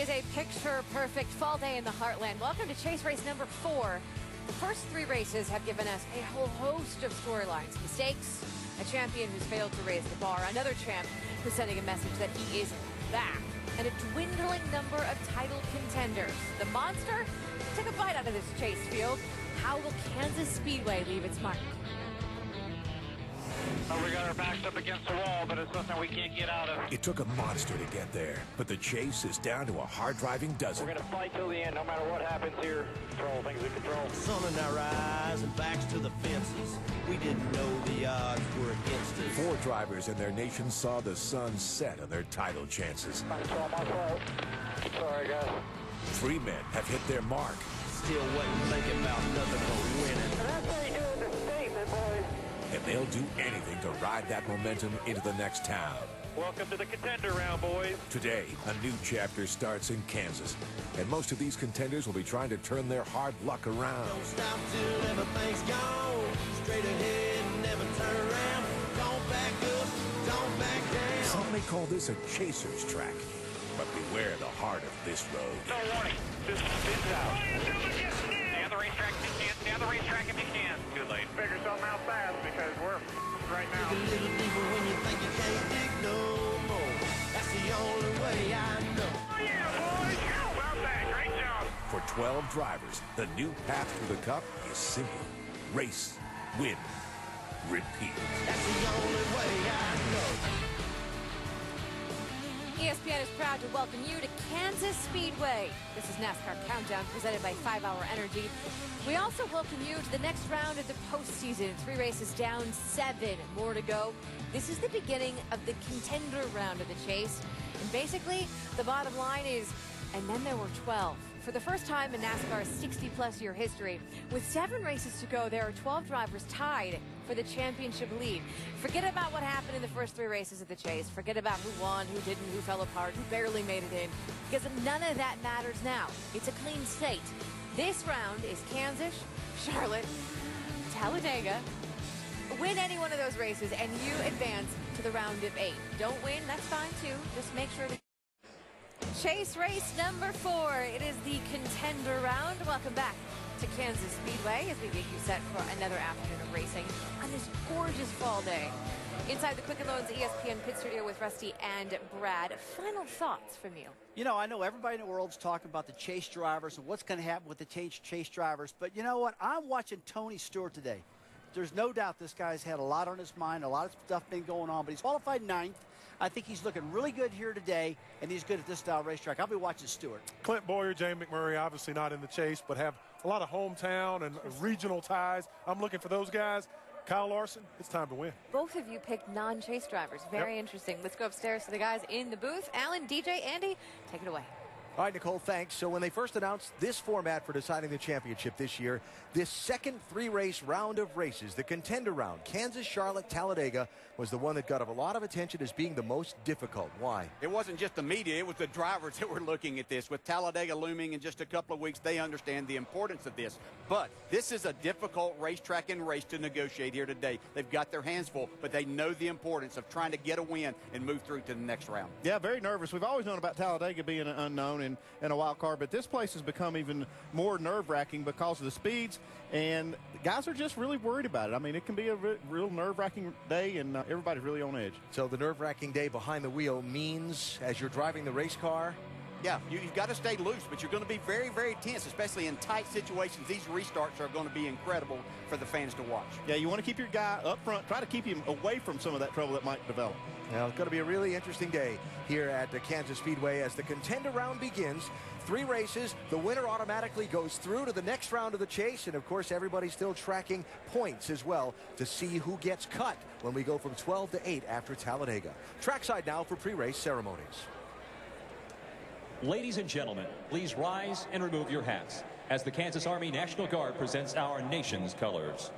is a picture-perfect fall day in the Heartland. Welcome to Chase Race number 4. The first 3 races have given us a whole host of storylines. Mistakes, a champion who's failed to raise the bar, another champ who's sending a message that he is back, and a dwindling number of title contenders. The monster took a bite out of this chase field. How will Kansas Speedway leave its mark? We got our backs up against the wall, but it's something we can't get out of. It took a monster to get there, but the chase is down to a hard-driving dozen. We're going to fight till the end, no matter what happens here. Control things we control. Sun in our eyes and backs to the fences. We didn't know the odds were against us. 4 drivers in their nation saw the sun set on their title chances. It's all my fault. Sorry, guys. 3 men have hit their mark. Still wasn't thinking about nothing but winning. And that's how you do it in the statement, boys. And they'll do anything to ride that momentum into the next town. Welcome to the contender round, boys. Today, a new chapter starts in Kansas, and most of these contenders will be trying to turn their hard luck around. Don't stop till everything's gone. Straight ahead and never turn around. Don't back up, don't back down. Some may call this a chaser's track, but beware the heart of this road. No warning. Just spins out. Stay on the racetrack if you can. Stay on the racetrack if you can. Too late. Figure something out fast because we're right now. Dig a little deeper when you think you can't dig no more. That's the only way I know. Oh, yeah, boys. How about that? Great job. For 12 drivers, the new path to the Cup is simple. Race, win, repeat. That's the only way I know. ESPN is proud to welcome you to Kansas Speedway. This is NASCAR Countdown presented by 5 Hour Energy. We also welcome you to the next round of the postseason. 3 races down, 7 more to go. This is the beginning of the contender round of the chase. And basically, the bottom line is, and then there were 12. For the first time in NASCAR's 60-plus year history, with 7 races to go, there are 12 drivers tied for the championship lead. Forget about what happened in the first 3 races of the chase. Forget about who won, who didn't, who fell apart, who barely made it in, because none of that matters now. It's a clean slate. This round is Kansas, Charlotte, Talladega. Win any one of those races, and you advance to the round of 8. Don't win, that's fine too. Just make sure to Chase race number 4. It is the contender round. Welcome back to Kansas Speedway as we get you set for another afternoon of racing on this gorgeous fall day. Inside the Quicken Loans ESPN pit studio with Rusty and Brad. Final thoughts from you. You know, I know everybody in the world's talking about the chase drivers and what's going to happen with the chase drivers, but you know what? I'm watching Tony Stewart today. There's no doubt this guy's had a lot on his mind, a lot of stuff been going on, but he's qualified 9th. I think he's looking really good here today, and he's good at this style racetrack. I'll be watching Stewart. Clint Boyer, James McMurray, obviously not in the chase, but have a lot of hometown and regional ties. I'm looking for those guys. Kyle Larson, it's time to win. Both of you picked non-chase drivers. Very interesting. Let's go upstairs to the guys in the booth. Alan, DJ, Andy, take it away. All right, Nicole, thanks. So when they first announced this format for deciding the championship this year, this second 3-race round of races, the contender round, Kansas, Charlotte, Talladega, was the one that got a lot of attention as being the most difficult. Why? It wasn't just the media, it was the drivers that were looking at this. With Talladega looming in just a couple of weeks, they understand the importance of this. But this is a difficult racetrack and race to negotiate here today. They've got their hands full, but they know the importance of trying to get a win and move through to the next round. Yeah, very nervous. We've always known about Talladega being an unknown and a wild card, but this place has become even more nerve-wracking because of the speeds, and guys are just really worried about it. I mean, it can be a real nerve-wracking day, and everybody's really on edge. So the nerve-wracking day behind the wheel means, as you're driving the race car, yeah, you've got to stay loose, but you're going to be very, very tense, especially in tight situations. These restarts are going to be incredible for the fans to watch. Yeah, you want to keep your guy up front. Try to keep him away from some of that trouble that might develop. Now, it's going to be a really interesting day here at the Kansas Speedway as the contender round begins. 3 races, the winner automatically goes through to the next round of the chase, and of course everybody's still tracking points as well to see who gets cut when we go from 12 to 8 after Talladega. Trackside now for pre-race ceremonies. Ladies and gentlemen, please rise and remove your hats as the Kansas Army National Guard presents our nation's colors.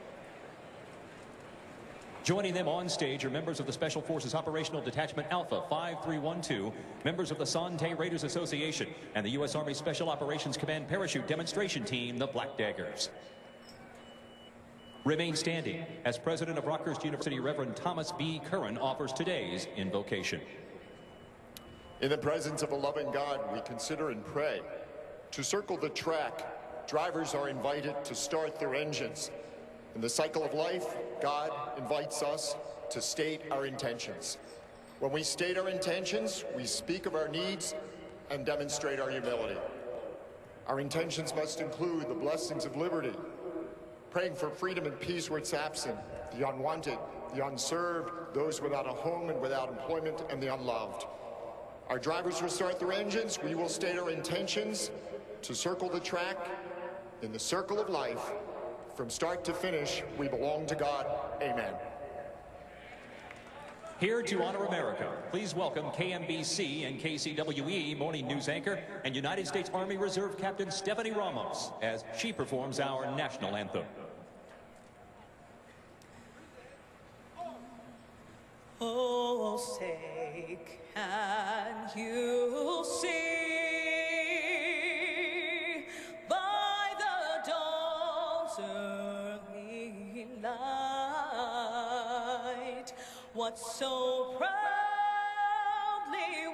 Joining them on stage are members of the Special Forces Operational Detachment Alpha 5312, members of the Sante Raiders Association, and the U.S. Army Special Operations Command Parachute Demonstration Team, the Black Daggers. Remain standing as President of Rockhurst University, Reverend Thomas B. Curran, offers today's invocation. In the presence of a loving God, we consider and pray. To circle the track, drivers are invited to start their engines. In the cycle of life, God invites us to state our intentions. When we state our intentions, we speak of our needs and demonstrate our humility. Our intentions must include the blessings of liberty, praying for freedom and peace where it's absent, the unwanted, the unserved, those without a home and without employment, and the unloved. Our drivers will start their engines. We will state our intentions to circle the track in the circle of life. From start to finish, we belong to God. Amen. Here to honor America, please welcome KMBC and KCWE morning news anchor and United States Army Reserve Captain Stephanie Ramos as she performs our national anthem. Oh, say, can you see by the dawn's early light what so proudly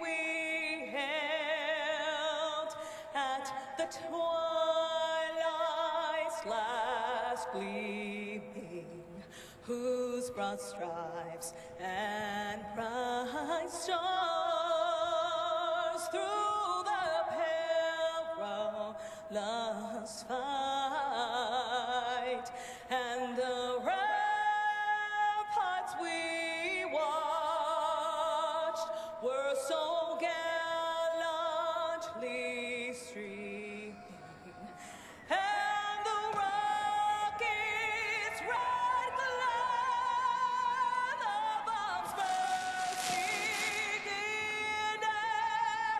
we held at the twilight's last gleaming, whose broad stripes and bright stars through the perilous fight and the ramparts we watched were so gallantly streaming, and the rockets' red glare, the bombs bursting in air,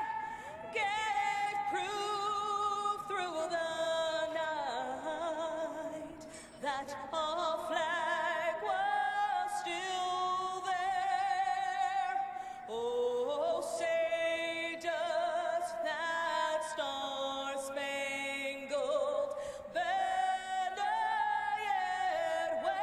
gave proof through the night that our flag was still there. Oh, say does that star-spangled banner yet wave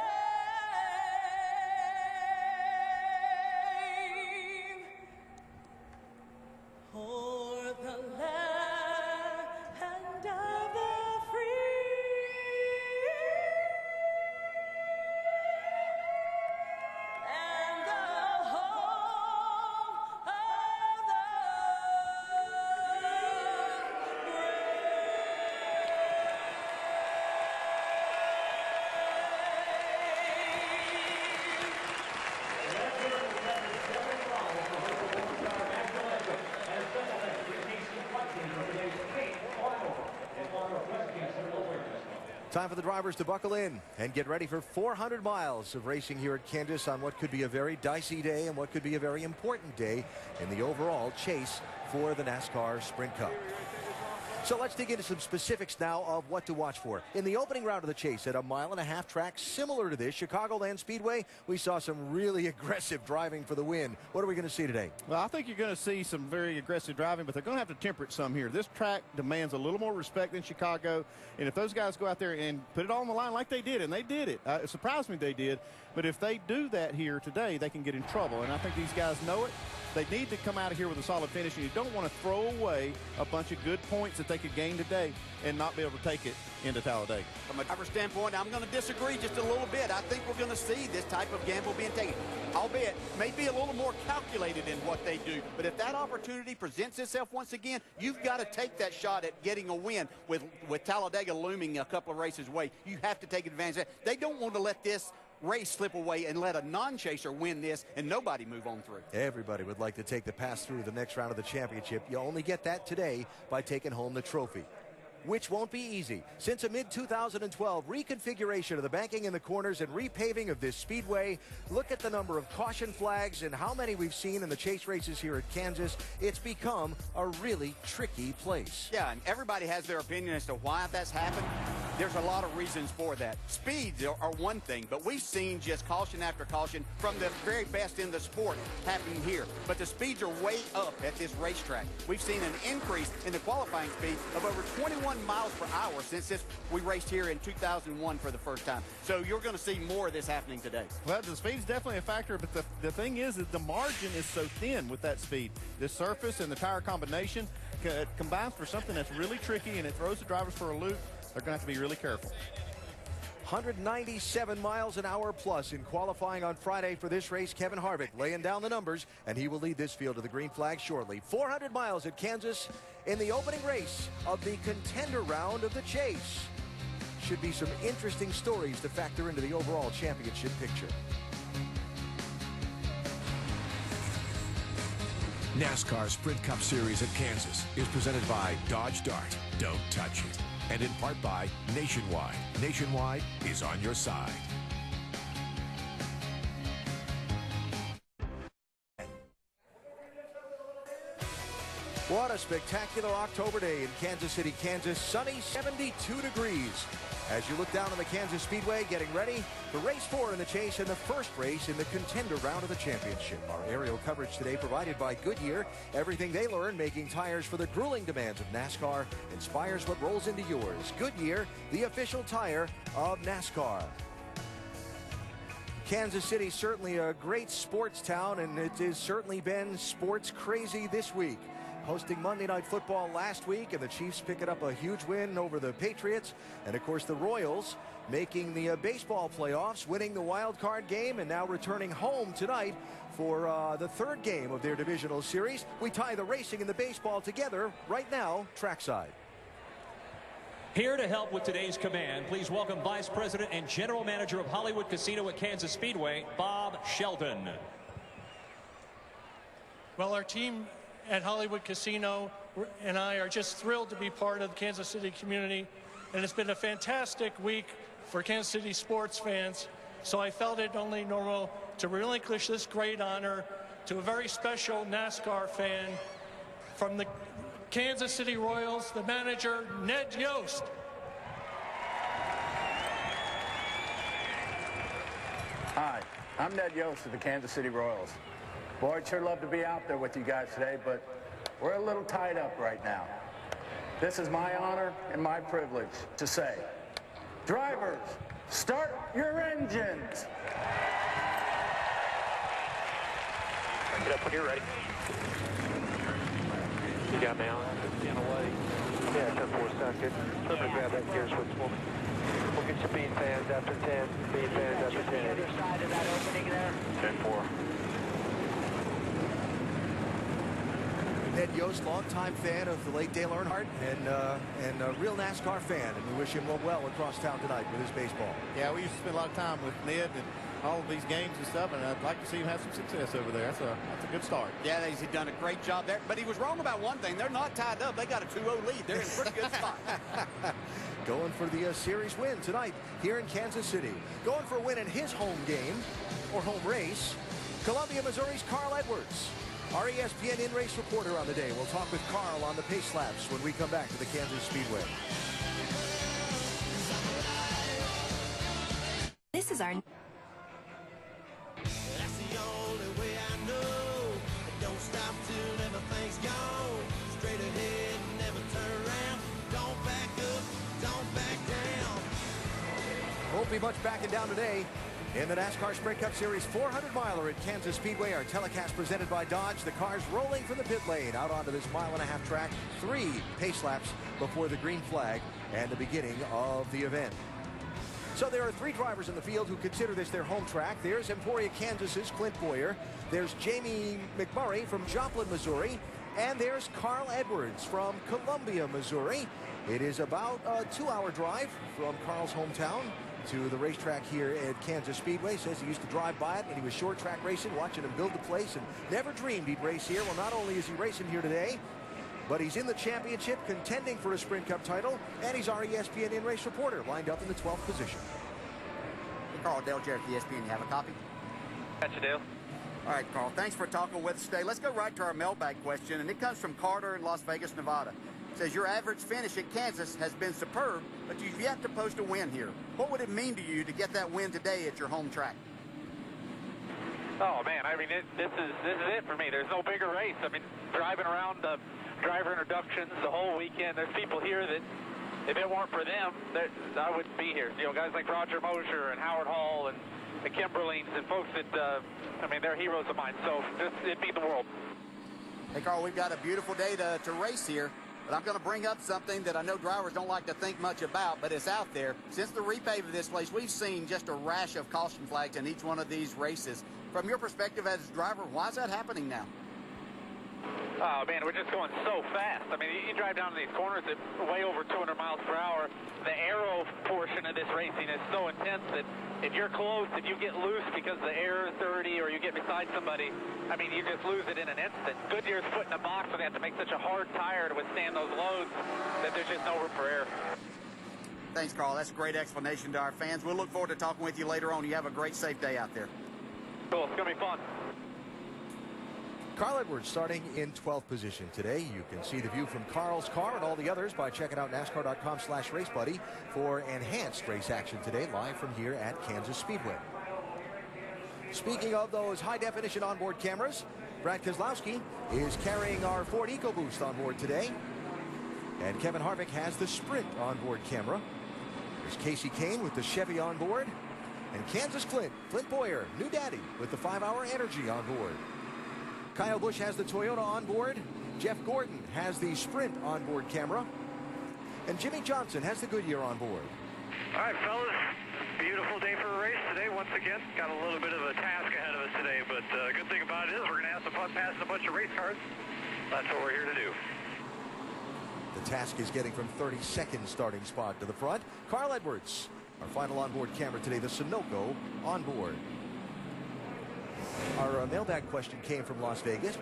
o'er the land of the free and the home of the Time for the drivers to buckle in and get ready for 400 miles of racing here at Kansas on what could be a very dicey day and what could be a very important day in the overall chase for the NASCAR Sprint Cup. So let's dig into some specifics now of what to watch for. In the opening round of the chase at a 1.5 mile track similar to this, Chicagoland Speedway, we saw some really aggressive driving for the win. What are we going to see today? Well, I think you're going to see some very aggressive driving, but they're going to have to temper it some here. This track demands a little more respect than Chicago, and if those guys go out there and put it all on the line like they did, and they did it, it surprised me they did, but if they do that here today, they can get in trouble, and I think these guys know it. They need to come out of here with a solid finish, and you don't want to throw away a bunch of good points that they could gain today and not be able to take it into Talladega. From a driver standpoint, I'm going to disagree just a little bit. I think we're going to see this type of gamble being taken, albeit maybe a little more calculated in what they do. But if that opportunity presents itself once again, you've got to take that shot at getting a win. With Talladega looming a couple of races away, you have to take advantage of that. They don't want to let this race slip away and let a non-chaser win this and nobody move on through. Everybody would like to take the pass through the next round of the championship. You only get that today by taking home the trophy, which won't be easy. Since a mid-2012 reconfiguration of the banking in the corners and repaving of this speedway, look at the number of caution flags and how many we've seen in the chase races here at Kansas. It's become a really tricky place. Yeah, and everybody has their opinion as to why that's happened. There's a lot of reasons for that. Speeds are one thing, but we've seen just caution after caution from the very best in the sport happening here. But the speeds are way up at this racetrack. We've seen an increase in the qualifying speed of over 21 21 miles per hour since we raced here in 2001 for the first time. So you're going to see more of this happening today. Well, the speed's definitely a factor, but the thing is that the margin is so thin with that speed. The surface and the tire combination combines for something that's really tricky, and it throws the drivers for a loop. They're going to have to be really careful. 197 miles an hour plus in qualifying on Friday for this race. Kevin Harvick laying down the numbers, and he will lead this field to the green flag shortly. 400 miles at Kansas in the opening race of the contender round of the chase. Should be some interesting stories to factor into the overall championship picture. NASCAR Sprint Cup Series at Kansas is presented by Dodge Dart. Don't touch it. And in part by Nationwide. Nationwide is on your side. What a spectacular October day in Kansas City, Kansas. Sunny, 72 degrees. As you look down on the Kansas Speedway, getting ready for race 4 in the chase and the first race in the contender round of the championship. Our aerial coverage today provided by Goodyear. Everything they learn making tires for the grueling demands of NASCAR inspires what rolls into yours. Goodyear, the official tire of NASCAR. Kansas City, certainly a great sports town, and it has certainly been sports crazy this week. Hosting Monday Night Football last week, and the Chiefs picking up a huge win over the Patriots. And, of course, the Royals making the baseball playoffs, winning the wild card game, and now returning home tonight for the third game of their divisional series. We tie the racing and the baseball together right now, trackside. Here to help with today's command, please welcome Vice President and General Manager of Hollywood Casino at Kansas Speedway, Bob Sheldon. Well, our team at Hollywood Casino and I are just thrilled to be part of the Kansas City community, and it's been a fantastic week for Kansas City sports fans, so I felt it only normal to relinquish this great honor to a very special NASCAR fan from the Kansas City Royals, the manager, Ned Yost. Hi, I'm Ned Yost of the Kansas City Royals. Boy, I'd sure love to be out there with you guys today, but we're a little tied up right now. This is my honor and my privilege to say, drivers, start your engines. Get up when you're ready. You got me on? In away. Yeah, 10-4 second. Somebody grab that gear switch for me. We'll get your bead fans after 10. Bead fans after 10. The other side of that opening there. 10-4. Ned Yost, longtime fan of the late Dale Earnhardt, and a real NASCAR fan, and we wish him well across town tonight with his baseball. Yeah, we used to spend a lot of time with Ned and all of these games and stuff, and I'd like to see him have some success over there. That's a good start. Yeah, he's done a great job there, but he was wrong about one thing. They're not tied up. They got a 2-0 lead. They're in a pretty good spot. Going for the series win tonight here in Kansas City. Going for a win in his home game, or home race, Columbia, Missouri's Carl Edwards. Our ESPN in-race reporter on the day. We'll talk with Carl on the pace laps when we come back to the Kansas Speedway. This is our... That's the only way I know. Don't stop till everything's gone. Straight ahead, never turn around. Don't back up, don't back down. Won't be much backing down today. In the NASCAR Sprint Cup Series 400-miler at Kansas Speedway, our telecast presented by Dodge. The cars rolling from the pit lane out onto this mile-and-a-half track. 3 pace laps before the green flag and the beginning of the event. So there are 3 drivers in the field who consider this their home track. There's Emporia, Kansas's Clint Boyer. There's Jamie McMurray from Joplin, Missouri. And there's Carl Edwards from Columbia, Missouri. It is about a 2-hour drive from Carl's hometown to the racetrack here at Kansas Speedway. Says he used to drive by it when he was short track racing, watching him build the place, and never dreamed he'd race here. Well, not only is he racing here today, but he's in the championship, contending for a Sprint Cup title, and he's our ESPN in-race reporter, lined up in the 12th position. Hey, Carl, Dale Jarrett, the ESPN. You have a copy? Gotcha, Dale. All right, Carl, thanks for talking with us today. Let's go right to our mailbag question, and it comes from Carter in Las Vegas, Nevada. It says, your average finish at Kansas has been superb, but you've yet to post a win here. What would it mean to you to get that win today at your home track? Oh, man, I mean, this is it for me. There's no bigger race. I mean, driving around the driver introductions the whole weekend, there's people here that if it weren't for them, I wouldn't be here. You know, guys like Roger Mosher and Howard Hall and the Kimberlings and folks that, I mean, they're heroes of mine. So it beat the world. Hey, Carl, we've got a beautiful day to race here, but I'm going to bring up something that I know drivers don't like to think much about, but it's out there. Since the repave of this place, we've seen just a rash of caution flags in each one of these races. From your perspective as a driver, why is that happening now? Oh, man, we're just going so fast. I mean, you drive down these corners at way over 200 miles per hour. The aero portion of this racing is so intense that if you're close, if you get loose because the air is dirty or you get beside somebody, I mean, you just lose it in an instant. Goodyear's put in a box where they have to make such a hard tire to withstand those loads that there's just no room for air. Thanks, Carl. That's a great explanation to our fans. We'll look forward to talking with you later on. You have a great, safe day out there. Cool. It's going to be fun. Carl Edwards starting in 12th position today. You can see the view from Carl's car and all the others by checking out NASCAR.com/RaceBuddy for enhanced race action today, live from here at Kansas Speedway. Speaking of those high-definition onboard cameras, Brad Keselowski is carrying our Ford EcoBoost on board today. And Kevin Harvick has the Sprint onboard camera. There's Casey Kane with the Chevy on board. And Kansas Clint Boyer, new daddy, with the 5-hour Energy on board. Kyle Busch has the Toyota on board. Jeff Gordon has the Sprint onboard camera. And Jimmy Johnson has the Goodyear on board. All right, fellas. Beautiful day for a race today. Once again, got a little bit of a task ahead of us today, but the good thing about it is we're going to have some fun passing a bunch of race cars. That's what we're here to do. The task is getting from 32nd starting spot to the front. Carl Edwards, our final onboard camera today, the Sunoco on board. Our mailbag question came from Las Vegas,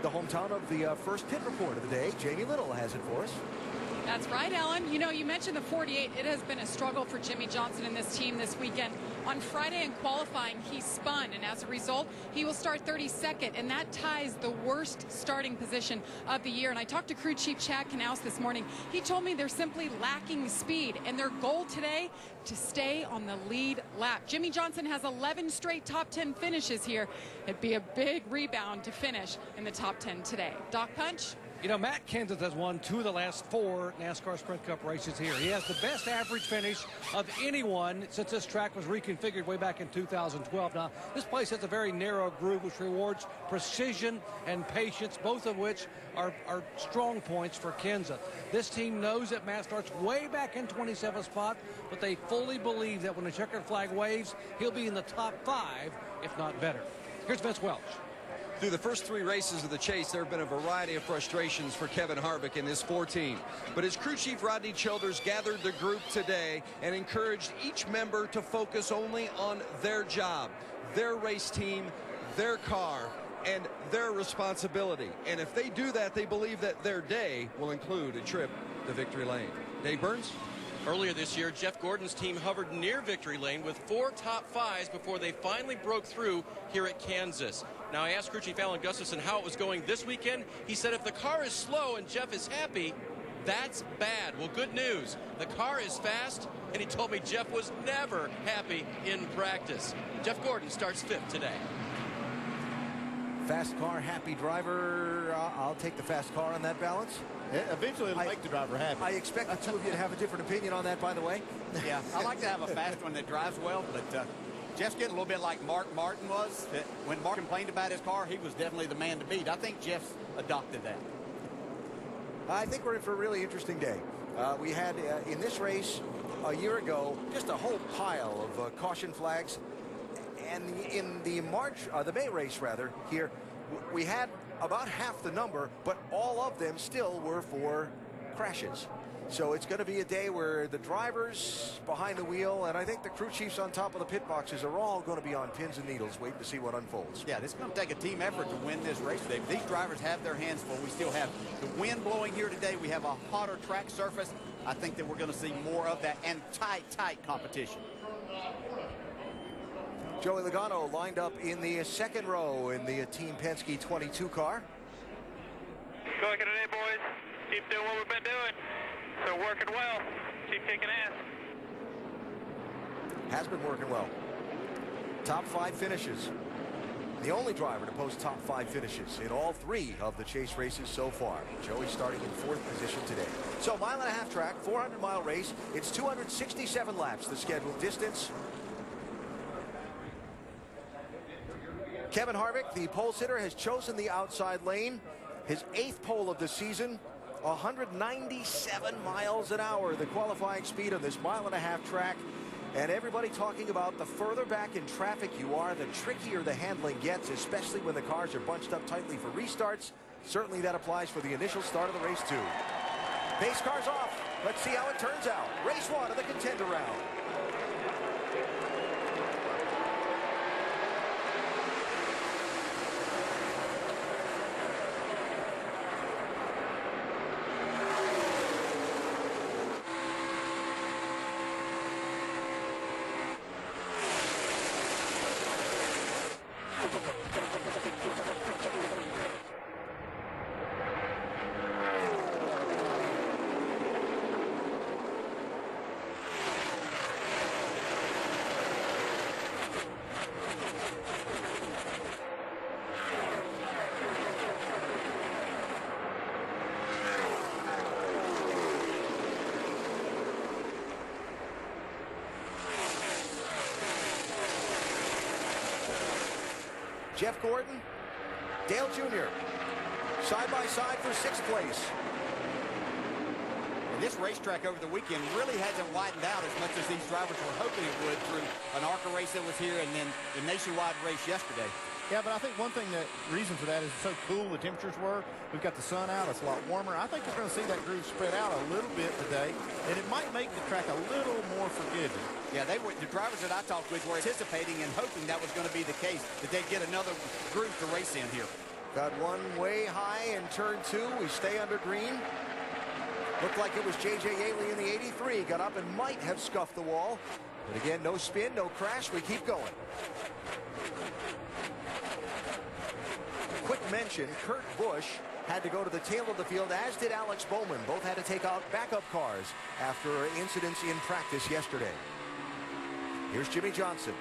the hometown of the first pit report of the day. Jamie Little has it for us. That's right, Alan. You know, you mentioned the 48. It has been a struggle for Jimmy Johnson and this team this weekend. On Friday in qualifying, he spun, and as a result, he will start 32nd, and that ties the worst starting position of the year. And I talked to crew chief Chad Knaus this morning. He told me they're simply lacking speed, and their goal today, to stay on the lead lap. Jimmy Johnson has 11 straight top 10 finishes here. It'd be a big rebound to finish in the top 10 today. Doc Punch? You know, Matt Kenseth has won 2 of the last 4 NASCAR Sprint Cup races here. He has the best average finish of anyone since this track was reconfigured way back in 2012. Now, this place has a very narrow groove which rewards precision and patience, both of which are strong points for Kenseth. This team knows that Matt starts way back in 27th spot, but they fully believe that when the checkered flag waves, he'll be in the top 5, if not better. Here's Vince Welch. Through the first 3 races of the chase, there have been a variety of frustrations for Kevin Harvick and his 4 team. But his crew chief Rodney Childers gathered the group today and encouraged each member to focus only on their job, their race team, their car, and their responsibility. And if they do that, they believe that their day will include a trip to victory lane. Dave Burns? Earlier this year, Jeff Gordon's team hovered near victory lane with 4 top 5s before they finally broke through here at Kansas. Now, I asked crew chief Alan Gustafson how it was going this weekend. He said if the car is slow and Jeff is happy, that's bad. Well, good news. The car is fast, and he told me Jeff was never happy in practice. Jeff Gordon starts 5th today. Fast car, happy driver. I'll take the fast car on that balance. Eventually, it'll make the driver happy. I expect the 2 of you to have a different opinion on that, by the way. Yeah, I like to have a fast one that drives well, but Jeff's getting a little bit like Mark Martin was. That when Mark complained about his car, he was definitely the man to beat. I think Jeff's adopted that. I think we're in for a really interesting day. We had, in this race a year ago, just a whole pile of caution flags. And in the May race, rather, here, we had about half the number, but all of them still were for crashes. So it's going to be a day where the drivers behind the wheel, and I think the crew chiefs on top of the pit boxes are all going to be on pins and needles waiting to see what unfolds. Yeah, this is going to take a team effort to win this race today. These drivers have their hands full. We still have the wind blowing here today. We have a hotter track surface. I think that we're going to see more of that and tight competition. Joey Logano lined up in the 2nd row in the Team Penske 22 car. Good looking today, boys. Keep doing what we've been doing. So working well. Keep kicking ass. Has been working well. Top 5 finishes. The only driver to post top 5 finishes in all 3 of the chase races so far. Joey starting in 4th position today. So mile-and-a-half track, 400-mile race. It's 267 laps, the scheduled distance. Kevin Harvick, the pole sitter, has chosen the outside lane. His 8th pole of the season, 197 miles an hour, the qualifying speed on this mile-and-a-half track. And everybody talking about the further back in traffic you are, the trickier the handling gets, especially when the cars are bunched up tightly for restarts. Certainly that applies for the initial start of the race, too. Pace car's off. Let's see how it turns out. Race 1 of the contender round. Jeff Gordon, Dale Jr. side by side for 6th place. And this racetrack over the weekend really hasn't widened out as much as these drivers were hoping it would through an ARCA race that was here and then the nationwide race yesterday. Yeah, but I think one thing that reason for that is it's so cool the temperatures were. We've got the sun out. It's a lot warmer. I think you're going to see that groove spread out a little bit today, and it might make the track a little more forgiving. Yeah, the drivers that I talked with were anticipating and hoping that was going to be the case, that they'd get another groove to race in here. Got one way high in turn 2. We stay under green. Looked like it was J.J. Yaley in the 83. Got up and might have scuffed the wall. But again, no spin, no crash. We keep going. Quick mention, Kurt Busch had to go to the tail of the field, as did Alex Bowman. Both had to take out backup cars after incidents in practice yesterday. Here's Jimmy Johnson.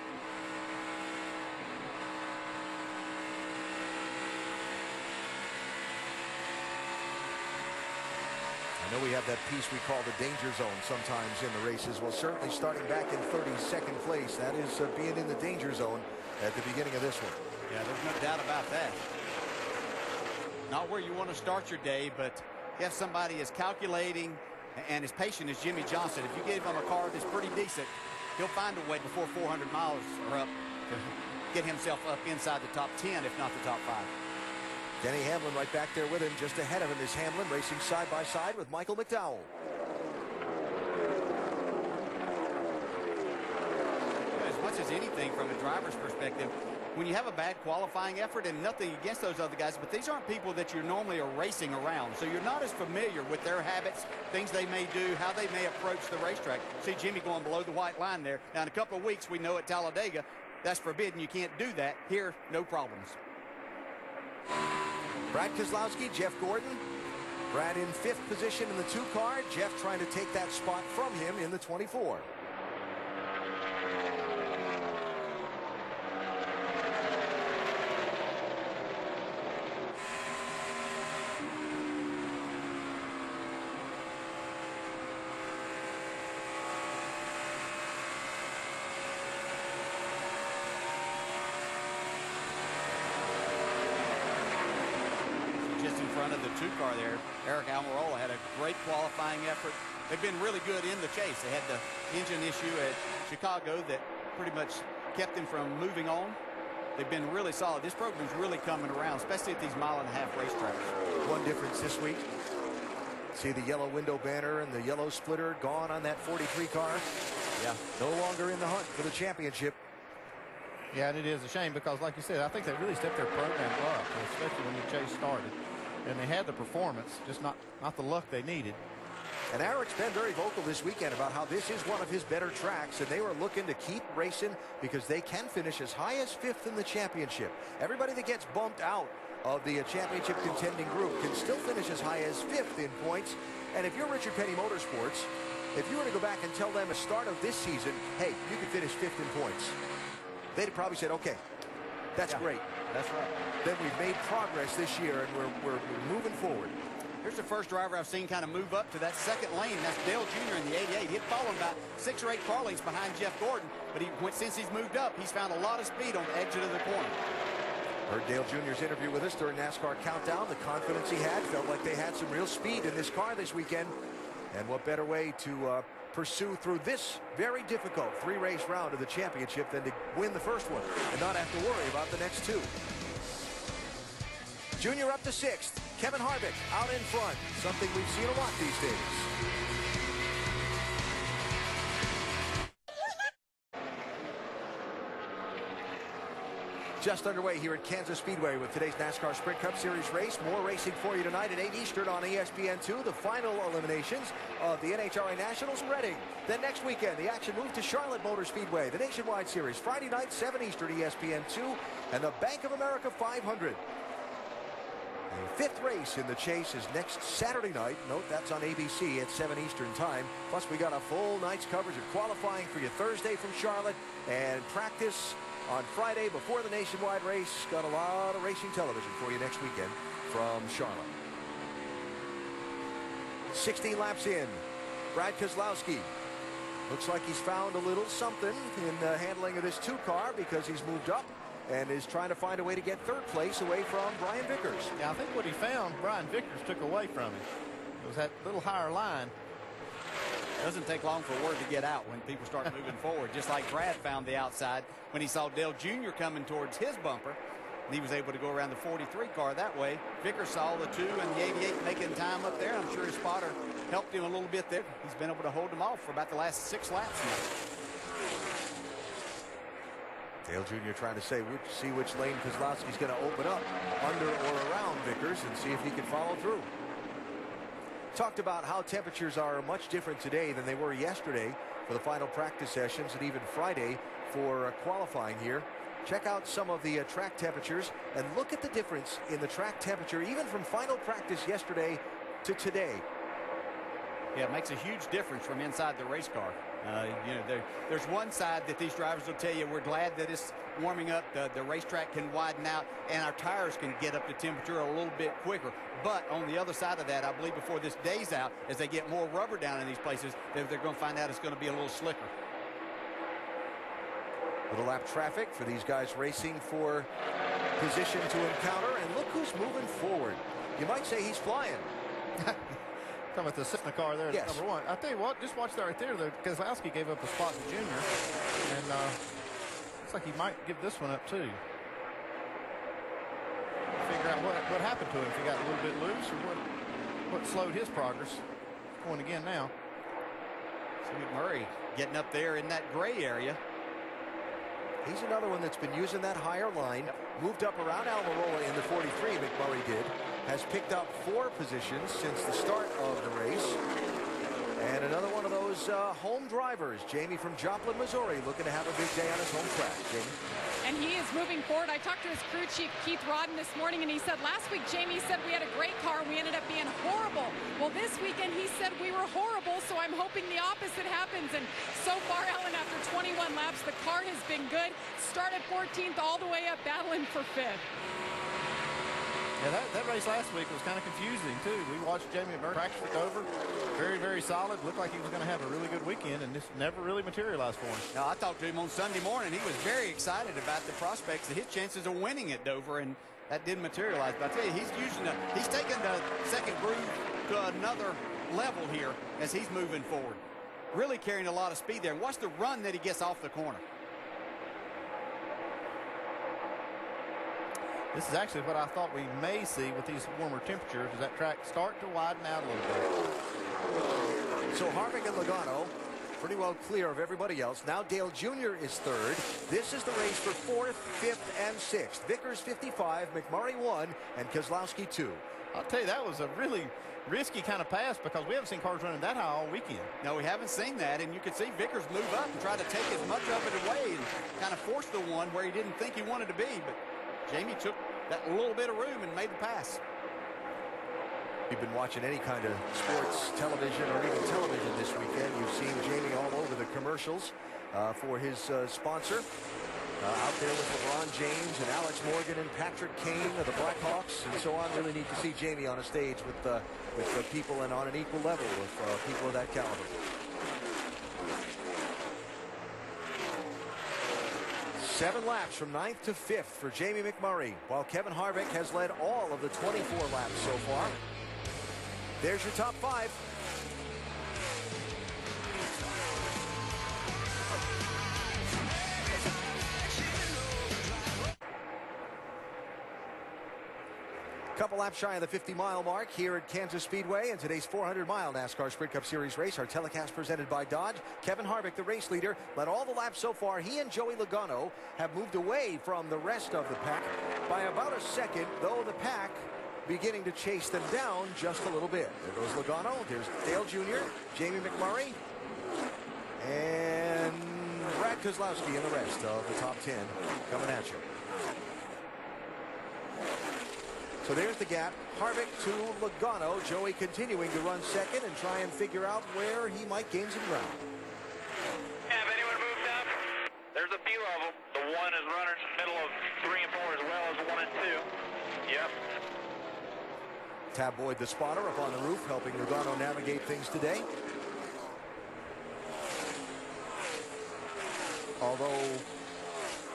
I know we have that piece we call the danger zone sometimes in the races. Well, certainly starting back in 32nd place, that is being in the danger zone at the beginning of this one. Yeah, there's no doubt about that. Not where you want to start your day, but you have somebody as calculating and as patient as Jimmy Johnson. If you give him a car that's pretty decent, he'll find a way before 400 miles are up to get himself up inside the top 10, if not the top 5. Denny Hamlin right back there with him. Just ahead of him is Hamlin racing side by side with Michael McDowell. As much as anything from a driver's perspective, when you have a bad qualifying effort, and nothing against those other guys, but these aren't people that you normally are racing around. So you're not as familiar with their habits, things they may do, how they may approach the racetrack. See Jimmy going below the white line there. Now in a couple of weeks, we know at Talladega, that's forbidden. You can't do that. Here, no problems. Brad Keselowski, Jeff Gordon. Brad in 5th position in the 2 car. Jeff trying to take that spot from him in the 24. Of the 2 car there, Eric Almirola had a great qualifying effort. They've been really good in the chase. They had the engine issue at Chicago that pretty much kept them from moving on. They've been really solid. This program's really coming around, especially at these mile-and-a-half racetracks. One difference this week. See the yellow window banner and the yellow splitter gone on that 43 car. Yeah, no longer in the hunt for the championship. Yeah, and it is a shame because, like you said, I think they really stepped their program up, especially when the chase started. And they had the performance, just not the luck they needed. And Eric's been very vocal this weekend about how this is one of his better tracks, and they were looking to keep racing because they can finish as high as 5th in the championship. Everybody that gets bumped out of the championship contending group can still finish as high as 5th in points. And if you're Richard Petty Motorsports, if you were to go back and tell them at the start of this season, hey, you can finish 5th in points, they'd have probably said, okay, that's great. That's right. then we've made progress this year, and we're moving forward. Here's the first driver I've seen kind of move up to that second lane. That's Dale Jr. in the 88. He'd fallen about 6 or 8 car lengths behind Jeff Gordon, but since he's moved up, he's found a lot of speed on the exit of the corner. Heard Dale Jr.'s interview with us during NASCAR Countdown. The confidence he had, felt like they had some real speed in this car this weekend. And what better way to pursue through this very difficult 3-race round of the championship than to win the first one and not have to worry about the next 2. Junior up to 6th. Kevin Harvick out in front. Something we've seen a lot these days. Just underway here at Kansas Speedway with today's NASCAR Sprint Cup Series race. More racing for you tonight at 8 Eastern on ESPN2. The final eliminations of the NHRA Nationals in Reading. Then next weekend, the action moved to Charlotte Motor Speedway. The Nationwide Series, Friday night, 7 Eastern ESPN2. And the Bank of America 500. The 5th race in the chase is next Saturday night. Note that's on ABC at 7 Eastern time. Plus we got a full night's coverage of qualifying for you Thursday from Charlotte and practice on Friday before the nationwide race. Got a lot of racing television for you next weekend from Charlotte. 16 laps in. Brad Keselowski looks like he's found a little something in the handling of this 2 car because he's moved up and is trying to find a way to get 3rd place away from Brian Vickers. Yeah, I think what he found, Brian Vickers took away from him. It was that little higher line. Doesn't take long for word to get out when people start moving forward, just like Brad found the outside when he saw Dale Jr. coming towards his bumper. And he was able to go around the 43 car that way. Vickers saw the 2 and the 88 making time up there. I'm sure his spotter helped him a little bit there. He's been able to hold them off for about the last 6 laps now. Dale Jr. trying to see which lane Keselowski's going to open up under or around Vickers and see if he can follow through. Talked about how temperatures are much different today than they were yesterday for the final practice sessions and even Friday for qualifying here. Check out some of the track temperatures and look at the difference in the track temperature even from final practice yesterday to today. Yeah, it makes a huge difference from inside the race car. You know, there's one side that these drivers will tell you, we're glad that it's warming up, the racetrack can widen out, and our tires can get up to temperature a little bit quicker. But on the other side of that, I believe before this day's out, as they get more rubber down in these places, they're going to find out it's going to be a little slicker. Little lap traffic for these guys racing for position to encounter, and look who's moving forward. You might say he's flying. With the Cessna car there, yes. Number 1. I tell you what, just watch that right there. Keselowski gave up a spot to Junior, and looks like he might give this one up too. Figure out what happened to him. If he got a little bit loose, or what slowed his progress. Going again now. See McMurray getting up there in that gray area. He's another one that's been using that higher line. Moved up around Almirola in the 43, McMurray did. Has picked up 4 positions since the start of the race. And another one of those home drivers, Jamie from Joplin, Missouri, looking to have a big day on his home track. Jamie. And he is moving forward. I talked to his crew chief, Keith Rodden, this morning, and he said last week, Jamie said we had a great car and we ended up being horrible. Well, this weekend he said we were horrible, so I'm hoping the opposite happens. And so far, Ellen, after 21 laps, the car has been good. Started 14th all the way up, battling for 5th. Yeah, that race last week was kind of confusing, too. We watched Jamie McMurray practice at Dover. Very, very solid. Looked like he was going to have a really good weekend, and this never really materialized for him. Now, I talked to him on Sunday morning. He was very excited about the prospects of his chances of winning at Dover, and that didn't materialize. But I tell you, he's taking the second groove to another level here as he's moving forward. Really carrying a lot of speed there. Watch the run that he gets off the corner. This is actually what I thought we may see with these warmer temperatures, is that track start to widen out a little bit. So Harvick and Logano pretty well clear of everybody else. Now Dale Jr. is 3rd. This is the race for 4th, 5th, and 6th. Vickers 55, McMurray 1, and Keselowski 2. I'll tell you, that was a really risky kind of pass because we haven't seen cars running that high all weekend. No, we haven't seen that, and you could see Vickers move up and try to take as much of it away and kind of force the one where he didn't think he wanted to be, but Jamie took that little bit of room and made the pass. You've been watching any kind of sports television or even television this weekend. You've seen Jamie all over the commercials for his sponsor. out there with LeBron James and Alex Morgan and Patrick Kane of the Blackhawks and so on. Really need to see Jamie on a stage with the people and on an equal level with people of that caliber. 7 laps from 9th to 5th for Jamie McMurray, while Kevin Harvick has led all of the 24 laps so far. There's your top 5. Couple laps shy of the 50-mile mark here at Kansas Speedway in today's 400-mile NASCAR Sprint Cup Series race. Our telecast presented by Dodge. Kevin Harvick, the race leader, led all the laps so far. He and Joey Logano have moved away from the rest of the pack by about a second, though the pack beginning to chase them down just a little bit. There goes Logano. There's Dale Jr., Jamie McMurray, and Brad Keselowski and the rest of the top 10 coming at you. So there's the gap. Harvick to Logano. Joey continuing to run second and try and figure out where he might gain some ground. Have anyone moved up? There's a B level. The 1 is running in the middle of 3 and 4 as well as 1 and 2. Yep. Tab Boyd, the spotter, up on the roof, helping Logano navigate things today. Although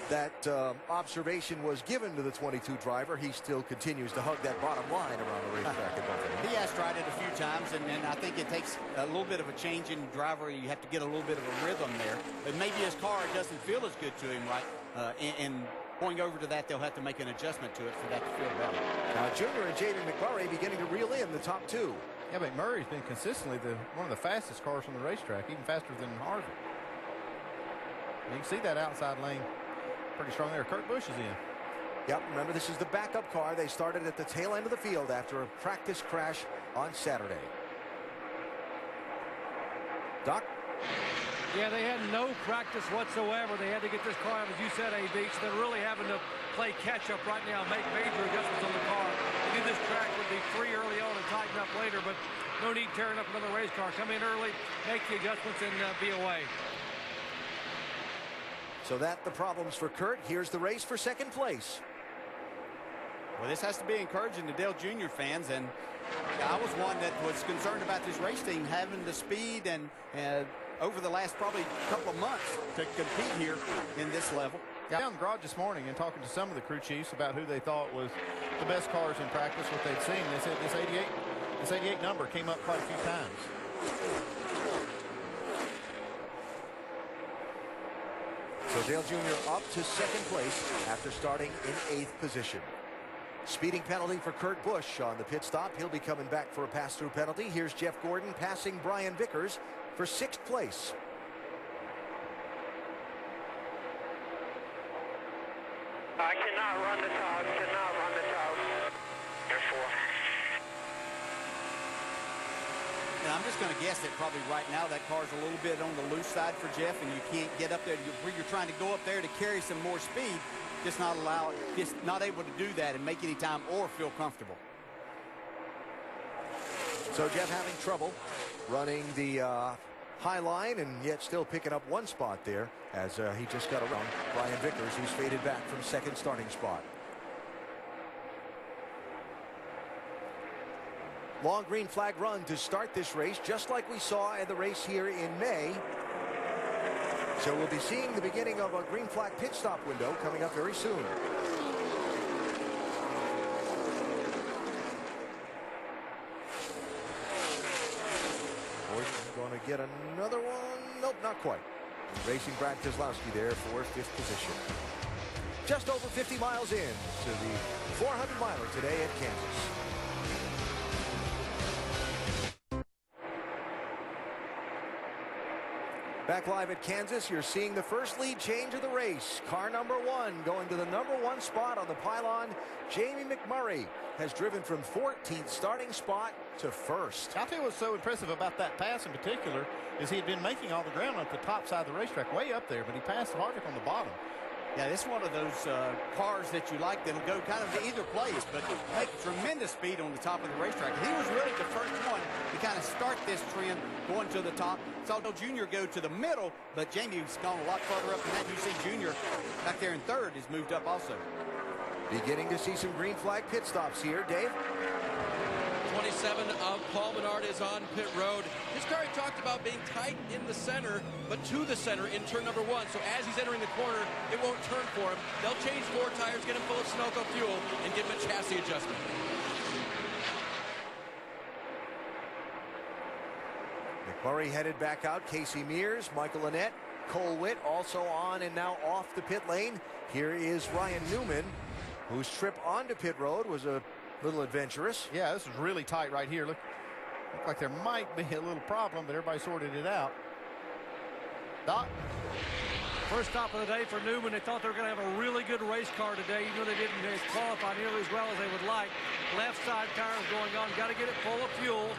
that observation was given to the 22 driver, he still continues to hug that bottom line around the racetrack at Buffalo. He has tried it a few times, and I think it takes a little bit of a change in driver. You have to get a little bit of a rhythm there. But maybe his car doesn't feel as good to him, right? And going over to that, they'll have to make an adjustment to it for that to feel better. Now, Junior and Jamie McMurray beginning to reel in the top 2. Yeah, but McMurray's been consistently one of the fastest cars on the racetrack, even faster than Harvick. You can see that outside lane pretty strong there. Kurt Busch is in. Yep, remember this is the backup car. They started at the tail end of the field after a practice crash on Saturday. Doc? Yeah, they had no practice whatsoever. They had to get this car out, as you said, AB. So they're really having to play catch-up right now, make major adjustments on the car. They knew this track would be free early on and tighten up later, but no need tearing up another race car. Come in early, make the adjustments, and be away. So that the problems for Kurt. Here's the race for second place. Well, this has to be encouraging to Dale Jr. fans, and I was one that was concerned about this race team having the speed and over the last probably couple of months to compete here in this level. Got down the garage this morning and talking to some of the crew chiefs about who they thought was the best cars in practice, what they'd seen. They said this 88 number came up quite a few times. So Dale Jr. up to second place after starting in 8th position. Speeding penalty for Kurt Busch on the pit stop. He'll be coming back for a pass-through penalty. Here's Jeff Gordon passing Brian Vickers for 6th place. I cannot run the top. Cannot run the top. Therefore. And I'm just going to guess that probably right now that car's a little bit on the loose side for Jeff, and you can't get up there where you're trying to go up there to carry some more speed. Just not able to do that and make any time or feel comfortable. So Jeff having trouble running the high line and yet still picking up one spot there as he just got around Brian Vickers, who's faded back from second starting spot. Long green flag run to start this race, just like we saw in the race here in May. So we'll be seeing the beginning of a green flag pit stop window coming up very soon. We're going to get another one. Nope, not quite. Racing Brad Keselowski there for 5th position. Just over 50 miles in to the 400-miler today at Kansas. Back live at Kansas, you're seeing the first lead change of the race. Car number 1 going to the number 1 spot on the pylon. Jamie McMurray has driven from 14th starting spot to 1st. I'll tell you what's so impressive about that pass in particular is he had been making all the ground at the top side of the racetrack, way up there, but he passed Harvick on the bottom. Yeah, it's one of those cars that you like that'll go kind of to either place, but make tremendous speed on the top of the racetrack. He was really the first one to kind of start start this trend going to the top. Saw Junior go to the middle, but Jamie's gone a lot further up than that. You see Junior back there in third has moved up also. Beginning to see some green flag pit stops here, Dave. 27 of Paul Menard is on pit road. His car, he talked about being tight in the center, but to the center in turn number 1. So as he's entering the corner, it won't turn for him. They'll change 4 tires, get him full of Sunoco fuel, and give him a chassis adjustment. McMurray headed back out. Casey Mears, Michael Annette, Cole Witt also on and now off the pit lane. Here is Ryan Newman, whose trip onto pit road was a little adventurous. Yeah, this is really tight right here. Look like there might be a little problem, but everybody sorted it out. Doc? First stop of the day for Newman. They thought they were going to have a really good race car today. Even though they didn't qualify nearly as well as they would like. Left side tires going on. Got to get it full of fuel.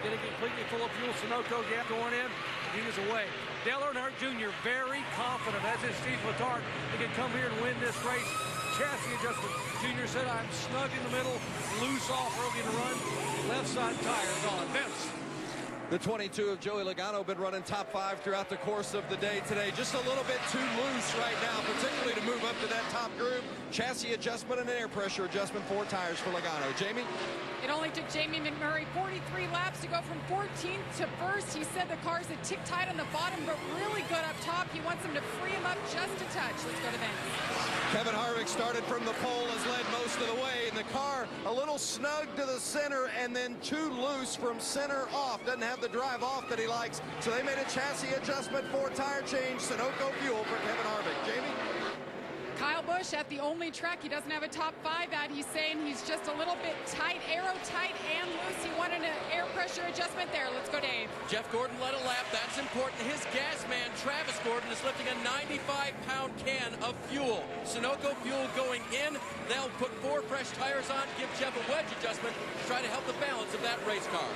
Get it completely full of fuel. Sunoco gap going in. He is away. Dale Earnhardt Jr. very confident, as is Steve Letarte. He can come here and win this race. Chassis adjustment. Junior said, I'm snug in the middle, loose off early in the run. Left side tires on. Vince. The 22 of Joey Logano been running top 5 throughout the course of the day today. Just a little bit too loose right now, particularly to move up to that top group. Chassis adjustment and an air pressure adjustment, 4 tires for Logano. Jamie? It only took Jamie McMurray 43 laps to go from 14th to 1st. He said the car's a tick tight on the bottom, but really good up top. He wants them to free him up just a touch. Let's go to Vince. Kevin Harvick started from the pole, has led most of the way, and the car a little snug to the center and then too loose from center off. Doesn't have the drive off that he likes, so they made a chassis adjustment, 4 tire change, Sunoco fuel for Kevin Harvick. Jamie? Kyle Busch at the only track he doesn't have a top 5 at. He's saying he's just a little bit tight, aero tight and loose. He wanted an air pressure adjustment there. Let's go, Dave. Jeff Gordon led a lap. That's important. His gas man, Travis Gordon, is lifting a 95-pound can of fuel. Sunoco fuel going in. They'll put 4 fresh tires on, give Jeff a wedge adjustment to try to help the balance of that race car.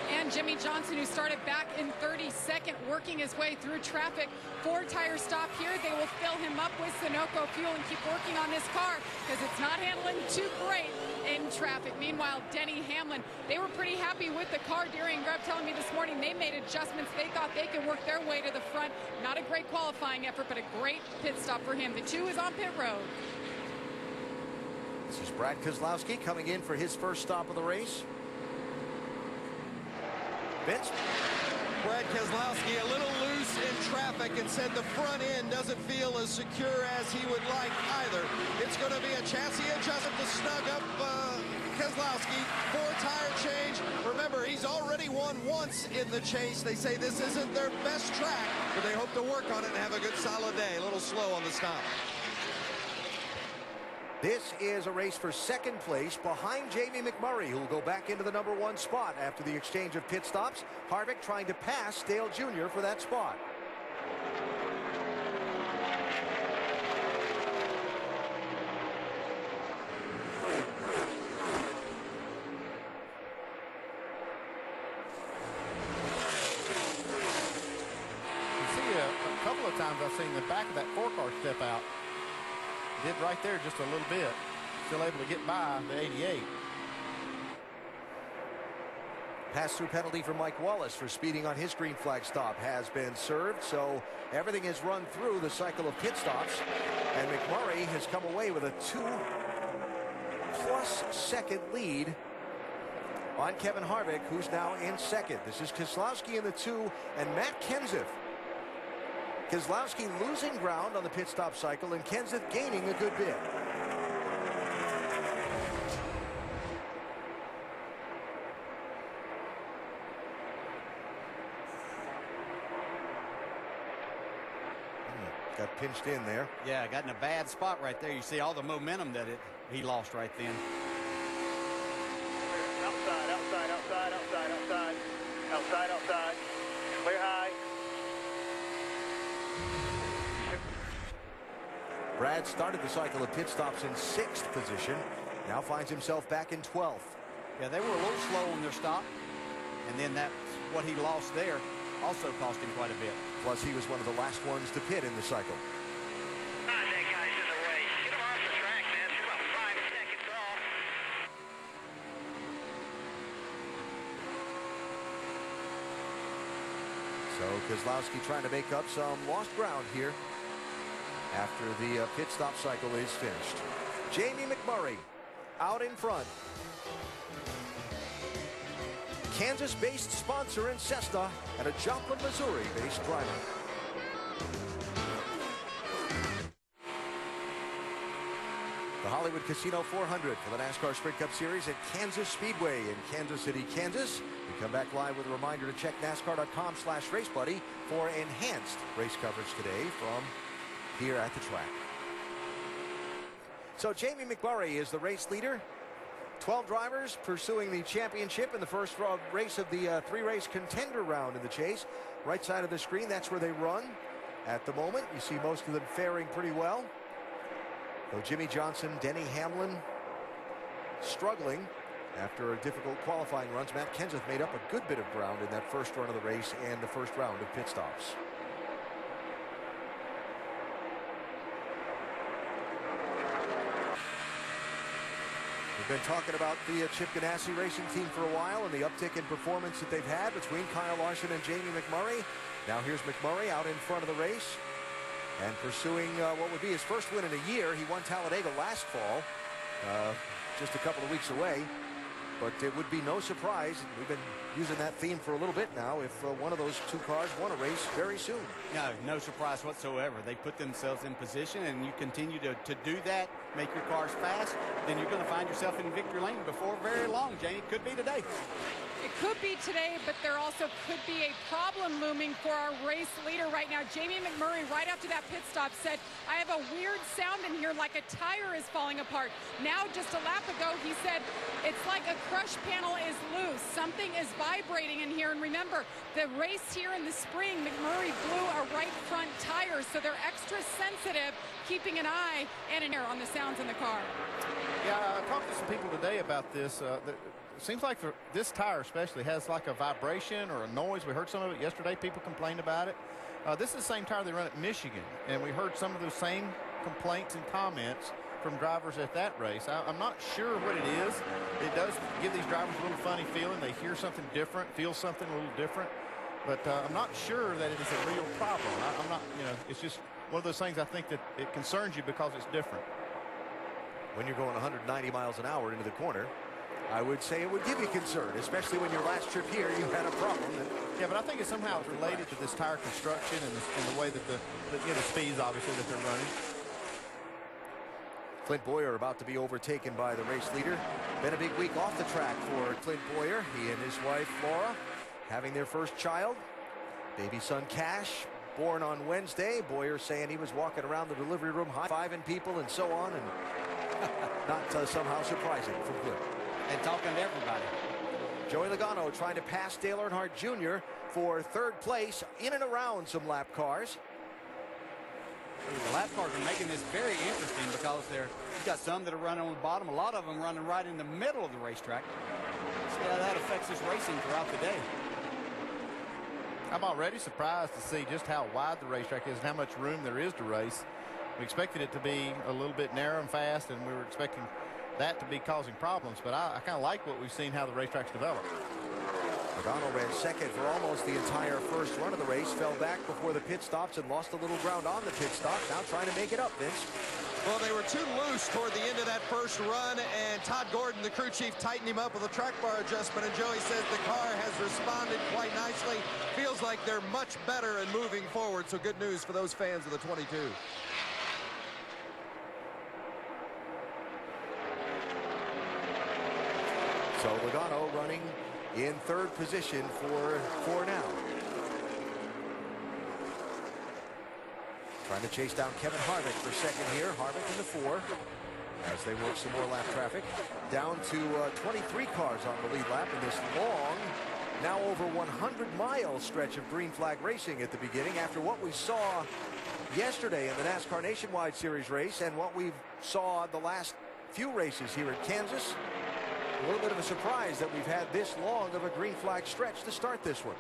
And Jimmy Johnson, who started back in 32nd, working his way through traffic. 4 tire stop here. They will fill him up with Sunoco fuel and keep working on this car because it's not handling too great in traffic. Meanwhile, Denny Hamlin, they were pretty happy with the car. Darian Grubb telling me this morning they made adjustments. They thought they could work their way to the front. Not a great qualifying effort, but a great pit stop for him. The 2 is on pit road. This is Brad Keselowski coming in for his first stop of the race. Vince? Brad Keselowski a little loose in traffic and said the front end doesn't feel as secure as he would like either. It's going to be a chassis adjustment to snug up Keselowski. 4 tire change. Remember, he's already won once in the chase. They say this isn't their best track, but they hope to work on it and have a good solid day. A little slow on the stop. This is a race for second place behind Jamie McMurray, who will go back into the number 1 spot after the exchange of pit stops. Harvick trying to pass Dale Jr. for that spot. You see a couple of times I've seen the back of that 4-car step out. Did right there just a little bit. Still able to get by the 88. Pass-through penalty for Mike Wallace for speeding on his green flag stop has been served, so everything is run through the cycle of pit stops, and McMurray has come away with a 2+ second lead on Kevin Harvick, who's now in second. This is Keselowski in the 2 and Matt Kenseth. Keselowski losing ground on the pit stop cycle and Kenseth gaining a good bit. Got pinched in there. Yeah, got in a bad spot right there. You see all the momentum that he lost right then. Outside, outside, outside, outside, outside. Outside, outside. Clear high. Brad started the cycle of pit stops in 6th position. Now finds himself back in 12th. Yeah, they were a little slow on their stop. And then that's what he lost there also cost him quite a bit. Plus, he was one of the last ones to pit in the cycle. That guy's in the way. Get him off the track, man. He's about 5 seconds off. So Keselowski trying to make up some lost ground here after the pit stop cycle is finished. Jamie McMurray out in front. Kansas-based sponsor in Cessna and a Joplin, Missouri-based driver. The Hollywood Casino 400 for the NASCAR Sprint Cup Series at Kansas Speedway in Kansas City, Kansas. We come back live with a reminder to check NASCAR.com/RaceBuddy for enhanced race coverage today from here at the track. So Jamie McMurray is the race leader. 12 drivers pursuing the championship in the first race of the three-race contender round in the chase. Right side of the screen, that's where they run at the moment. You see most of them faring pretty well. Though Jimmy Johnson, Denny Hamlin struggling after difficult qualifying runs. Matt Kenseth made up a good bit of ground in that first run of the race and the first round of pit stops. We've been talking about the Chip Ganassi racing team for a while and the uptick in performance that they've had between Kyle Larson and Jamie McMurray. Now here's McMurray out in front of the race and pursuing what would be his first win in a year. He won Talladega last fall, just a couple of weeks away. But it would be no surprise, we've been using that theme for a little bit now, if one of those two cars won a race very soon. No surprise whatsoever. They put themselves in position, and you continue to do that, make your cars fast, then you're going to find yourself in victory lane before very long, Janie. Could be today. It could be today, but there also could be a problem looming for our race leader right now. Jamie McMurray, right after that pit stop, said, I have a weird sound in here like a tire is falling apart. Now, just a lap ago, he said, it's like a crush panel is loose. Something is vibrating in here. And remember, the race here in the spring, McMurray blew a right front tire, so they're extra sensitive, keeping an eye and an ear on the sounds in the car. Yeah, I talked to some people today about this. It seems like this tire especially has like a vibration or a noise. We heard some of it yesterday. People complained about it. This is the same tire they run at Michigan, and we heard some of those same complaints and comments from drivers at that race. I'm not sure what it is. It does give these drivers a little funny feeling. They hear something different, feel something a little different. But I'm not sure that it is a real problem. I'm not, it's just one of those things I think that it concerns you because it's different. When you're going 190 miles an hour into the corner, I would say it would give you concern, especially when your last trip here you had a problem. Yeah, but I think it's somehow related to this tire construction and the way that the speeds, obviously, that they're running. Clint Boyer about to be overtaken by the race leader. Been a big week off the track for Clint Boyer. He and his wife, Laura, having their first child. Baby son, Cash, born on Wednesday. Boyer saying he was walking around the delivery room high-fiving people and so on, and not somehow surprising from Clint. And talking to everybody. Joey Logano trying to pass Dale Earnhardt Jr. for third place in and around some lap cars. The lap cars are making this very interesting because you've got some that are running on the bottom, a lot of them running right in the middle of the racetrack. See how that affects this racing throughout the day. I'm already surprised to see just how wide the racetrack is and how much room there is to race. We expected it to be a little bit narrow and fast, and we were expecting that to be causing problems, but I kind of like what we've seen, how the racetrack's developed. Logano ran second for almost the entire first run of the race, fell back before the pit stops and lost a little ground on the pit stop. Now trying to make it up, Vince. Well, they were too loose toward the end of that first run, and Todd Gordon, the crew chief, tightened him up with a track bar adjustment, and Joey says the car has responded quite nicely. Feels like they're much better and moving forward, so good news for those fans of the 22. So Logano running in third position for now. Trying to chase down Kevin Harvick for second here. Harvick in the 4 as they work some more lap traffic. Down to 23 cars on the lead lap in this long, now over 100-mile stretch of green flag racing at the beginning after what we saw yesterday in the NASCAR Nationwide Series race and what we saw the last few races here at Kansas. A little bit of a surprise that we've had this long of a green flag stretch to start this one.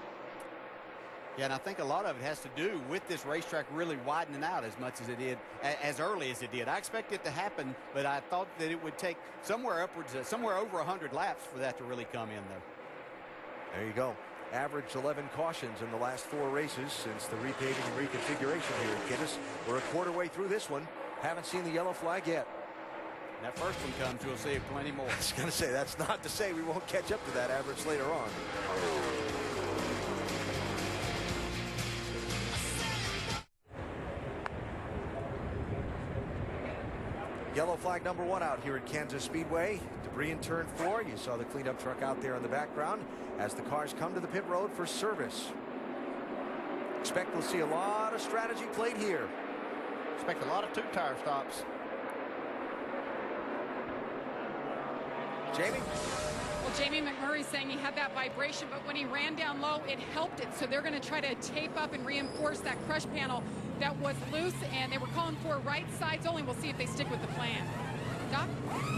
Yeah, and I think a lot of it has to do with this racetrack really widening out as much as it did, as early as it did. I expect it to happen, but I thought that it would take somewhere over 100 laps for that to really come in, though. There you go. averaged 11 cautions in the last 4 races since the repaving and reconfiguration here at Kansas. We're a quarter way through this one. Haven't seen the yellow flag yet. That first one comes, we'll see plenty more. I was going to say, that's not to say we won't catch up to that average later on. Yellow flag number 1 out here at Kansas Speedway. Debris in turn 4. You saw the cleanup truck out there in the background as the cars come to the pit road for service. Expect we'll see a lot of strategy played here. Expect a lot of 2-tire stops. Jamie? Well, Jamie McMurray's saying he had that vibration, but when he ran down low, it helped it. So they're going to try to tape up and reinforce that crush panel that was loose, and they were calling for right sides only. We'll see if they stick with the plan. Doc?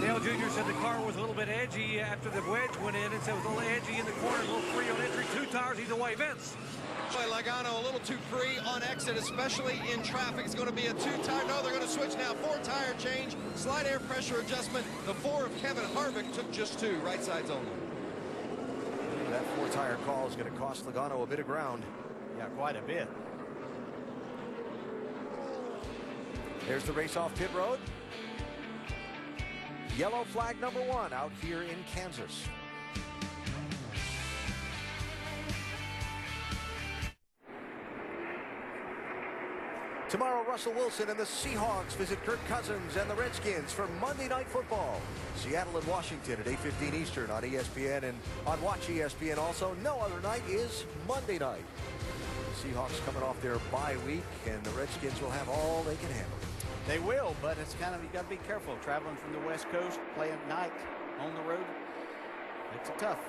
Dale Jr. said the car was a little bit edgy after the wedge went in, and said it was a little edgy in the corner, a little free on entry. 2 tires either way. Vince? Boy, Logano a little too free on exit, especially in traffic. It's going to be a 2-tire. No, they're going to switch now. 4-tire change, slight air pressure adjustment. The 4 of Kevin Harvick took just 2, right sides only. That 4-tire call is going to cost Logano a bit of ground. Yeah, quite a bit. There's the race off pit road. Yellow flag number 1 out here in Kansas. Tomorrow, Russell Wilson and the Seahawks visit Kirk Cousins and the Redskins for Monday Night Football. Seattle and Washington at 8:15 Eastern on ESPN and on Watch ESPN also. No other night is Monday night. The Seahawks coming off their bye week, and the Redskins will have all they can handle. They will, but it's kind of, you got to be careful traveling from the West Coast, playing at night on the road. It's tough.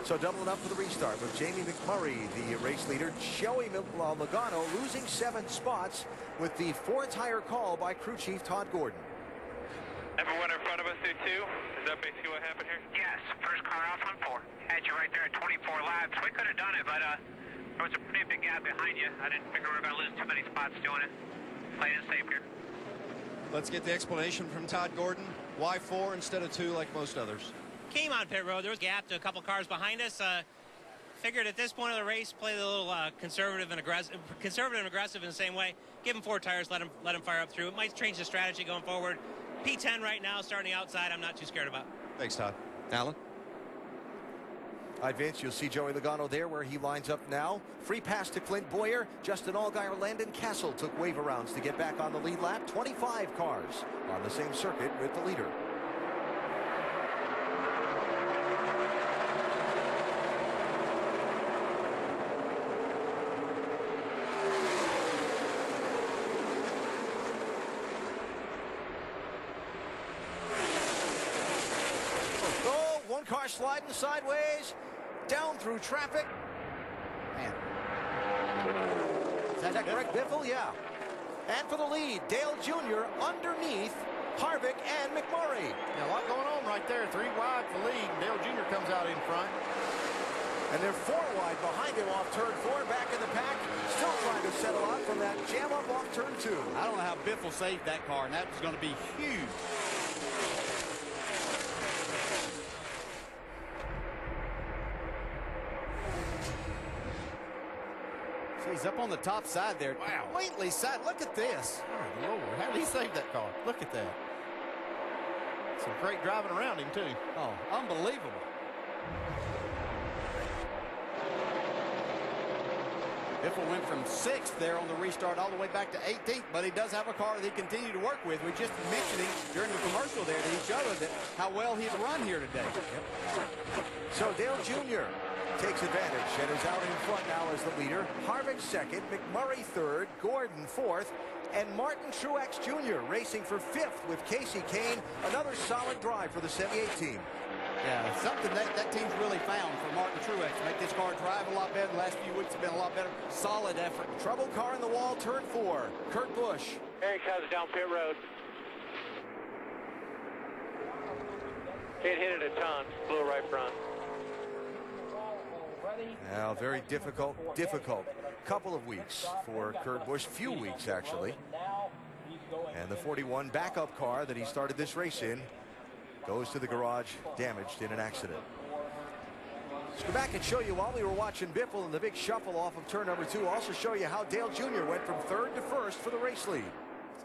So doubling up for the restart with Jamie McMurray, the race leader. Joey Logano losing 7 spots with the 4-tire call by crew chief Todd Gordon. Everyone in front of us do 2? Is that basically what happened here? Yes, first car off on 4. Had you right there at 24 laps. We could have done it, but there was a pretty big gap behind you. I didn't figure we were going to lose too many spots doing it. Playing it safe here. Let's get the explanation from Todd Gordon. Why 4 instead of 2 like most others? Came on pit road. There was a gap to a couple cars behind us. Figured at this point of the race, play a little conservative and aggressive in the same way. Give him 4 tires, let him fire up through. It might change the strategy going forward. P10 right now, starting outside. I'm not too scared about. Thanks, Todd. Alan? All right, Vince, you'll see Joey Logano there where he lines up now. Free pass to Clint Boyer. Justin Allgaier, Landon Castle took wave arounds to get back on the lead lap. 25 cars on the same circuit with the leader. Car sliding sideways, down through traffic. Man. Is that correct, Biffle? Yeah. And for the lead, Dale Jr. underneath Harvick and McMurray. Yeah, a lot going on right there. 3 wide for lead. Dale Jr. comes out in front. And they're 4 wide behind him off turn 4, back in the pack. Still trying to settle out from that jam up off turn 2. I don't know how Biffle saved that car, and that was going to be huge. He's up on the top side there. Wow. Completely side. Look at this. Oh, Lord. How did he save that car? Look at that. Some great driving around him, too. Oh, unbelievable. Biffle went from 6th there on the restart all the way back to 18th, but he does have a car that he continued to work with. We just mentioning during the commercial there to each other that how well he's run here today. Yep. So Dale Jr. takes advantage and is out in front now as the leader. Harvick 2nd, McMurray 3rd, Gordon 4th, and Martin Truex Jr. racing for 5th with Casey Kane. Another solid drive for the 78 team. Yeah, something that team's really found for Martin Truex to make this car drive a lot better. The last few weeks have been a lot better. Solid effort. Trouble car in the wall, turn 4. Kurt Busch. Here he comes down pit road. It hit it a ton. Blew right front. Now, very difficult couple of weeks for Kurt Busch. Few weeks, actually. And the 41 backup car that he started this race in goes to the garage damaged in an accident. Let's go back and show you while we were watching Biffle and the big shuffle off of turn number 2. Also show you how Dale Jr. went from 3rd to 1st for the race lead.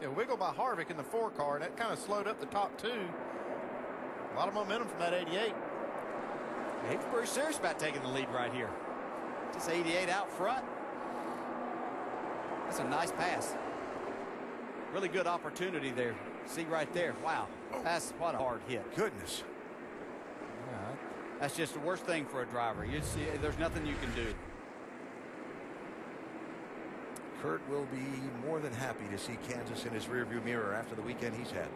Yeah, wiggle by Harvick in the 4 car, and that kind of slowed up the top 2. A lot of momentum from that 88. He was pretty serious about taking the lead right here. Just 88 out front. That's a nice pass. Really good opportunity there. See right there. Wow. That's what a hard hit. Goodness. That's just the worst thing for a driver. You see, there's nothing you can do. Kurt will be more than happy to see Kansas in his rearview mirror after the weekend he's had.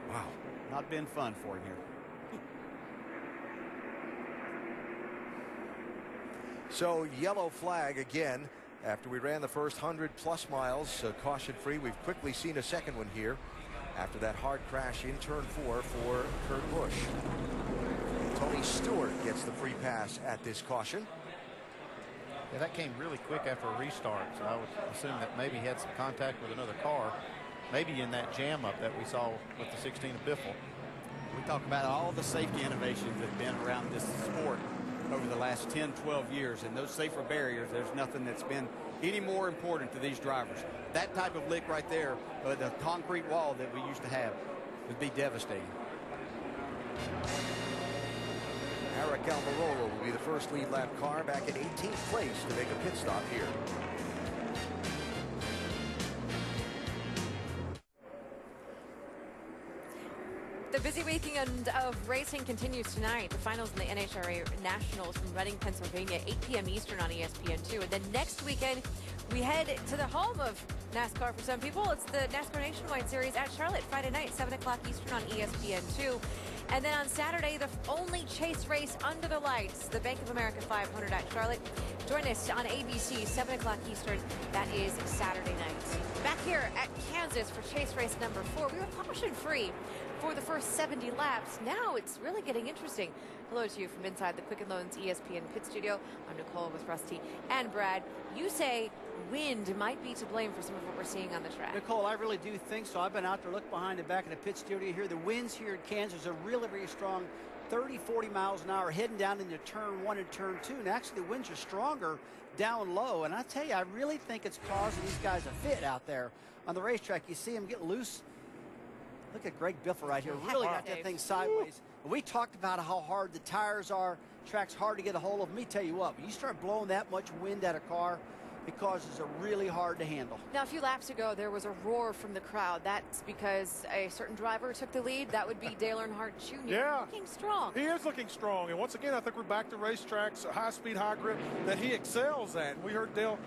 Wow. Not been fun for him here. So yellow flag again after we ran the first 100+ miles caution free. We've quickly seen a second one here after that hard crash in turn 4 for Kurt Busch. Tony Stewart gets the free pass at this caution. Yeah, that came really quick after a restart, so I would assume that maybe he had some contact with another car, maybe in that jam up that we saw with the 16 of Biffle. We talk about all the safety innovations that have been around this sport over the last 10, 12 years, and those safer barriers, there's nothing that's been any more important to these drivers. That type of lick right there, the concrete wall that we used to have, would be devastating. Eric Almirola will be the first lead lap car back in 18th place to make a pit stop here. The busy weekend of racing continues tonight. The finals in the NHRA Nationals from Reading, Pennsylvania, 8 p.m. Eastern on ESPN2. And then next weekend, we head to the home of NASCAR for some people. It's the NASCAR Nationwide Series at Charlotte, Friday night, 7 o'clock Eastern on ESPN2. And then on Saturday, the only chase race under the lights, the Bank of America 500 at Charlotte. Join us on ABC, 7 o'clock Eastern. That is Saturday night. Back here at Kansas for chase race number 4. We were caution free for the first 70 laps. Now it's really getting interesting. Hello to you from inside the Quicken Loans ESPN pit studio. I'm Nicole with Rusty and Brad. You say wind might be to blame for some of what we're seeing on the track. Nicole, I really do think so. I've been out there, look behind the back of the pit studio here. The winds here in Kansas are really, very strong. 30, 40 miles an hour heading down into turn 1 and turn 2. And actually the winds are stronger down low. And I tell you, I really think it's causing these guys a fit out there on the racetrack. You see them get loose. Look at Greg Biffle right here. Really got that thing sideways. We talked about how hard the tires are. Track's hard to get a hold of. Let me tell you what, when you start blowing that much wind at a car, it causes it really hard to handle. Now, a few laps ago, there was a roar from the crowd. That's because a certain driver took the lead. That would be Dale Earnhardt Jr. Yeah. Looking strong. He is looking strong. And once again, I think we're back to racetracks, high speed, high grip that he excels at. We heard Dale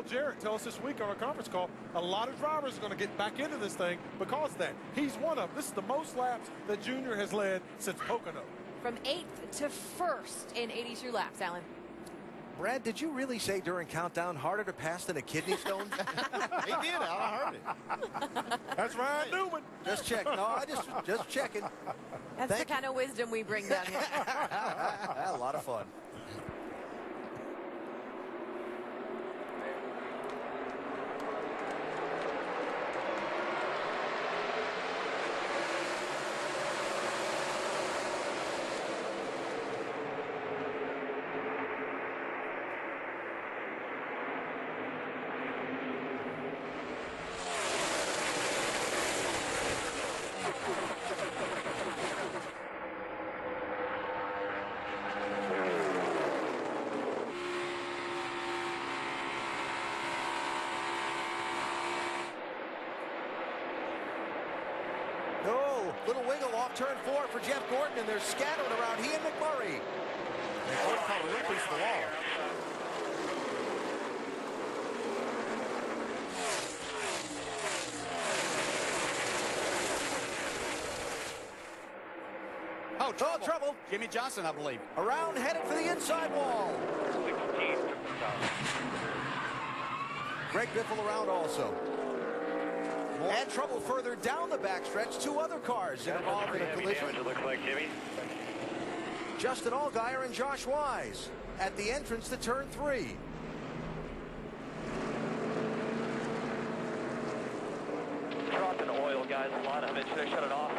Jarrett tell us this week on a conference call, a lot of drivers are going to get back into this thing because of that. He's one of them. This is the most laps that Junior has led since Pocono. From 8th to 1st in 82 laps, Alan. Brad, did you really say during countdown harder to pass than a kidney stone? He did, Al. I heard it. That's Ryan Newman. Just check. No, I just checking. That's the kind of wisdom we bring down here. A lot of fun. Little wiggle off turn 4 for Jeff Gordon, and they're scattering around he and McMurray. They call a little piece of the wall. Oh, trouble. Jimmy Johnson, I believe. Around, headed for the inside wall. 16. Greg Biffle around also. And trouble further down the backstretch. 2 other cars involved in a collision. It looks like, Jimmy. Justin Allgaier and Josh Wise at the entrance to turn 3. Dropping oil, guys. A lot of it. Should I shut it off?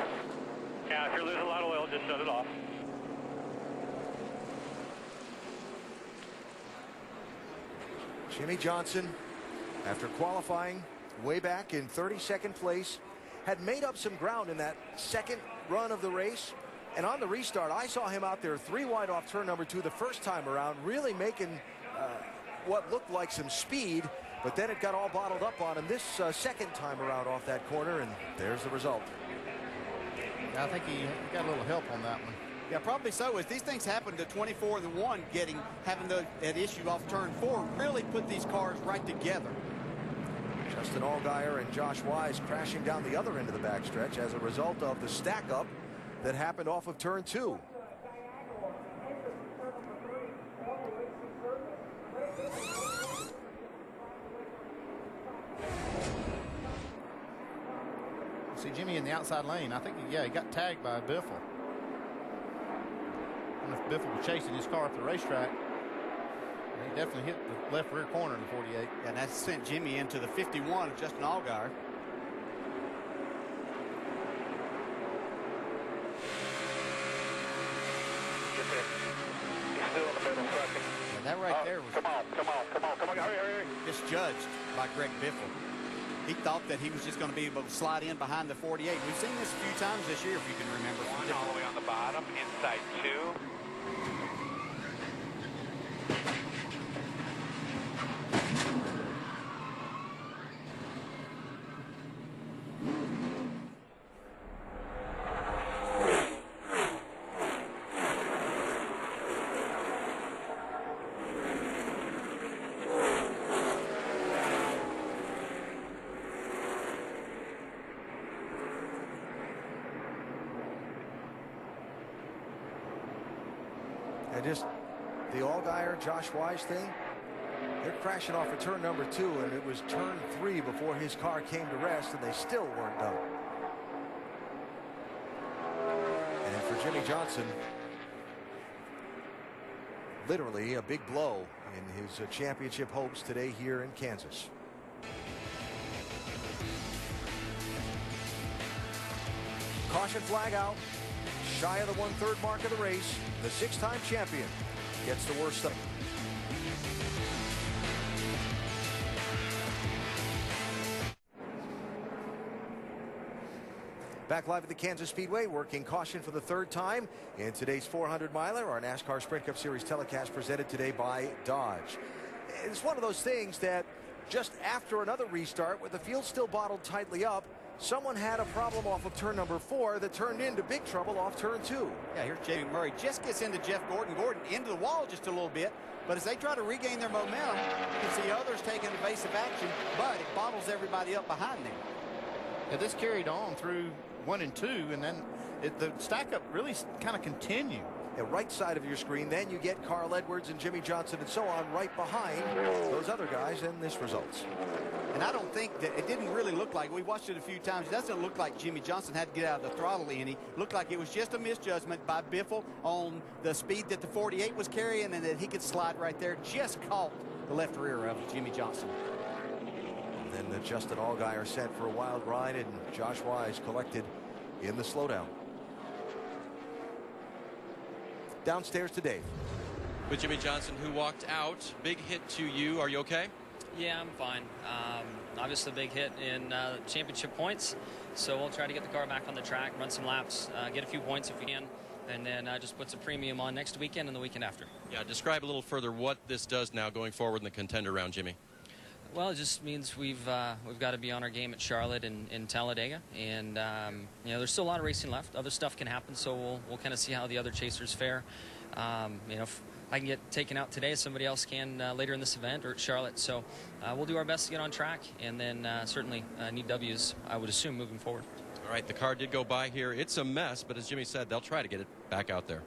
Yeah, if you're losing a lot of oil, just shut it off. Jimmy Johnson, after qualifying way back in 32nd place, had made up some ground in that second run of the race. And on the restart, I saw him out there 3 wide off turn number 2 the first time around, really making what looked like some speed, but then it got all bottled up on him this second time around off that corner, and there's the result. I think he got a little help on that one. Yeah, probably so. As these things happen to 24 and 1, having that issue off turn 4 really put these cars right together. Justin Allgaier and Josh Wise crashing down the other end of the backstretch as a result of the stack up that happened off of turn 2. See Jimmy in the outside lane. I think, he got tagged by Biffle. I don't know if Biffle was chasing his car up the racetrack. He definitely hit the left rear corner in the 48. And that sent Jimmy into the 51 of Justin Allgaier. He's still in the middle second. And that right there was Come on. Hurry. misjudged by Greg Biffle. He thought that he was just going to be able to slide in behind the 48. We've seen this a few times this year, if you can remember. One all the way on the bottom, inside 2. And just the Allgaier, Josh Wise thing, they're crashing off of turn number 2, and it was turn 3 before his car came to rest, and they still weren't done. And for Jimmy Johnson, literally a big blow in his championship hopes today here in Kansas. Caution flag out. Shy of the 1/3 mark of the race, the 6-time champion gets the worst of it. Back live at the Kansas Speedway, working caution for the 3rd time in today's 400-miler. Our NASCAR Sprint Cup Series telecast presented today by Dodge. It's one of those things that just after another restart, with the field still bottled tightly up, someone had a problem off of turn number 4 that turned into big trouble off turn 2. Yeah, here's Jamie Murray. Just gets into Jeff Gordon. Gordon into the wall just a little bit. But as they try to regain their momentum, you can see others taking evasive action, but it bottles everybody up behind them. Yeah, this carried on through 1 and 2, and then the stack up really kind of continued. The right side of your screen, then you get Carl Edwards and Jimmy Johnson and so on right behind those other guys, and this results. And I don't think that it didn't really look like, we watched it a few times, it doesn't look like Jimmy Johnson had to get out of the throttle any. It looked like it was just a misjudgment by Biffle on the speed that the 48 was carrying, and that he could slide right there. Just caught the left rear of Jimmy Johnson. And then Justin Allgaier sent for a wild ride, and Josh Wise collected in the slowdown. Downstairs to Dave. With Jimmy Johnson, who walked out. Big hit to you. Are you okay? Yeah, I'm fine. Obviously a big hit in championship points, so we'll try to get the car back on the track, run some laps, get a few points if we can, and then just put some premium on next weekend and the weekend after. Yeah, describe a little further what this does now going forward in the contender round, Jimmy. Well, it just means we've got to be on our game at Charlotte and Talladega, and you know, there's still a lot of racing left. Other stuff can happen, so we'll kind of see how the other chasers fare. You know, if I can get taken out today, somebody else can later in this event or at Charlotte. So we'll do our best to get on track, and then certainly need W's, I would assume, moving forward. All right, the car did go by here. It's a mess, but as Jimmy said, they'll try to get it back out there.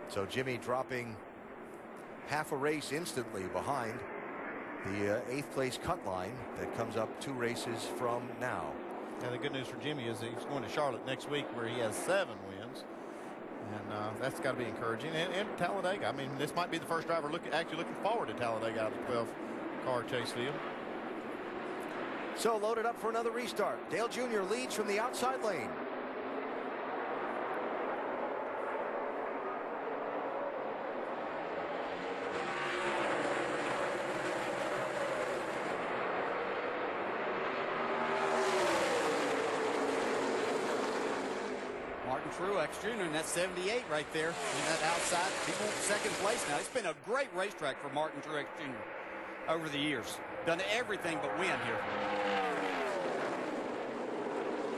So Jimmy dropping half a race instantly behind the 8th place cut line that comes up 2 races from now. And the good news for Jimmy is that he's going to Charlotte next week, where he has 7 wins, and that's got to be encouraging. And Talladega, I mean, this might be the first driver actually looking forward to Talladega out of the 12-car chase field. So loaded up for another restart. Dale Jr. leads from the outside lane. Martin Truex Jr. and that's 78 right there in that outside. He won second place now. It's been a great racetrack for Martin Truex Jr. over the years. Done everything but win here.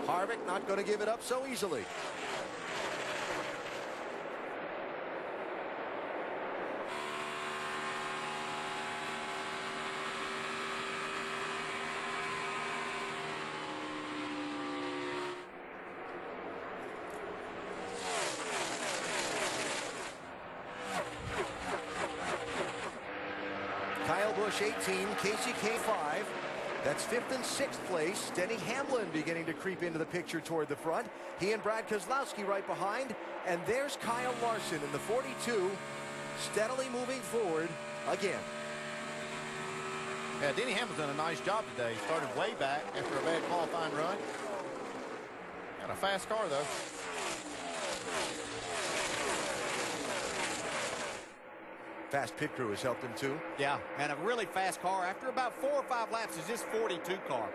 Harvick not going to give it up so easily. Kyle Busch 18, Casey Kane 5. That's 5th and 6th place. Denny Hamlin beginning to creep into the picture toward the front. He and Brad Keselowski right behind. And there's Kyle Larson in the 42, steadily moving forward again. Yeah, Denny Hamlin's done a nice job today. He started way back after a bad qualifying run. Got a fast car, though. Fast pit crew has helped him too. Yeah, and a really fast car. After about 4 or 5 laps is this 42 car.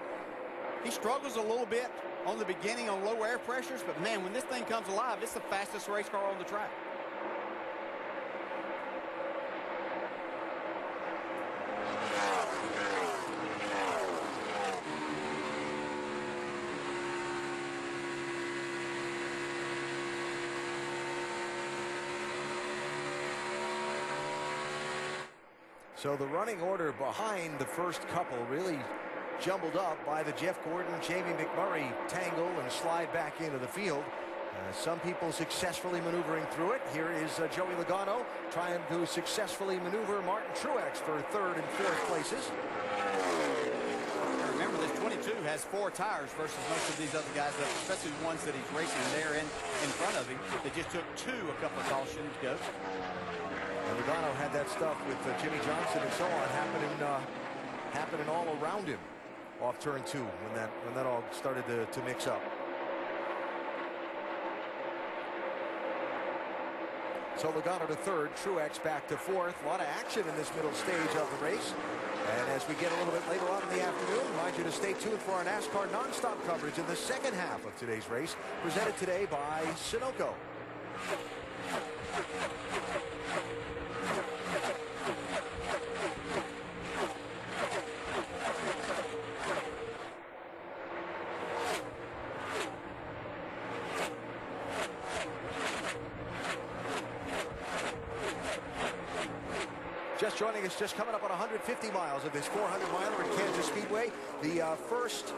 He struggles a little bit on the beginning on low air pressures, but man, when this thing comes alive, it's the fastest race car on the track. So the running order behind the first couple really jumbled up by the Jeff Gordon, Jamie McMurray tangle and slide back into the field. Some people successfully maneuvering through it. Here is Joey Logano trying to successfully maneuver Martin Truex for 3rd and 4th places. Remember, this 22 has 4 tires versus most of these other guys, especially the ones that he's racing there in front of him. They just took 2 a couple of cautions ago. And Logano had that stuff with Jimmy Johnson and so on happening all around him off turn 2 when that all started to mix up. So Logano to 3rd, Truex back to 4th. A lot of action in this middle stage of the race. And as we get a little bit later on in the afternoon, remind you to stay tuned for our NASCAR nonstop coverage in the second half of today's race, presented today by Sunoco. Just joining us, just coming up on 150 miles of this 400-miler at Kansas Speedway. The first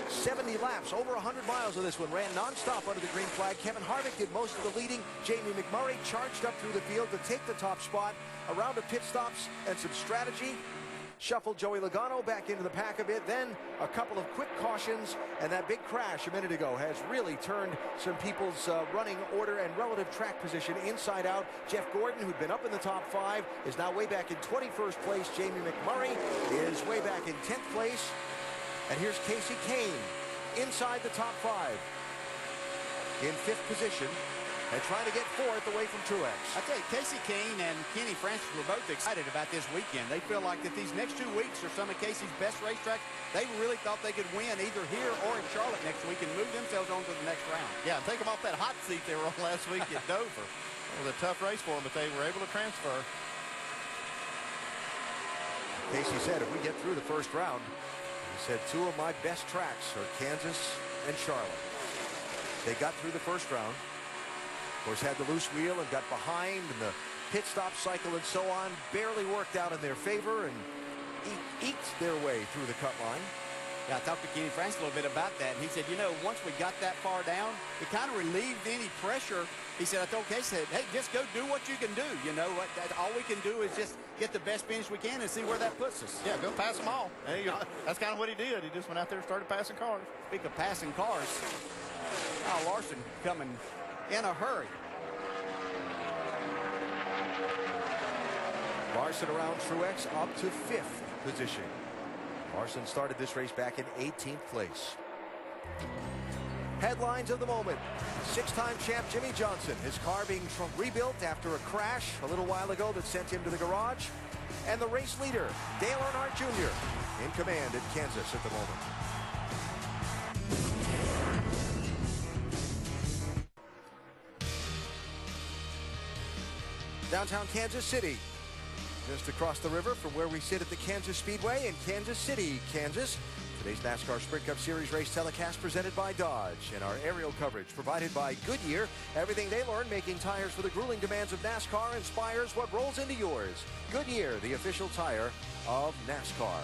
70 laps, over 100 miles of this one, ran nonstop under the green flag. Kevin Harvick did most of the leading. Jamie McMurray charged up through the field to take the top spot. A round of pit stops and some strategy shuffled Joey Logano back into the pack a bit. Then a couple of quick cautions, and that big crash a minute ago has really turned some people's running order and relative track position inside out. Jeff Gordon, who'd been up in the top 5, is now way back in 21st place. Jamie McMurray is way back in 10th place. And here's Casey Kane inside the top 5 in 5th position and trying to get 4th away from Truex. I tell you, Casey Kane and Kenny Francis were both excited about this weekend. They feel like that these next 2 weeks are some of Casey's best racetracks. They really thought they could win either here or in Charlotte next week and move themselves on to the next round. Yeah, and take them off that hot seat they were on last week at Dover. It was a tough race for them, but they were able to transfer. Casey said, if we get through the first round, he said 2 of my best tracks are Kansas and Charlotte. They got through the first round. Of course, had the loose wheel and got behind, and the pit stop cycle and so on barely worked out in their favor and eked their way through the cut line. Yeah, I talked to Kenny Francis a little bit about that, and he said, you know, once we got that far down, it kind of relieved any pressure. He said, I told Casey, hey, just go do what you can do. You know, all we can do is just get the best finish we can and see where that puts us. Yeah, go pass them all. That's kind of what he did. He just went out there and started passing cars. Speak of passing cars, Kyle Larson coming in a hurry. Larson around Truex up to 5th position. Larson started this race back in 18th place. Headlines of the moment. 6-time champ Jimmy Johnson, his car being rebuilt after a crash a little while ago that sent him to the garage. And the race leader, Dale Earnhardt Jr., in command at Kansas at the moment. downtown Kansas City. Just across the river from where we sit at the Kansas Speedway in Kansas City, Kansas. Today's NASCAR Sprint Cup Series race telecast presented by Dodge, and our aerial coverage provided by Goodyear. Everything they learned making tires for the grueling demands of NASCAR inspires what rolls into yours. Goodyear, the official tire of NASCAR.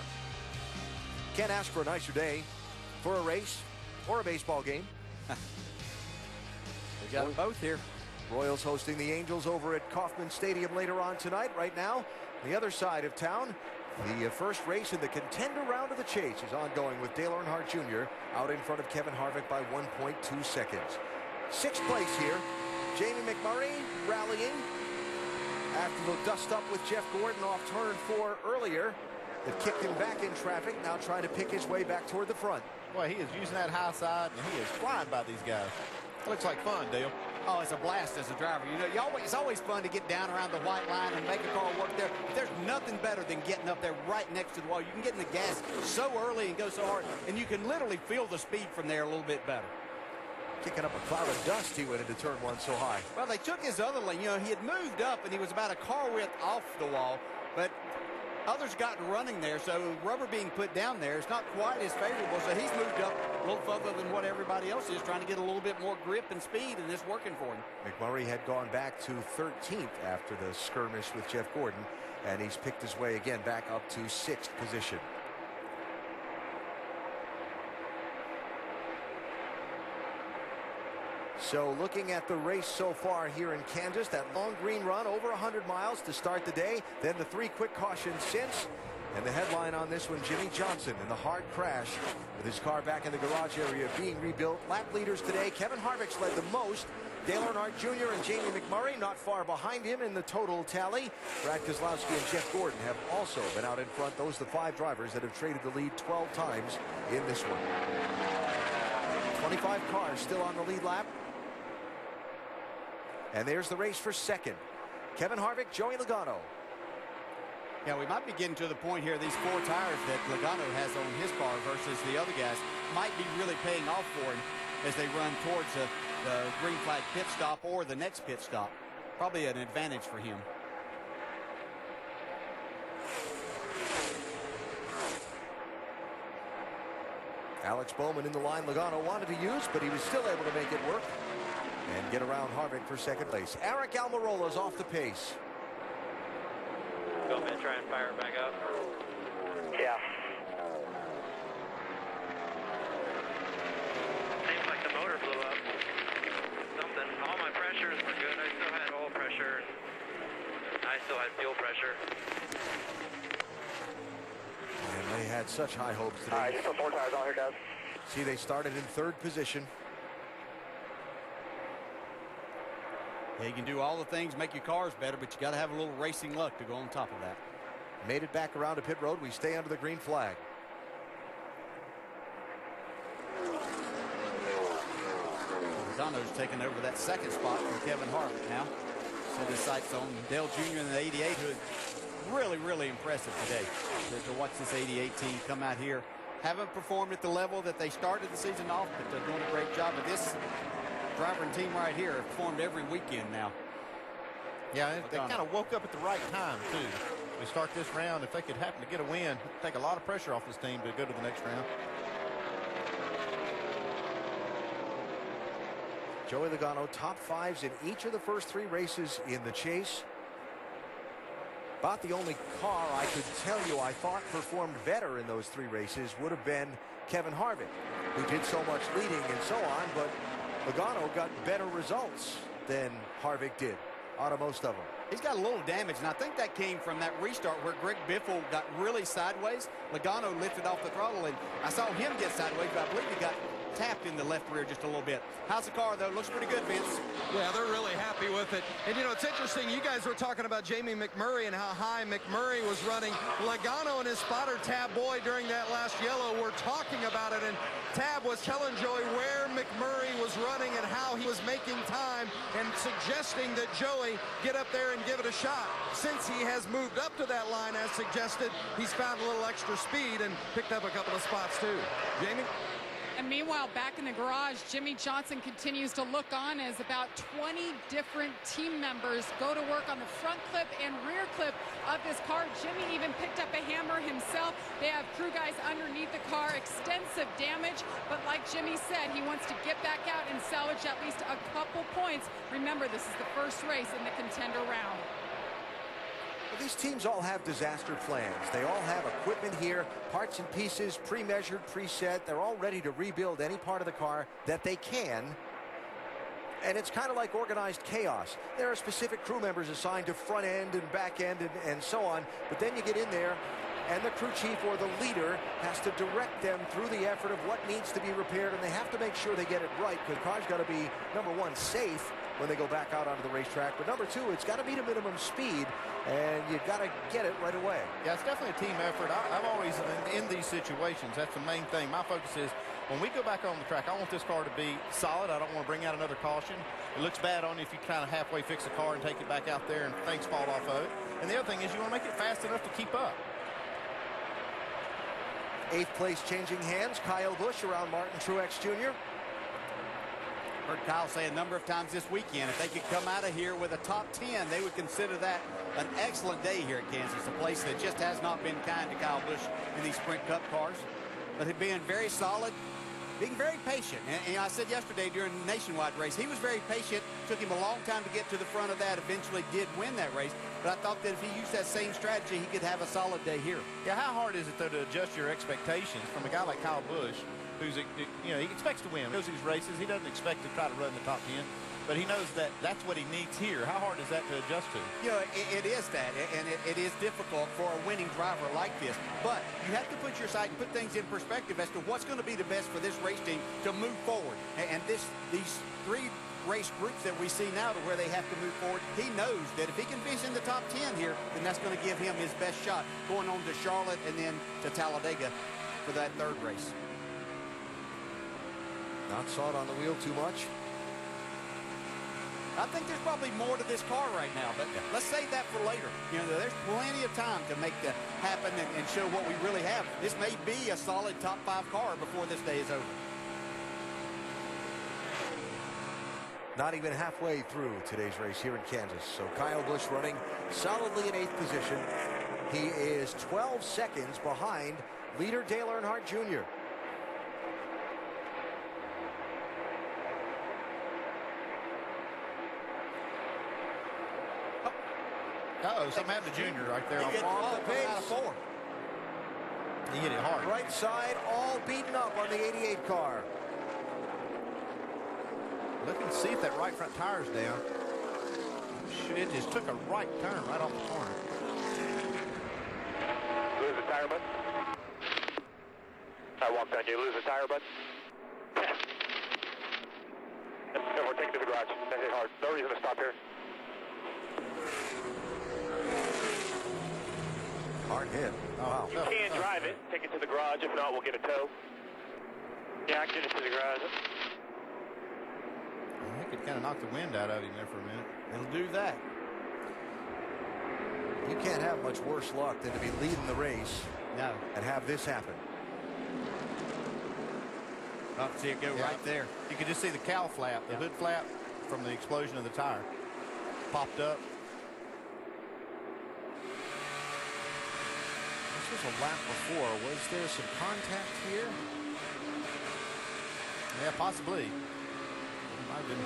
Can't ask for a nicer day for a race or a baseball game. We got them both here. Royals hosting the Angels over at Kauffman Stadium later on tonight. Right now, the other side of town, the first race in the contender round of the chase is ongoing with Dale Earnhardt Jr. out in front of Kevin Harvick by 1.2 seconds. Sixth place here, Jamie McMurray rallying after the dust up with Jeff Gordon off turn 4 earlier. It kicked him back in traffic, now trying to pick his way back toward the front. Boy, he is using that high side, and he is flying by these guys. It looks like fun, Dale. Oh, it's a blast as a driver. You know, it's always fun to get down around the white line and make a car work there. There's nothing better than getting up there right next to the wall. You can get in the gas so early and go so hard, and you can literally feel the speed from there a little bit better. Kicking up a cloud of dust, he went into turn 1 so high. Well, they took his other lane. You know, he had moved up, and he was about a car width off the wall, but others got running there, so rubber being put down there is not quite as favorable, so he's moved up a little further than what everybody else is, trying to get a little bit more grip and speed, and it's working for him. McMurray had gone back to 13th after the skirmish with Jeff Gordon, and he's picked his way again back up to 6th position. So looking at the race so far here in Kansas, that long green run over 100 miles to start the day, then the 3 quick cautions since, and the headline on this one, Jimmy Johnson in the hard crash with his car back in the garage area being rebuilt. Lap leaders today, Kevin Harvick's led the most. Dale Earnhardt Jr. and Jamie McMurray not far behind him in the total tally. Brad Keselowski and Jeff Gordon have also been out in front. Those are the 5 drivers that have traded the lead 12 times in this one. 25 cars still on the lead lap. And there's the race for second. Kevin Harvick, Joey Logano. Yeah, we might be getting to the point here, these 4 tires that Logano has on his car versus the other guys might be really paying off for him as they run towards the green flag pit stop or the next pit stop. Probably an advantage for him. Alex Bowman in the line Logano wanted to use, but he was still able to make it work and get around Harvick for second place. Eric Almirola's off the pace. Go ahead and try and fire it back up. Yeah. Seems like the motor blew up. Something. All my pressures were good. I still had oil pressure. I still had fuel pressure. And they had such high hopes today. All right, just put 4 tires on here, guys. See, they started in 3rd position. Yeah, you can do all the things, make your cars better, but you got to have a little racing luck to go on top of that. Made it back around to pit road. We stay under the green flag. Logano's taking over that 2nd spot from Kevin Harvick now. Set his sights on Dale Jr. in the 88, who is really, really impressive today. To watch this 88 team come out here. Haven't performed at the level that they started the season off, but they're doing a great job. But this driver and team right here have performed every weekend now. Yeah, they kind of woke up at the right time, too. We start this round, if they could happen to get a win, it'd take a lot of pressure off this team to go to the next round. Joey Logano, top 5s in each of the first 3 races in the chase. About the only car I could tell you I thought performed better in those 3 races would have been Kevin Harvick, who did so much leading and so on, but Logano got better results than Harvick did out of most of them. He's got a little damage, and I think that came from that restart where Greg Biffle got really sideways. Logano lifted off the throttle, and I saw him get sideways, but I believe he got tapped in the left rear just a little bit. How's the car, though? Looks pretty good, Vince. Yeah, they're really happy with it. And, you know, it's interesting. You guys were talking about Jamie McMurray and how high McMurray was running. Logano and his spotter, Tab Boyd, during that last yellow were talking about it. And Tab was telling Joey where McMurray was running and how he was making time and suggesting that Joey get up there and give it a shot. Since he has moved up to that line, as suggested, he's found a little extra speed and picked up a couple of spots, too. Jamie? And meanwhile, back in the garage, Jimmy Johnson continues to look on as about 20 different team members go to work on the front clip and rear clip of this car. Jimmy even picked up a hammer himself. They have crew guys underneath the car, extensive damage. But like Jimmy said, he wants to get back out and salvage at least a couple points. Remember, this is the first race in the contender round. Well, these teams all have disaster plans. They all have equipment here, parts and pieces, pre-measured, preset. They're all ready to rebuild any part of the car that they can. And it's kind of like organized chaos. There are specific crew members assigned to front end and back end and so on. But then you get in there, and the crew chief or the leader has to direct them through the effort of what needs to be repaired, and they have to make sure they get it right, because the car's got to be, number one, safe when they go back out onto the racetrack, but number two, it's got to meet a minimum speed, and you got to get it right away. Yeah, it's definitely a team effort. I've always, in these situations, that's the main thing. My focus is, when we go back on the track, I want this car to be solid. I don't want to bring out another caution. It looks bad on you if you kind of halfway fix the car and take it back out there and things fall off of it. And the other thing is you want to make it fast enough to keep up. 8th place changing hands. Kyle Busch around Martin Truex Jr. Heard Kyle say a number of times this weekend, if they could come out of here with a top 10, they would consider that an excellent day here at Kansas, a place that just has not been kind to Kyle Busch in these Sprint Cup cars. But he's being very solid, being very patient. And I said yesterday during the nationwide race, he was very patient. Took him a long time to get to the front of that, eventually did win that race. But I thought that if he used that same strategy, he could have a solid day here. Yeah, how hard is it, though, to adjust your expectations from a guy like Kyle Busch, who's, you know, he expects to win. He goes these races. He doesn't expect to try to run the top 10, but he knows that that's what he needs here. How hard is that to adjust to? You know, it is that, and it is difficult for a winning driver like this. But you have to put your side and put things in perspective as to what's going to be the best for this race team to move forward. And these three race groups that we see now to where they have to move forward, he knows that if he can finish in the top 10 here, then that's going to give him his best shot going on to Charlotte and then to Talladega for that third race. Not saw it on the wheel too much. I think there's probably more to this car right now, but let's save that for later. You know, there's plenty of time to make that happen and show what we really have. This may be a solid top 5 car before this day is over. Not even halfway through today's race here in Kansas. So Kyle Busch running solidly in 8th position. He is 12 seconds behind leader Dale Earnhardt Jr. Uh-oh, something happened to Junior right there. He gets off the pace. He hit it hard. Right side all beaten up on the 88 car. Look and see if that right front tire's down. It just took a right turn right off the corner. Lose the tire, bud. I walked on you. Lose the tire, bud. And we're taking to the garage. That hit hard. No reason to stop here. Hard hit. Wow. You can drive it. Take it to the garage. If not, we'll get a tow. Yeah, I can get it to the garage. It could kind of knock the wind out of him there for a minute. It'll do that. You can't have much worse luck than to be leading the race and have this happen. Oh, see it go right there. You could just see the cowl flap, the hood flap from the explosion of the tire. Popped up. This was a lap before. Was there some contact here? Yeah, possibly.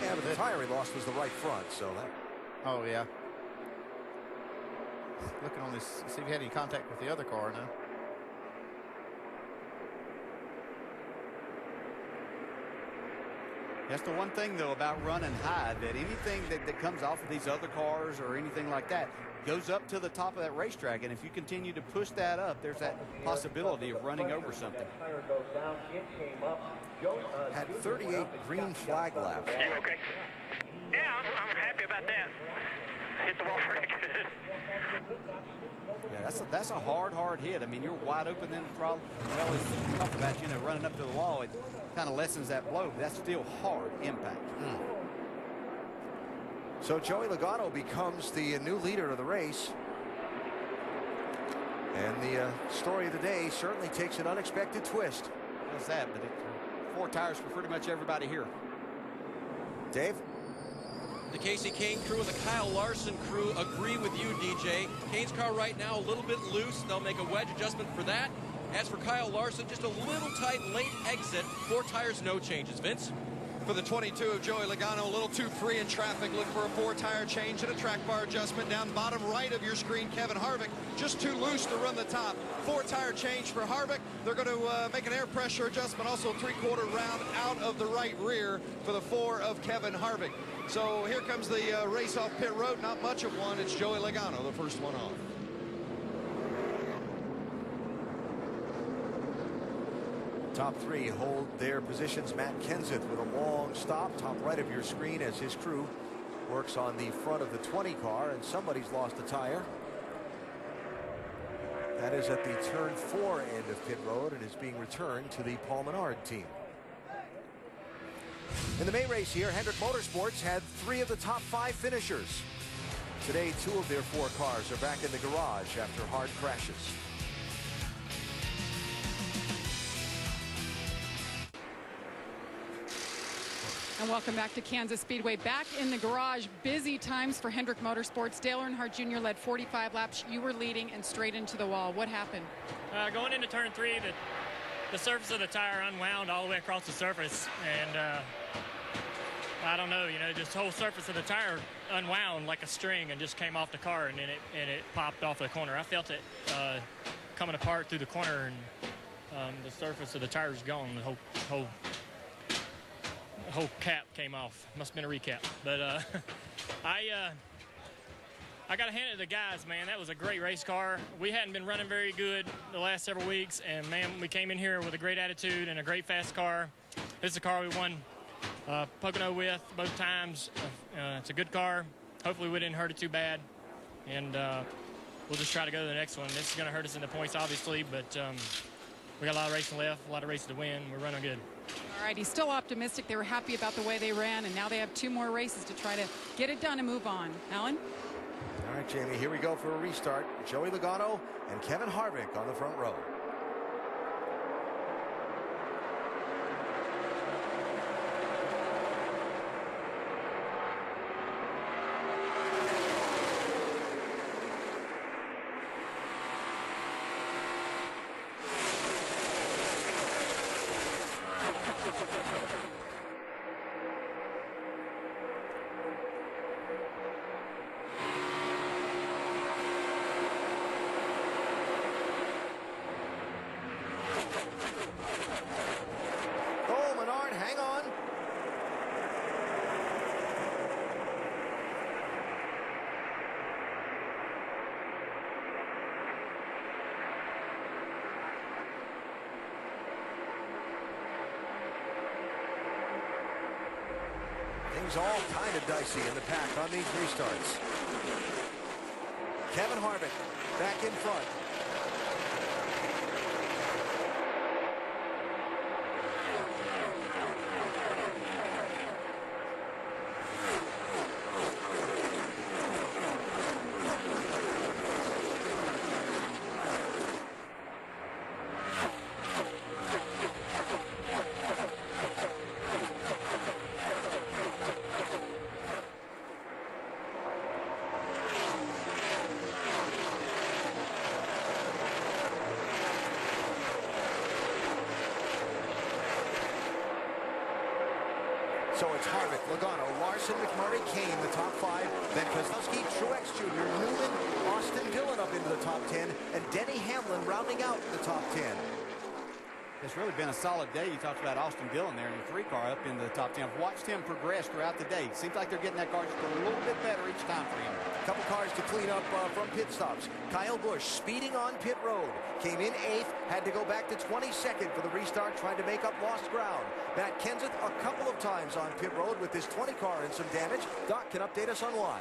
Yeah, but the tire he lost was the right front, so that. Oh, yeah. Looking on this, see if he had any contact with the other car now. That's the one thing, though, about running high, that anything that comes off of these other cars or anything like that goes up to the top of that racetrack, and if you continue to push that up, there's that possibility of running over something. Had 38 green flag laps. You okay? Yeah, I'm happy about that. Hit the wall pretty good. Yeah, that's a hard hit. I mean, you're wide open then, probably. Well, as we talked about, you know, running up to the wall, it kind of lessens that blow, but that's still hard impact. So Joey Logano becomes the new leader of the race. And the story of the day certainly takes an unexpected twist. What's that? But 4 tires for pretty much everybody here. Dave? The Casey Kane crew and the Kyle Larson crew agree with you, DJ. Kane's car right now a little bit loose. They'll make a wedge adjustment for that. As for Kyle Larson, just a little tight late exit. 4 tires, no changes. Vince? For the 22 of Joey Logano, a little too free in traffic. Look for a 4-tire change and a track bar adjustment. Down bottom right of your screen, Kevin Harvick, just too loose to run the top. 4-tire change for Harvick. They're going to make an air pressure adjustment, also a 3/4 round out of the right rear for the 4 of Kevin Harvick. So here comes the race off pit road. Not much of one. It's Joey Logano, the first one off. Top 3 hold their positions. Matt Kenseth with a long stop, top right of your screen, as his crew works on the front of the 20 car, and somebody's lost a tire. That is at the turn 4 end of pit road and is being returned to the Paul Menard team. In the May race here, Hendrick Motorsports had 3 of the top 5 finishers. Today, 2 of their 4 cars are back in the garage after hard crashes. And welcome back to Kansas Speedway. Back in the garage, busy times for Hendrick Motorsports. Dale Earnhardt Jr. led 45 laps. You were leading and straight into the wall. What happened? Going into turn 3, the surface of the tire unwound all the way across the surface. And I don't know, just the whole surface of the tire unwound like a string and just came off the car, and it popped off the corner. I felt it coming apart through the corner, and the surface of the tire is gone. The whole cap came off. Must have been a recap. But I got to hand it to the guys, man. That was a great race car. We hadn't been running very good the last several weeks, and, man, we came in here with a great attitude and a great fast car. This is a car we won Pocono with both times. It's a good car. Hopefully we didn't hurt it too bad, and we'll just try to go to the next one. This is going to hurt us in the points, obviously, but we got a lot of racing left, a lot of races to win. We're running good. All right, he's still optimistic. They were happy about the way they ran, and now they have 2 more races to try to get it done and move on. Alan? All right, Jamie, here we go for a restart. Joey Logano and Kevin Harvick on the front row. Things all kind of dicey in the pack on these restarts. Kevin Harvick back in front. So it's Harvick, Logano, Larson, McMurray, Kane, the top 5. Then Keselowski, Truex Jr., Newman, Austin Dillon up into the top 10, and Denny Hamlin rounding out the top 10. It's really been a solid day. You talked about Austin Dillon there in the 3-car up into the top 10. I've watched him progress throughout the day. Seems like they're getting that car just a little bit better each time for him. A couple cars to clean up from pit stops. Kyle Busch speeding on pit road. Came in 8th, had to go back to 22nd for the restart, trying to make up lost ground. Matt Kenseth a couple of times on pit road with this 20 car and some damage. Doc can update us on why.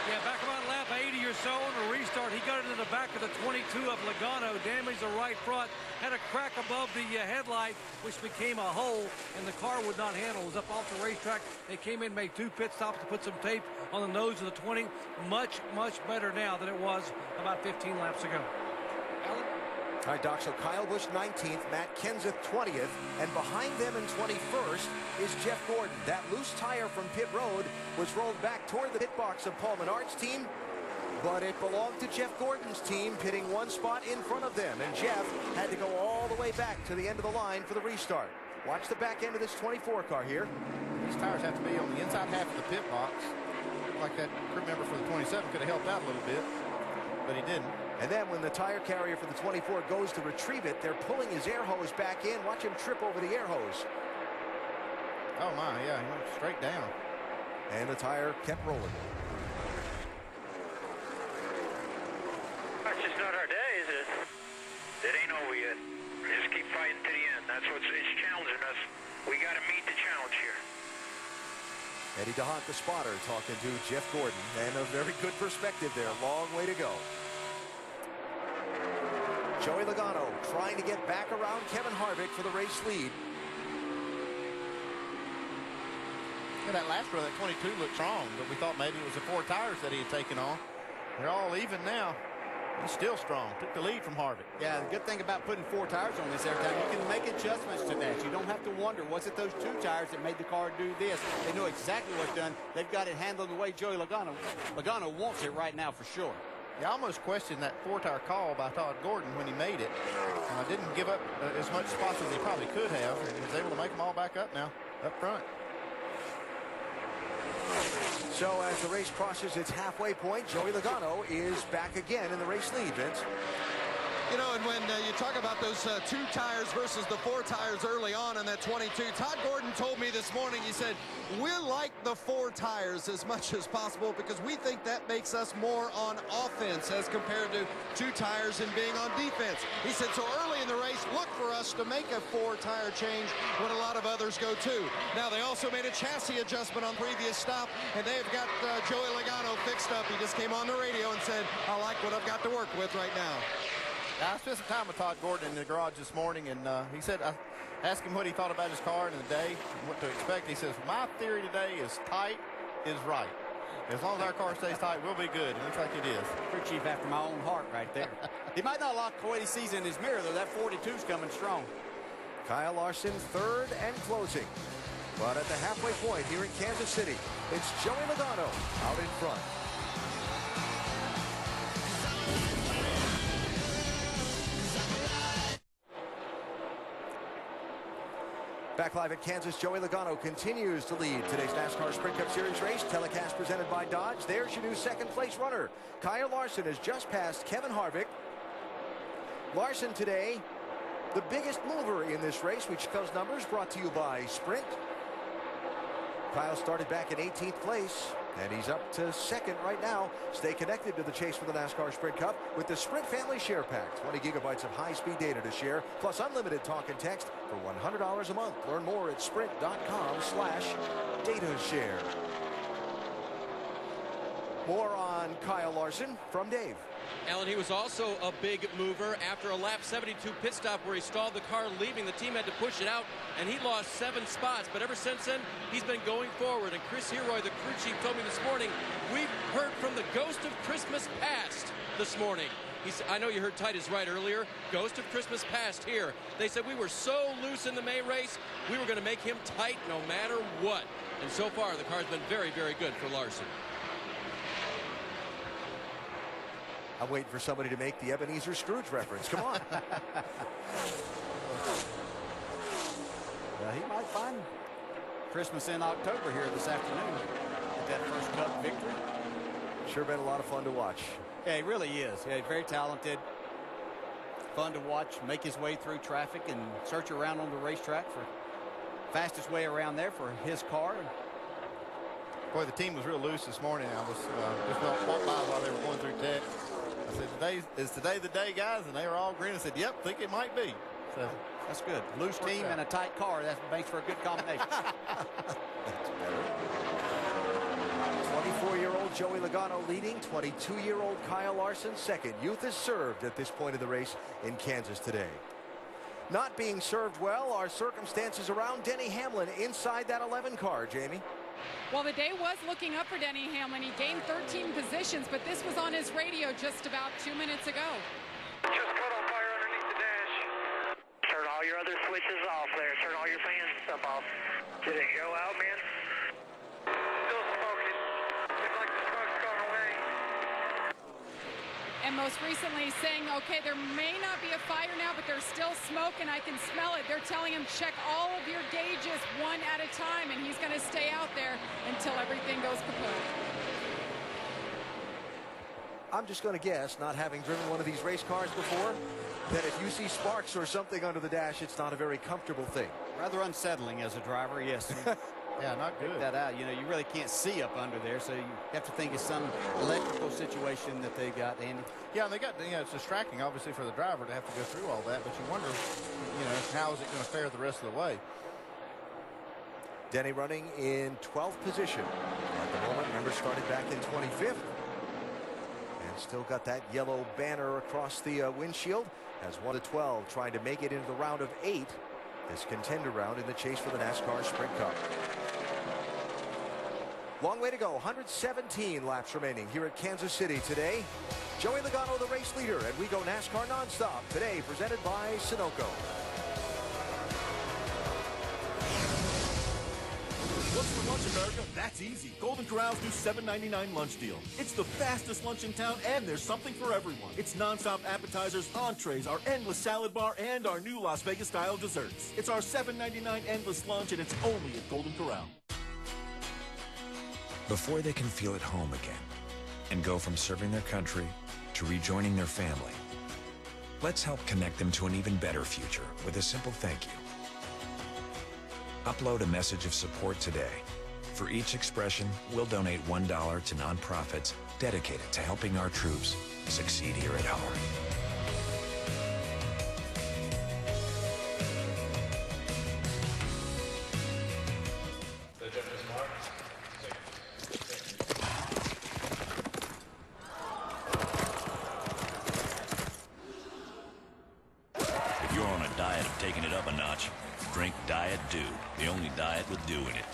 Yeah, back about lap 80 or so on the restart, he got into the back of the 22 of Logano, damaged the right front, had a crack above the headlight, which became a hole, and the car would not handle. It was up off the racetrack. They came in, made 2 pit stops to put some tape on the nose of the 20. Much, much better now than it was about 15 laps ago. Alan? All right, Doc, so Kyle Busch 19th, Matt Kenseth 20th, and behind them in 21st is Jeff Gordon. That loose tire from pit road was rolled back toward the pit box of Paul Menard's team, but it belonged to Jeff Gordon's team, pitting one spot in front of them, and Jeff had to go all the way back to the end of the line for the restart. Watch the back end of this 24 car here. These tires have to be on the inside half of the pit box. Like that crew member for the 27 could have helped out a little bit, but he didn't. And then when the tire carrier for the 24 goes to retrieve it, they're pulling his air hose back in. Watch him trip over the air hose. Oh my, yeah, he went straight down. And the tire kept rolling. That's just not our day, is it? It ain't over yet. We just keep fighting to the end. That's what's challenging us. We got to meet the challenge here. Eddie DeHaan, the spotter, talking to Jeff Gordon, and a very good perspective there. Long way to go. Joey Logano trying to get back around Kevin Harvick for the race lead. Yeah, that last row, that 22 looked strong, but we thought maybe it was the 4 tires that he had taken on. They're all even now. He's still strong. Took the lead from Harvick. Yeah, the good thing about putting 4 tires on this every time, you can make adjustments to that. You don't have to wonder, was it those 2 tires that made the car do this? They know exactly what's done. They've got it handled the way Joey Logano wants it right now for sure. Yeah, I almost questioned that 4-tire call by Todd Gordon when he made it. Didn't give up as much spots as he probably could have. He was able to make them all back up now, up front. So as the race crosses its halfway point, Joey Logano is back again in the race lead, Vince. You know, and when you talk about those 2 tires versus the 4 tires early on in that 22, Todd Gordon told me this morning, he said, we like the 4 tires as much as possible because we think that makes us more on offense as compared to 2 tires and being on defense. He said, so early in the race, look for us to make a 4-tire change when a lot of others go 2. Now, they also made a chassis adjustment on previous stop, and they've got Joey Logano fixed up. He just came on the radio and said, I like what I've got to work with right now. I spent some time with Todd Gordon in the garage this morning, and he said, I asked him what he thought about his car in the day, and what to expect. He says, my theory today is tight is right. As long as our car stays tight, we'll be good. It looks like it is. Crew chief after my own heart right there. He might not like the way he sees in his mirror, though. That 42's coming strong. Kyle Larson third and closing. But at the halfway point here in Kansas City, it's Joey Logano out in front. Back live at Kansas, Joey Logano continues to lead today's NASCAR Sprint Cup Series race. Telecast presented by Dodge. There's your new second-place runner. Kyle Larson has just passed Kevin Harvick. Larson today, the biggest mover in this race, which comes numbers brought to you by Sprint. Kyle started back in 18th place, and he's up to second right now. Stay connected to the chase for the NASCAR Sprint Cup with the Sprint Family Share Pack. 20 gigabytes of high-speed data to share, plus unlimited talk and text for $100 a month. Learn more at sprint.com/datashare. More on Kyle Larson from Dave. Alan, he was also a big mover after a lap 72 pit stop where he stalled the car leaving. The team had to push it out, and he lost 7 spots. But ever since then, he's been going forward. And Chris Heroy, the crew chief, told me this morning, we've heard from the ghost of Christmas past this morning. He said, I know you heard Titus right earlier. Ghost of Christmas past here. They said we were so loose in the May race, we were going to make him tight no matter what. And so far, the car's been very, very good for Larson. I'm waiting for somebody to make the Ebenezer Scrooge reference. Come on. He might find Christmas in October here this afternoon with that first Cup victory. Sure been a lot of fun to watch. Yeah, he really is. Yeah, very talented. Fun to watch, make his way through traffic and search around on the racetrack for fastest way around there for his car. Boy, the team was real loose this morning. I was just walked by while they were going through tech. I said, is today the day, guys? And they were all grinning and said, yep, think it might be. So that's good. Loose team and a tight car. That makes for a good combination. That's better. 24-year-old Joey Logano leading. 22-year-old Kyle Larson second. Youth is served at this point of the race in Kansas today. Not being served well are circumstances around Denny Hamlin inside that 11 car, Jamie. Well, the day was looking up for Denny Hamlin. He gained 13 positions, but this was on his radio just about 2 minutes ago. Just caught on fire underneath the all your fans and stuff off. Did it go out, man? Still smoking. Looks like the smoke's gone away. And most recently saying, okay, there may not be a fire now, but there's still smoke and I can smell it. They're telling him check all of your gauges one at a time, and he's going to stay out there until everything goes kaput. I'm just going to guess, not having driven one of these race cars before, that if you see sparks or something under the dash, it's not a very comfortable thing. Rather unsettling as a driver, yes. Yeah, not good. Pick that out. You know, you really can't see up under there, so you have to think it's some electrical situation that they got, Andy. Yeah, and they got, you know, it's distracting, obviously, for the driver to have to go through all that, but you wonder, you know, how is it going to fare the rest of the way? Denny running in 12th position at the moment. Remember, started back in 25th. And still got that yellow banner across the windshield. Has 1 to 12 trying to make it into the round of 8. This contender round in the chase for the NASCAR Sprint Cup. Long way to go. 117 laps remaining here at Kansas City today. Joey Logano, the race leader, and we go NASCAR nonstop today, presented by Sunoco. What's for lunch, America? That's easy. Golden Corral's new $7.99 lunch deal. It's the fastest lunch in town, and there's something for everyone. It's nonstop appetizers, entrees, our endless salad bar, and our new Las Vegas-style desserts. It's our $7.99 endless lunch, and it's only at Golden Corral. Before they can feel at home again and go from serving their country to rejoining their family, let's help connect them to an even better future with a simple thank you. Upload a message of support today. For each expression, we'll donate $1 to nonprofits dedicated to helping our troops succeed here at home. If you're on a diet of taking it up a notch, drink Diet Dew, the only diet with dew in it.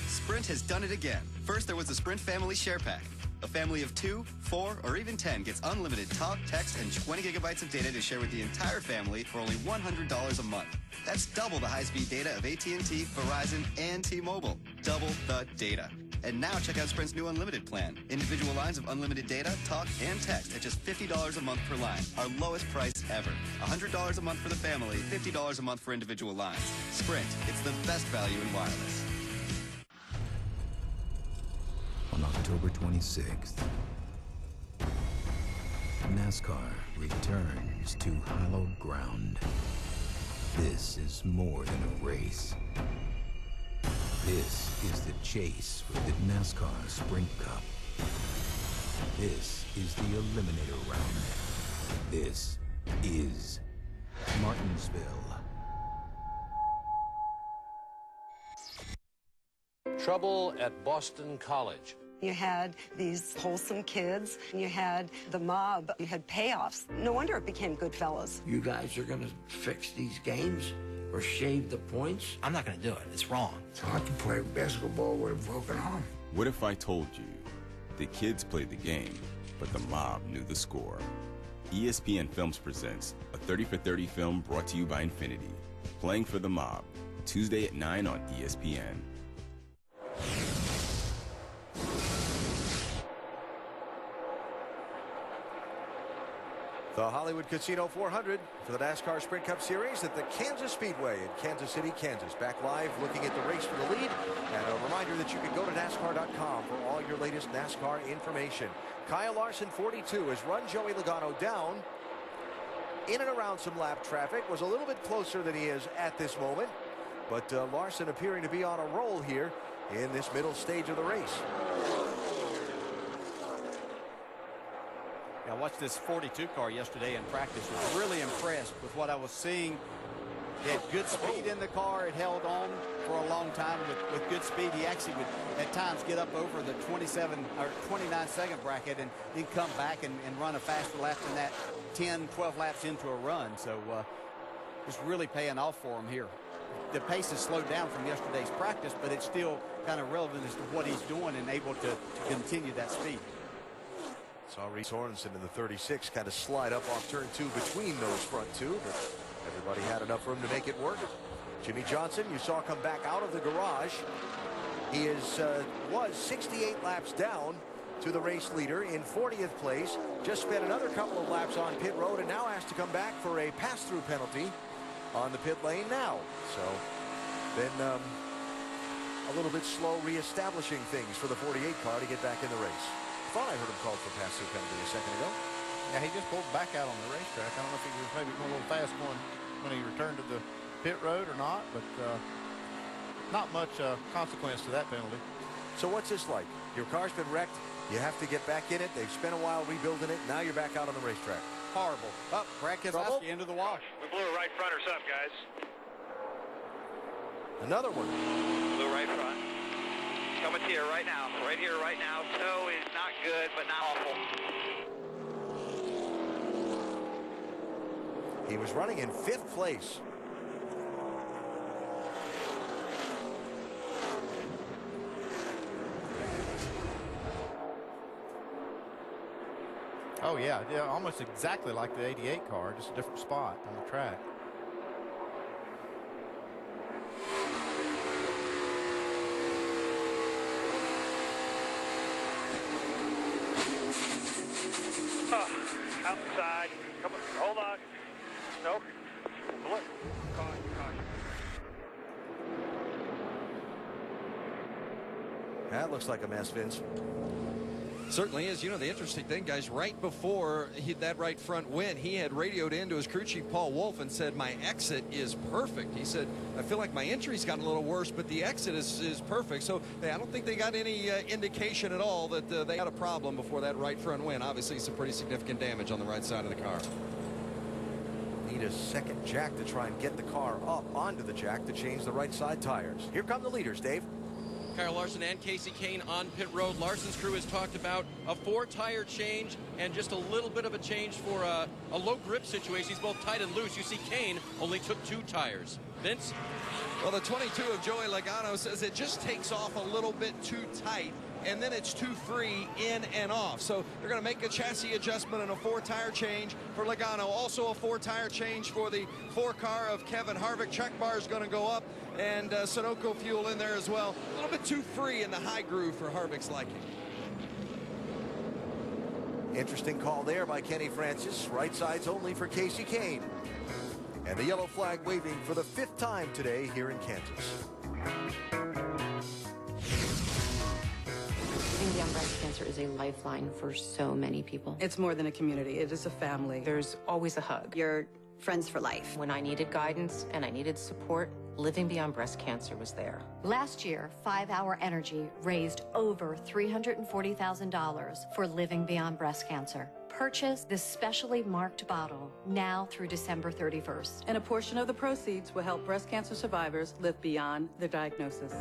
Sprint has done it again. First, there was the Sprint Family Share Pack. A family of 2, 4, or even 10 gets unlimited talk, text, and 20 gigabytes of data to share with the entire family for only $100 a month. That's double the high-speed data of AT&T, Verizon, and T-Mobile. Double the data. And now check out Sprint's new unlimited plan. Individual lines of unlimited data, talk, and text at just $50 a month per line. Our lowest price ever. $100 a month for the family, $50 a month for individual lines. Sprint, it's the best value in wireless. On October 26th, NASCAR returns to hallowed ground. This is more than a race. This is the chase for the NASCAR Sprint Cup. This is the Eliminator Round. This is Martinsville. Trouble at Boston College. You had these wholesome kids, you had the mob, you had payoffs. No wonder it became Goodfellas. You guys are gonna fix these games or shave the points? I'm not gonna do it. It's wrong. It's hard to play basketball with a broken arm. What if I told you the kids played the game, but the mob knew the score? ESPN Films presents a 30 for 30 film brought to you by Infinity. Playing for the Mob, Tuesday at 9 on ESPN. The Hollywood Casino 400 for the NASCAR Sprint Cup Series at the Kansas Speedway in Kansas City, Kansas. Back live looking at the race for the lead. And a reminder that you can go to NASCAR.com for all your latest NASCAR information. Kyle Larson, 42, has run Joey Logano down in and around some lap traffic. Was a little bit closer than he is at this moment. But Larson appearing to be on a roll here in this middle stage of the race. I watched this 42 car yesterday in practice. Was really impressed with what I was seeing. He had good speed in the car. It held on for a long time with good speed. He actually would at times get up over the 27 or 29 second bracket and then come back and run a faster lap than that 10, 12 laps into a run. So it's really paying off for him here. The pace has slowed down from yesterday's practice, but it's still kind of relevant as to what he's doing and able to continue that speed. Saw Reese Sorensen in the 36 kind of slide up off turn 2 between those front two, but everybody had enough room to make it work. Jimmy Johnson, you saw come back out of the garage. He was 68 laps down to the race leader in 40th place. Just spent another couple of laps on pit road and now has to come back for a pass-through penalty on the pit lane now. So then a little bit slow reestablishing things for the 48 car to get back in the race. Thought I heard him called for pass-through penalty a second ago. Yeah, he just pulled back out on the racetrack. I don't know if he was maybe going a little fast when he returned to the pit road or not, but not much consequence to that penalty. So what's this like? Your car's been wrecked. You have to get back in it. They've spent a while rebuilding it. Now you're back out on the racetrack. Horrible. Up, Brad Keselowski into the wash. We blew a right front or something, guys. Another one. Blue right front. Coming to you right now. Right here, right now. Toe is not good, but not awful. He was running in 5th place. Oh, yeah, almost exactly like the 88 car, just a different spot on the track. Outside. Come on. Hold on. Nope. Look. Caution. That looks like a mess, Vince. Certainly is. You know, the interesting thing, guys, right before that right front win, he had radioed into his crew chief, Paul Wolf, and said, my exit is perfect. He said, I feel like my entry's gotten a little worse, but the exit is perfect. So I don't think they got any indication at all that they had a problem before that right front win. Obviously, some pretty significant damage on the right side of the car. Need a second jack to try and get the car up onto the jack to change the right side tires. Here come the leaders, Dave. Kyle Larson and Casey Kane on pit road. Larson's crew has talked about a 4-tire change and just a little bit of a change for a low grip situation. He's both tight and loose. You see Kane only took 2 tires. Vince? Well, the 22 of Joey Logano says it just takes off a little bit too tight, and then it's too free in and off. So they're going to make a chassis adjustment and a 4-tire change for Logano. Also a 4-tire change for the 4-car of Kevin Harvick. Check bar is going to go up, and Sunoco fuel in there as well. A little bit too free in the high groove for Harvick's liking. Interesting call there by Kenny Francis. Right sides only for Casey Kane. And the yellow flag waving for the 5th time today here in Kansas. Living Beyond Breast Cancer is a lifeline for so many people. It's more than a community. It is a family. There's always a hug. You're friends for life. When I needed guidance and I needed support, Living Beyond Breast Cancer was there. Last year, 5 Hour Energy raised over $340,000 for Living Beyond Breast Cancer. Purchase this specially marked bottle now through December 31st. And a portion of the proceeds will help breast cancer survivors live beyond their diagnosis.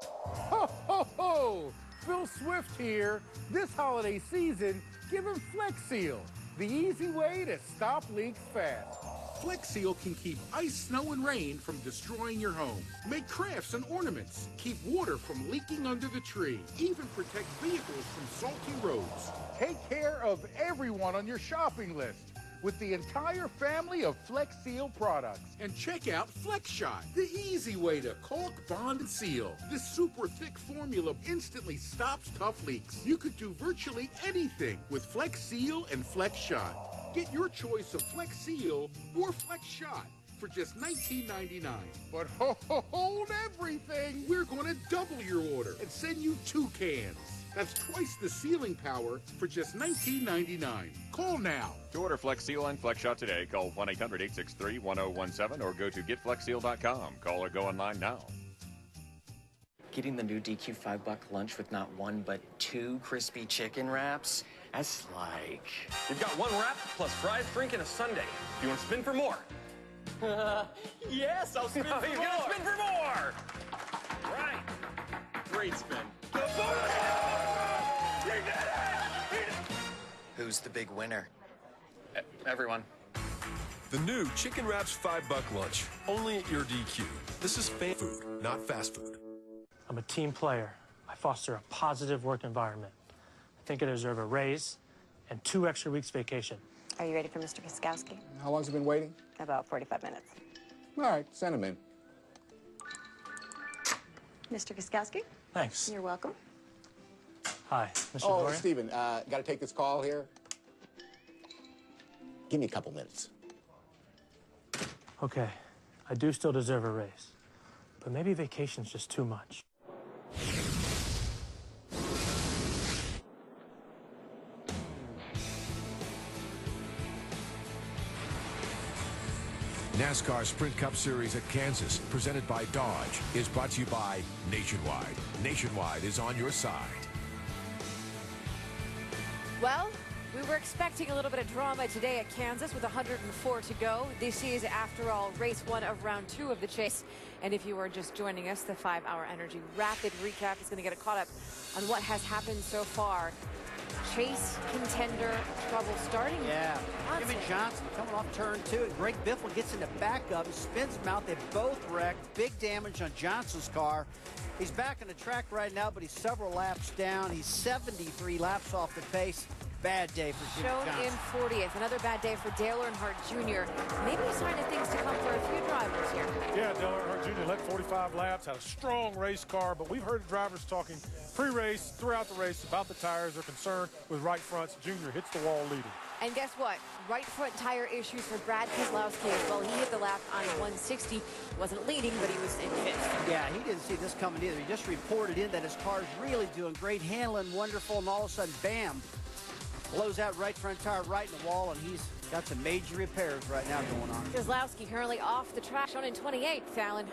Ho, ho, ho! Phil Swift here. This holiday season, give him Flex Seal, the easy way to stop leaks fast. Flex Seal can keep ice, snow, and rain from destroying your home. Make crafts and ornaments. Keep water from leaking under the tree. Even protect vehicles from salty roads. Take care of everyone on your shopping list with the entire family of Flex Seal products. And check out Flex Shot, the easy way to caulk, bond, and seal. This super thick formula instantly stops tough leaks. You could do virtually anything with Flex Seal and Flex Shot. Get your choice of Flex Seal or Flex Shot for just $19.99. But hold everything! We're going to double your order and send you 2 cans. That's twice the sealing power for just $19.99. Call now. To order Flex Seal and Flex Shot today, call 1-800-863-1017 or go to getflexseal.com. Call or go online now. Getting the new DQ $5 lunch with not 1 but 2 crispy chicken wraps? That's like... We've got 1 wrap plus fries, drink, and a sundae. You want to spin for more? Yes, I'll spin for more. He's going to spin for more. Right. Great spin. He did it! Who's the big winner? Everyone. The new Chicken Wraps $5 lunch, only at your DQ. This is fan food, not fast food. I'm a team player. I foster a positive work environment. I think I deserve a raise and 2 extra weeks vacation. Are you ready for Mr. Kiskowski? How long's he been waiting? About 45 minutes. All right, send him in. Mr. Kiskowski? Thanks. You're welcome. Hi, Mr. Oh, Gloria. Stephen, got to take this call here. Give me a couple minutes. Okay, I do still deserve a raise, but maybe vacation's just too much. NASCAR Sprint Cup Series at Kansas, presented by Dodge, is brought to you by Nationwide. Nationwide is on your side. Well, we were expecting a little bit of drama today at Kansas with 104 to go. This is, after all, race 1 of round 2 of the chase. And if you are just joining us, the 5-hour Energy Rapid Recap is going to get caught up on what has happened so far. Chase contender trouble starting. Yeah, Jimmy Johnson coming off turn 2, and Greg Biffle gets in the backup and spins him out. They both wrecked. Big damage on Johnson's car. He's back on the track right now, but he's several laps down. He's 73 laps off the pace. Bad day for Jimmy Shown Johnson. in 40th. Another bad day for Dale Earnhardt Jr. Maybe a sign of things to come for a few drivers here. Yeah, Dale Earnhardt Jr. led 45 laps, had a strong race car, but we've heard drivers talking pre-race, throughout the race, about the tires. They're concerned with right fronts. Junior hits the wall leading. And guess what? Right front tire issues for Brad Keselowski as well. He hit the lap on 160. He wasn't leading, but he was in 5th. Yeah, he didn't see this coming either. He just reported in that his car's really doing great, handling wonderful, and all of a sudden, bam, blows out right front tire right in the wall, and he's got some major repairs right now going on. Keselowski currently off the track, shown in 28th, Fallon.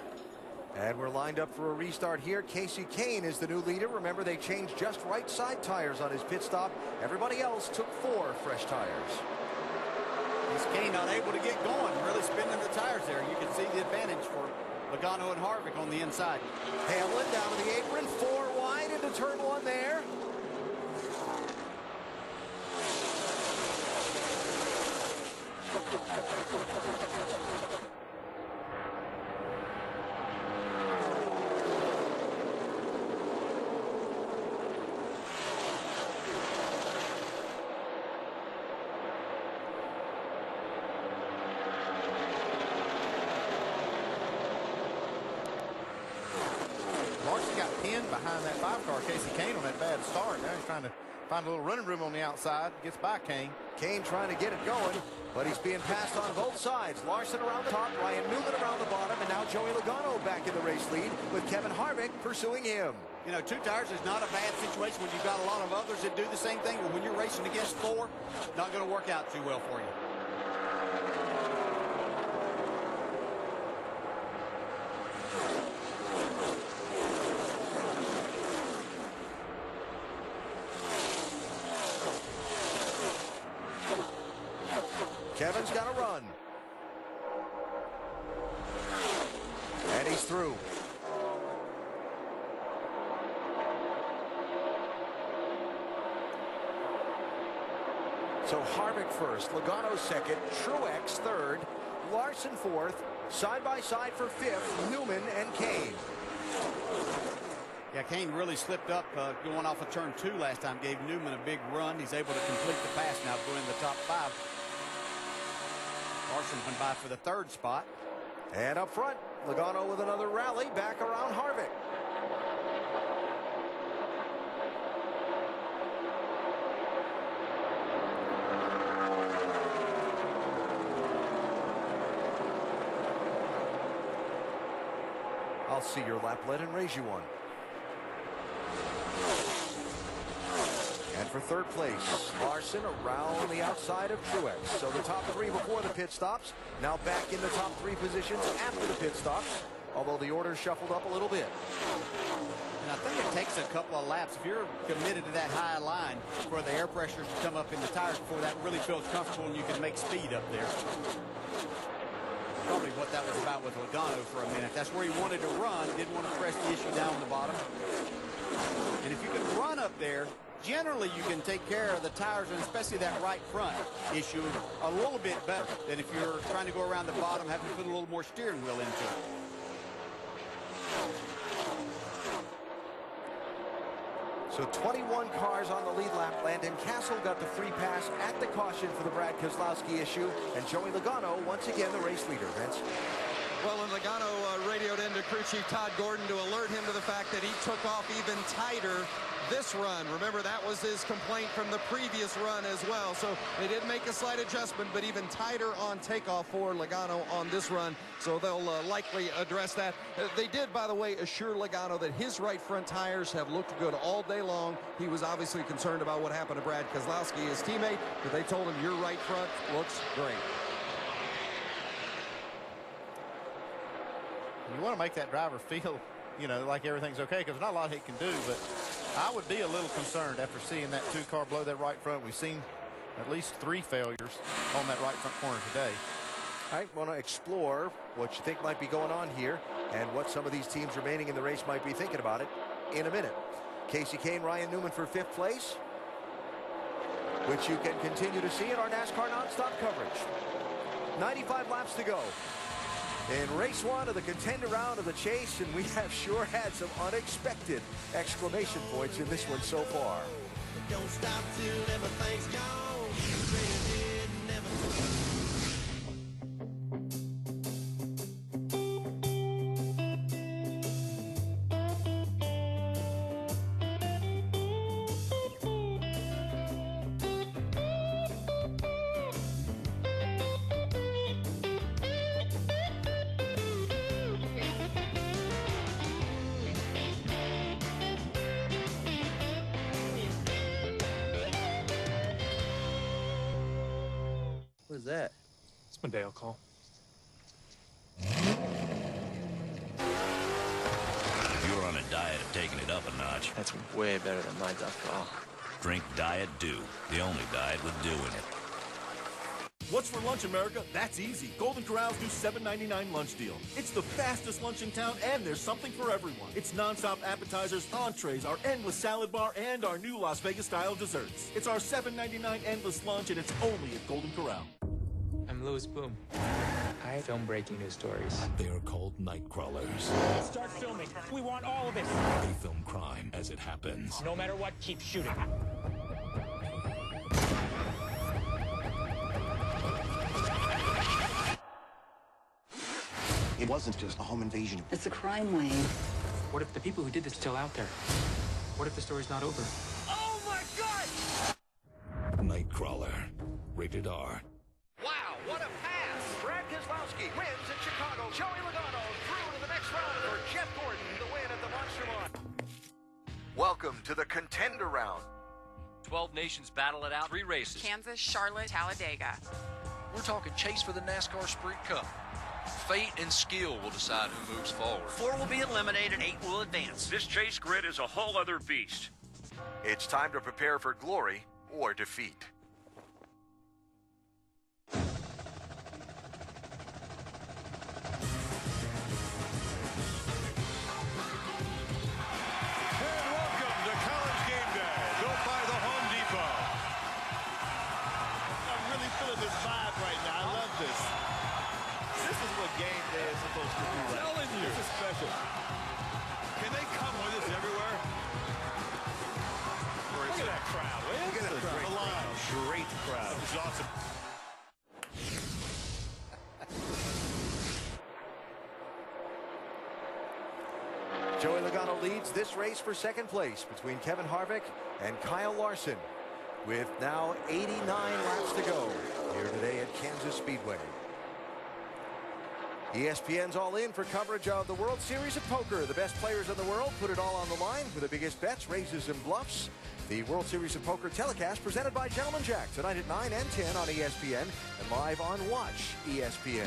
And we're lined up for a restart here. Casey Kane is the new leader. Remember, they changed just right side tires on his pit stop. Everybody else took 4 fresh tires. Is Kane not able to get going, really spinning the tires there? You can see the advantage for Logano and Harvick on the inside. Hamlin down to the apron, 4 wide into turn 1 there. Larson got pinned behind that 5-car, Casey Kane, on that bad start. Now he's trying to find a little running room on the outside. Gets by Kane. Kane trying to get it going, but he's being passed on both sides. Larson around the top, Ryan Newman around the bottom, and now Joey Logano back in the race lead with Kevin Harvick pursuing him. You know, 2 tires is not a bad situation when you've got a lot of others that do the same thing, but when you're racing against 4, not going to work out too well for you. Kevin's got to run. And he's through. So Harvick first, Logano second, Truex third, Larson fourth, side by side for 5th, Newman and Kane. Yeah, Kane really slipped up going off of turn 2 last time, gave Newman a big run. He's able to complete the pass now, going in the top 5. Larson went by for the 3rd spot. And up front, Logano with another rally back around Harvick. I'll see your lap lead and raise you one. And for 3rd place, Larson around the outside of Truex. So the top 3 before the pit stops, now back in the top 3 positions after the pit stops, although the order shuffled up a little bit. And I think it takes a couple of laps. If you're committed to that high line for the air pressures to come up in the tires before that really feels comfortable and you can make speed up there. Probably what that was about with Logano for a minute. That's where he wanted to run, didn't want to press the issue down the bottom. And if you can run up there, generally you can take care of the tires, and especially that right front issue, a little bit better than if you're trying to go around the bottom, having to put a little more steering wheel into it. So 21 cars on the lead lap. Landon Castle got the free pass at the caution for the Brad Keselowski issue. And Joey Logano, once again, the race leader, Vince. Well, and Logano radioed into crew chief Todd Gordon to alert him to the fact that he took off even tighter this run. Remember, that was his complaint from the previous run as well. So they did make a slight adjustment, but even tighter on takeoff for Logano on this run. So they'll likely address that. They did, by the way, assure Logano that his right front tires have looked good all day long. He was obviously concerned about what happened to Brad Keselowski, his teammate, but they told him your right front looks great. You want to make that driver feel, you know, like everything's okay, because not a lot he can do, but I would be a little concerned after seeing that two-car blow that right front. We've seen at least 3 failures on that right front corner today. All right, want to explore what you think might be going on here and what some of these teams remaining in the race might be thinking about it in a minute. Casey Kane, Ryan Newman for 5th place, which you can continue to see in our NASCAR nonstop coverage. 95 laps to go in race 1 of the contender round of the chase, and we have sure had some unexpected exclamation points in this one so far. Don't stop till everything's gone. What is that? It's my Dale call. You're on a diet of taking it up a notch. That's way better than my duck call. Drink Diet Dew, the only diet with dew in it. What's for lunch, America? That's easy. Golden Corral's new $7.99 lunch deal. It's the fastest lunch in town, and there's something for everyone. It's nonstop appetizers, entrees, our endless salad bar, and our new Las Vegas-style desserts. It's our $7.99 endless lunch, and it's only at Golden Corral. I'm Louis Boom. I film breaking news stories. They are called night crawlers. Start filming. We want all of it. They film crime as it happens. No matter what, keep shooting. It wasn't just a home invasion. It's a crime wave. What if the people who did this are still out there? What if the story's not over? Oh my God! Nightcrawler. Rated R. Wow, what a pass! Brad Keselowski wins in Chicago. Joey Logano through to the next round for Jeff Gordon, the win at the Monster Mile. Welcome to the contender round. 12 nations battle it out, 3 races. Kansas, Charlotte, Talladega. We're talking chase for the NASCAR Sprint Cup. Fate and skill will decide who moves forward. 4 will be eliminated, 8 will advance. This chase grid is a whole other beast. It's time to prepare for glory or defeat. Can they come with us everywhere? Look at that crowd. Look at that crowd. Great crowd. It was awesome. Joey Logano leads this race for 2nd place between Kevin Harvick and Kyle Larson, with now 89 laps to go here today at Kansas Speedway. ESPN's all in for coverage of the World Series of Poker. The best players in the world put it all on the line for the biggest bets, raises, and bluffs. The World Series of Poker telecast presented by Gentleman Jack tonight at 9 and 10 on ESPN and live on Watch ESPN.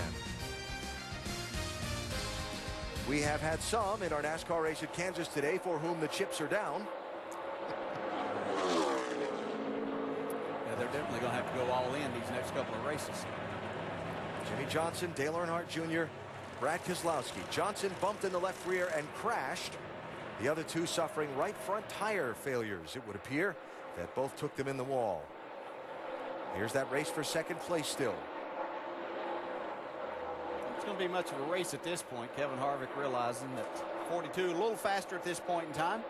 We have had some in our NASCAR race at Kansas today for whom the chips are down. Yeah, they're definitely going to have to go all in these next couple of races. Jimmy Johnson, Dale Earnhardt Jr., Brad Keselowski. Johnson bumped in the left rear and crashed. The other two suffering right front tire failures. It would appear that both took them in the wall. Here's that race for 2nd place still. It's going to be much of a race at this point. Kevin Harvick realizing that 42 a little faster at this point in time.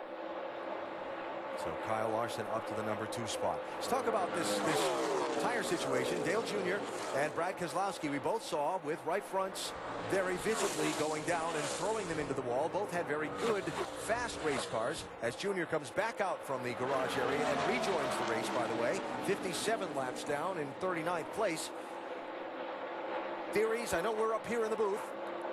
So Kyle Larson up to the number 2 spot. Let's talk about this tire situation. Dale Jr. and Brad Keselowski, we both saw with right fronts very visibly going down and throwing them into the wall. Both had very good, fast race cars. As Jr. comes back out from the garage area and rejoins the race, by the way, 57 laps down in 39th place. Theories, I know we're up here in the booth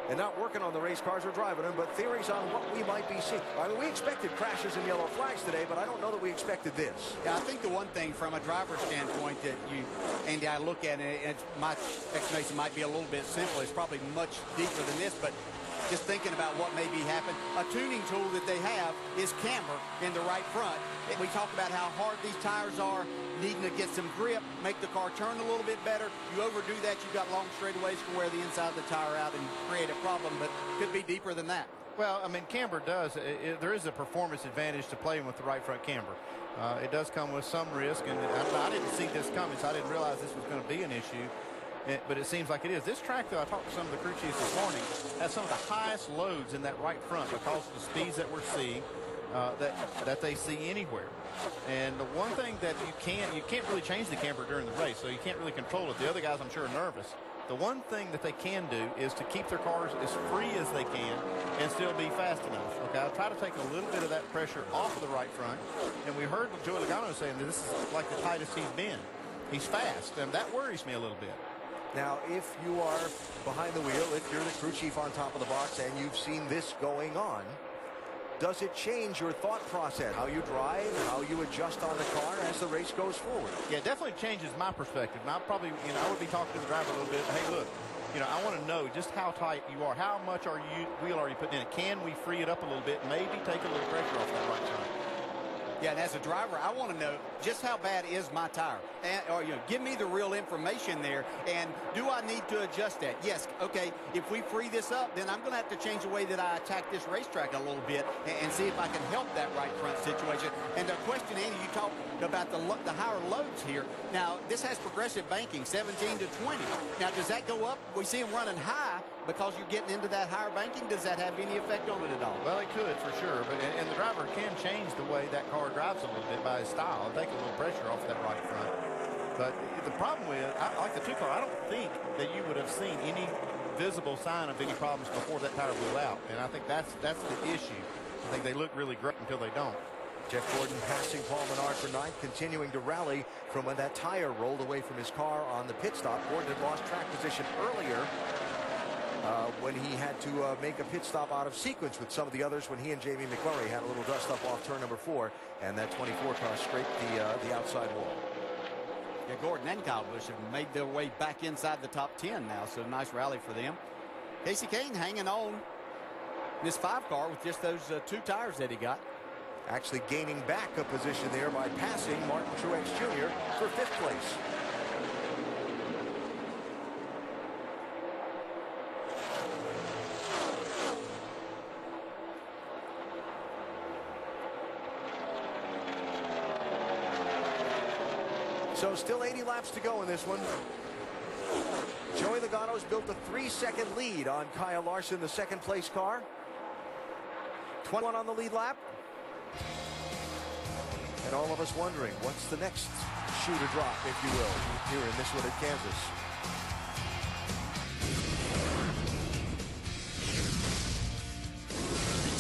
and not working on the race cars or driving them, but theories on what we might be seeing. I mean, we expected crashes and yellow flags today, but I don't know that we expected this. Yeah, I think the one thing from a driver's standpoint that you, Andy, I look at it, and my explanation might be a little bit simple. It's probably much deeper than this, but just thinking about what may be happening, a tuning tool that they have is camber in the right front. And we talk about how hard these tires are, needing to get some grip, make the car turn a little bit better. You overdo that, you've got long straightaways to wear the inside of the tire out and create a problem, but could be deeper than that. Well, I mean, camber does. There is a performance advantage to playing with the right front camber. It does come with some risk, and I didn't see this coming, so I didn't realize this was going to be an issue. But it seems like it is. This track, though, I talked to some of the crew chiefs this morning, has some of the highest loads in that right front because of the speeds that we're seeing that they see anywhere. And the one thing that you can't really change the camber during the race, so you can't really control it. The other guys, I'm sure, are nervous. The one thing that they can do is to keep their cars as free as they can and still be fast enough. Okay, I'll try to take a little bit of that pressure off of the right front. And we heard Joey Logano saying that this is like the tightest he's been. He's fast, and that worries me a little bit. Now, if you are behind the wheel, if you're the crew chief on top of the box and you've seen this going on, does it change your thought process, how you drive, how you adjust on the car as the race goes forward? Yeah, it definitely changes my perspective. And I probably, I would be talking to the driver a little bit. Hey, look, I want to know just how tight you are. How much wheel are you putting in it? Can we free it up a little bit? Maybe take a little pressure off that right side. Yeah, and as a driver, I want to know just how bad is my tire, or give me the real information there. And do I need to adjust that? Yes. Okay. If we free this up, then I'm going to have to change the way that I attack this racetrack a little bit and see if I can help that right front situation. And the question, Andy, you talked about the higher loads here. Now, this has progressive banking, 17 to 20. Now, does that go up? We see them running high because you're getting into that higher banking. Does that have any effect on it at all? Well, it could for sure. But and the driver can change the way that car drives a little bit by his style, take a little pressure off that right front. But the problem with, like the 2 car, I don't think that you would have seen any visible sign of any problems before that tire blew out. And I think that's the issue. I think they look really great until they don't. Jeff Gordon passing Paul Menard for 9th, continuing to rally from when that tire rolled away from his car on the pit stop. Gordon had lost track position earlier when he had to make a pit stop out of sequence with some of the others when he and Jamie McMurray had a little dust up off turn number 4, and that 24 car scraped the outside wall. Yeah, Gordon and Kyle Busch have made their way back inside the top 10 now, so nice rally for them. Casey Kane hanging on this 5 car with just those 2 tires that he got. Actually gaining back a position there by passing Martin Truex Jr. for 5th place. So still 80 laps to go in this one. Joey Logano's built a 3-second lead on Kyle Larson, the 2nd place car. 21 on the lead lap. And all of us wondering, what's the next shoe to drop, if you will, here in this one at Kansas.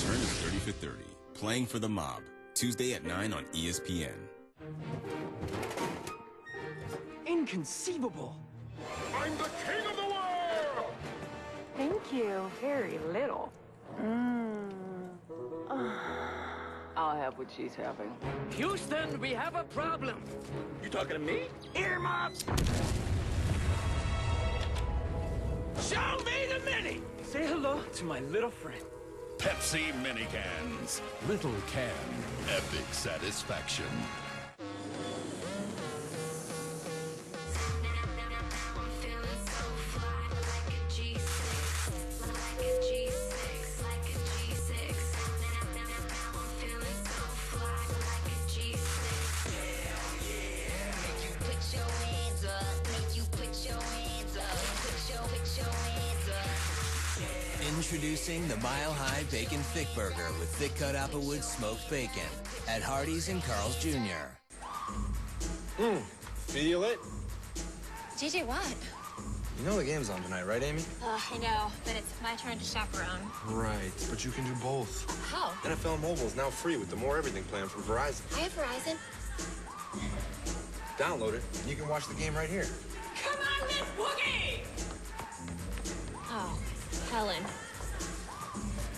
Return to 30 for 30. Playing for the Mob. Tuesday at 9 on ESPN. Inconceivable! I'm the king of the world! Thank you. Very little. I'll have what she's having. Houston, we have a problem. You talking to me? Earmuffs! Show me the mini! Say hello to my little friend. Pepsi mini cans. Little can. Epic satisfaction. Introducing the Mile High Bacon Thick Burger with thick cut Applewood smoked bacon at Hardee's and Carl's Jr. Feel it? JJ, what? You know the game's on tonight, right, Amy? I know, but it's my turn to chaperone. Right, but you can do both. How? NFL Mobile is now free with the More Everything plan from Verizon. I have Verizon. Download it, and you can watch the game right here. Come on, Miss Boogie! Oh, Helen.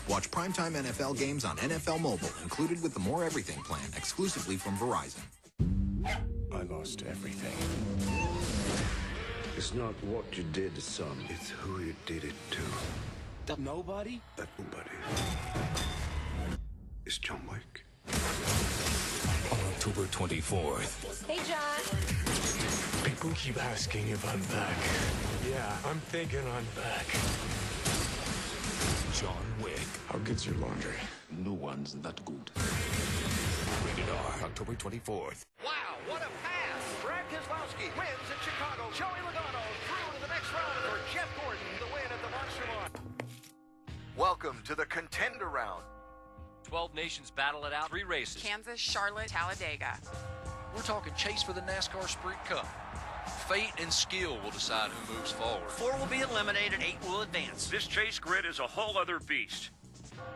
Watch primetime NFL games on NFL Mobile, included with the More Everything plan, exclusively from Verizon. I lost everything. It's not what you did, son. It's who you did it to. That nobody? That nobody is John Wick. On October 24th. Hey, John. People keep asking if I'm back. Yeah, I'm thinking I'm back. John Wick. How good's your laundry? No one's that good. Rated R. October 24th. Wow, what a pass! Brad Keselowski wins at Chicago. Joey Logano through to the next round for Jeff Gordon, the win at the Monster Line. Welcome to the Contender Round. 12 nations battle it out, 3 races. Kansas, Charlotte, Talladega. We're talking chase for the NASCAR Sprint Cup. Fate and skill will decide who moves forward. 4 will be eliminated, 8 will advance. This chase grid is a whole other beast.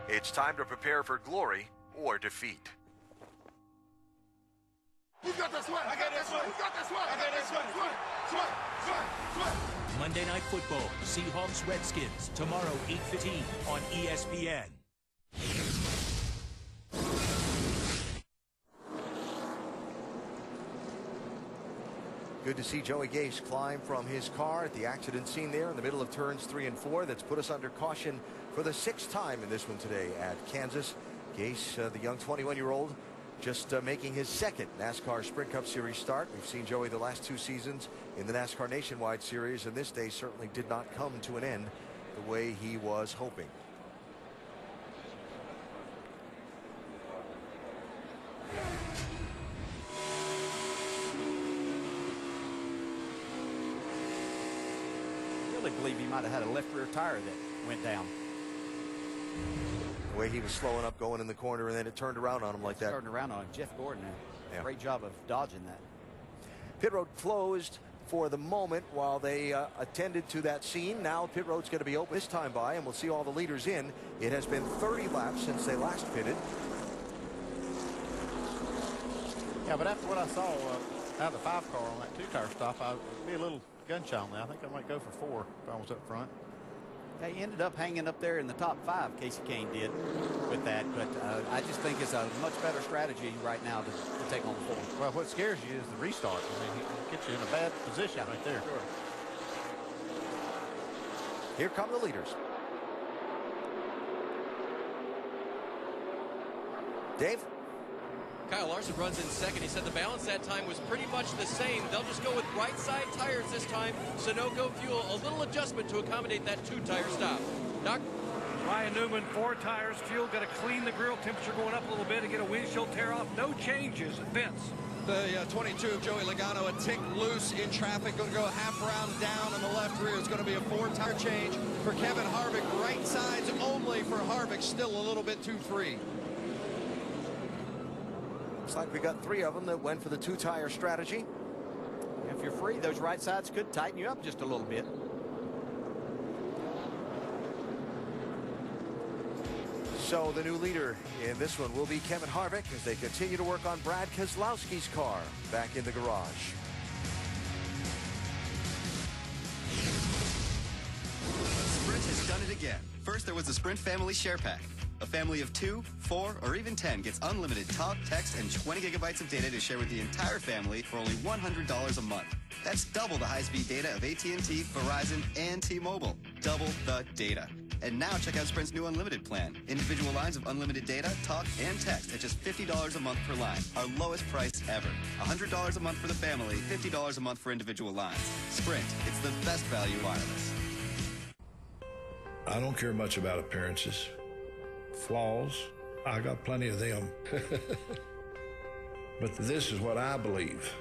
It's time to prepare for glory or defeat. Who's got that sweat? I got that sweat. Who's got that sweat? I got that sweat. Sweat. Monday Night Football, Seahawks Redskins, tomorrow 8:15 on ESPN. Good to see Joey Gase climb from his car at the accident scene there in the middle of turns 3 and 4. That's put us under caution for the 6th time in this one today at Kansas. Gase, the young 21-year-old, just making his 2nd NASCAR Sprint Cup Series start. We've seen Joey the last 2 seasons in the NASCAR Nationwide Series, and this day certainly did not come to an end the way he was hoping. I really believe he might have had a left rear tire that went down. The way he was slowing up going in the corner, and then it turned around on him like that. Turned around on him. Jeff Gordon, great job of dodging that. Pit road closed for the moment while they attended to that scene. Now pit road's going to be open this time by, and we'll see all the leaders in. It has been 30 laps since they last pitted. Yeah, but after what I saw out of the 5 car on that 2-tire stop, I'd be a little gun-shy on that. I think I might go for 4 if I was up front. Yeah, he ended up hanging up there in the top 5, Casey Kane did with that. But I just think it's a much better strategy right now to take on the 4. Well, what scares you is the restart. I mean, he gets you in a bad position right there. Sure. Here come the leaders. Dave? Kyle Larson runs in 2nd. He said the balance that time was pretty much the same. They'll just go with right side tires this time. Sunoco fuel, a little adjustment to accommodate that 2-tire stop. Doc? Ryan Newman, 4 tires, fuel, got to clean the grill, temperature going up a little bit to get a windshield tear off. No changes. Vince. The 22 of Joey Logano, a tick loose in traffic, going to go half round down on the left rear. It's going to be a 4-tire change for Kevin Harvick. Right sides only for Harvick, still a little bit too free. Looks like we got 3 of them that went for the 2-tire strategy. If you're free, those right sides could tighten you up just a little bit. So the new leader in this one will be Kevin Harvick as they continue to work on Brad Keselowski's car back in the garage. Sprint has done it again. First, there was the Sprint Family Share Pack. A family of 2, 4, or even 10 gets unlimited talk, text, and 20 gigabytes of data to share with the entire family for only $100 a month. That's double the high-speed data of AT&T, Verizon, and T-Mobile. Double the data. And now check out Sprint's new unlimited plan. Individual lines of unlimited data, talk, and text at just $50 a month per line. Our lowest price ever. $100 a month for the family, $50 a month for individual lines. Sprint, it's the best value wireless. I don't care much about appearances. Flaws, I got plenty of them. But this is what I believe.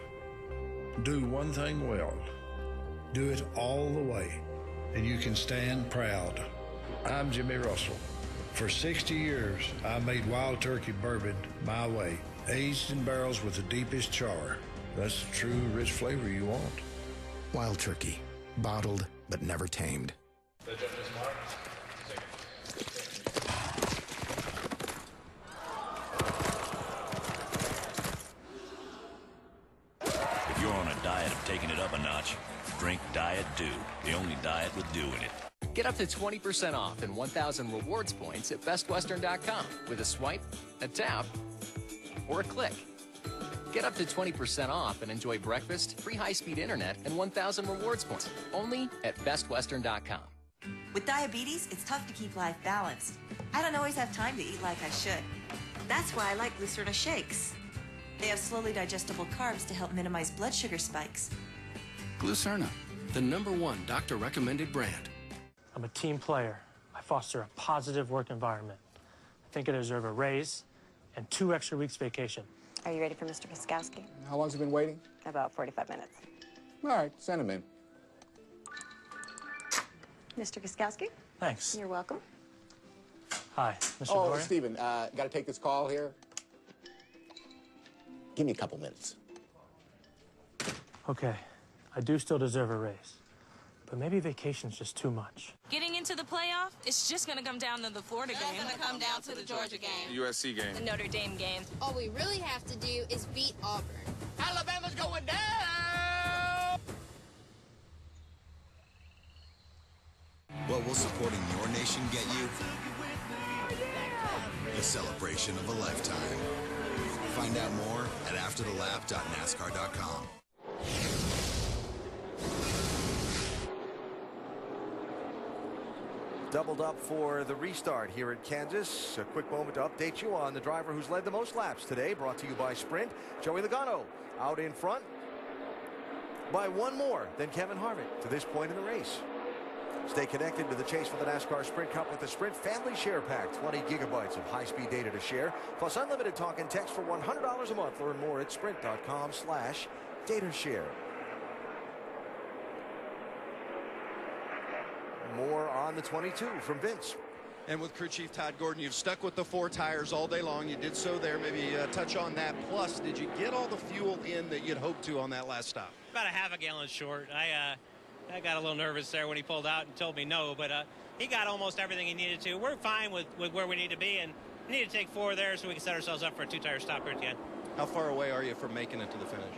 Do one thing well. Do it all the way, and you can stand proud. I'm Jimmy Russell. For 60 years, I made Wild Turkey bourbon my way, aged in barrels with the deepest char. That's the true rich flavor you want. Wild Turkey, bottled but never tamed. If you're on a diet of taking it up a notch, drink Diet Dew, the only diet with dew in it. Get up to 20% off and 1,000 rewards points at bestwestern.com with a swipe, a tap, or a click. Get up to 20% off and enjoy breakfast, free high-speed internet, and 1,000 rewards points only at bestwestern.com. With diabetes, it's tough to keep life balanced. I don't always have time to eat like I should. That's why I like Glucerna shakes. They have slowly digestible carbs to help minimize blood sugar spikes. Glucerna, the #1 doctor-recommended brand. I'm a team player. I foster a positive work environment. I think I deserve a raise and 2 extra weeks vacation. Are you ready for Mr. Piskowski? How long's he been waiting? About 45 minutes. All right, send him in. Mr. Piskowski? Thanks. You're welcome. Hi, Mr. Oh, Doria. Stephen, got to take this call here. Give me a couple minutes. Okay, I do still deserve a raise, but maybe vacation's just too much. Getting into the playoff, it's just going to come down to the Florida game. It's going to come down to the Georgia game. The USC game. The Notre Dame game. All we really have to do is beat Auburn. Alabama's going down! What will supporting your nation get you? The celebration of a lifetime. Find out more at afterthelap.nascar.com. Doubled up for the restart here at Kansas. A quick moment to update you on the driver who's led the most laps today, brought to you by Sprint. Joey Logano out in front by 1 more than Kevin Harvick to this point in the race. Stay connected to the chase for the NASCAR Sprint Cup with the Sprint Family Share Pack. 20 gigabytes of high-speed data to share, plus unlimited talk and text for $100 a month. Learn more at sprint.com/datashare. More on the 22 from Vince. And with crew chief Todd Gordon, you've stuck with the 4 tires all day long. You did so there. Maybe touch on that. Plus, did you get all the fuel in that you'd hoped to on that last stop? About a half a gallon short. I got a little nervous there when he pulled out and told me no, but he got almost everything he needed to. We're fine with where we need to be, and we need to take 4 there so we can set ourselves up for a 2-tire stop here at the end. How far away are you from making it to the finish?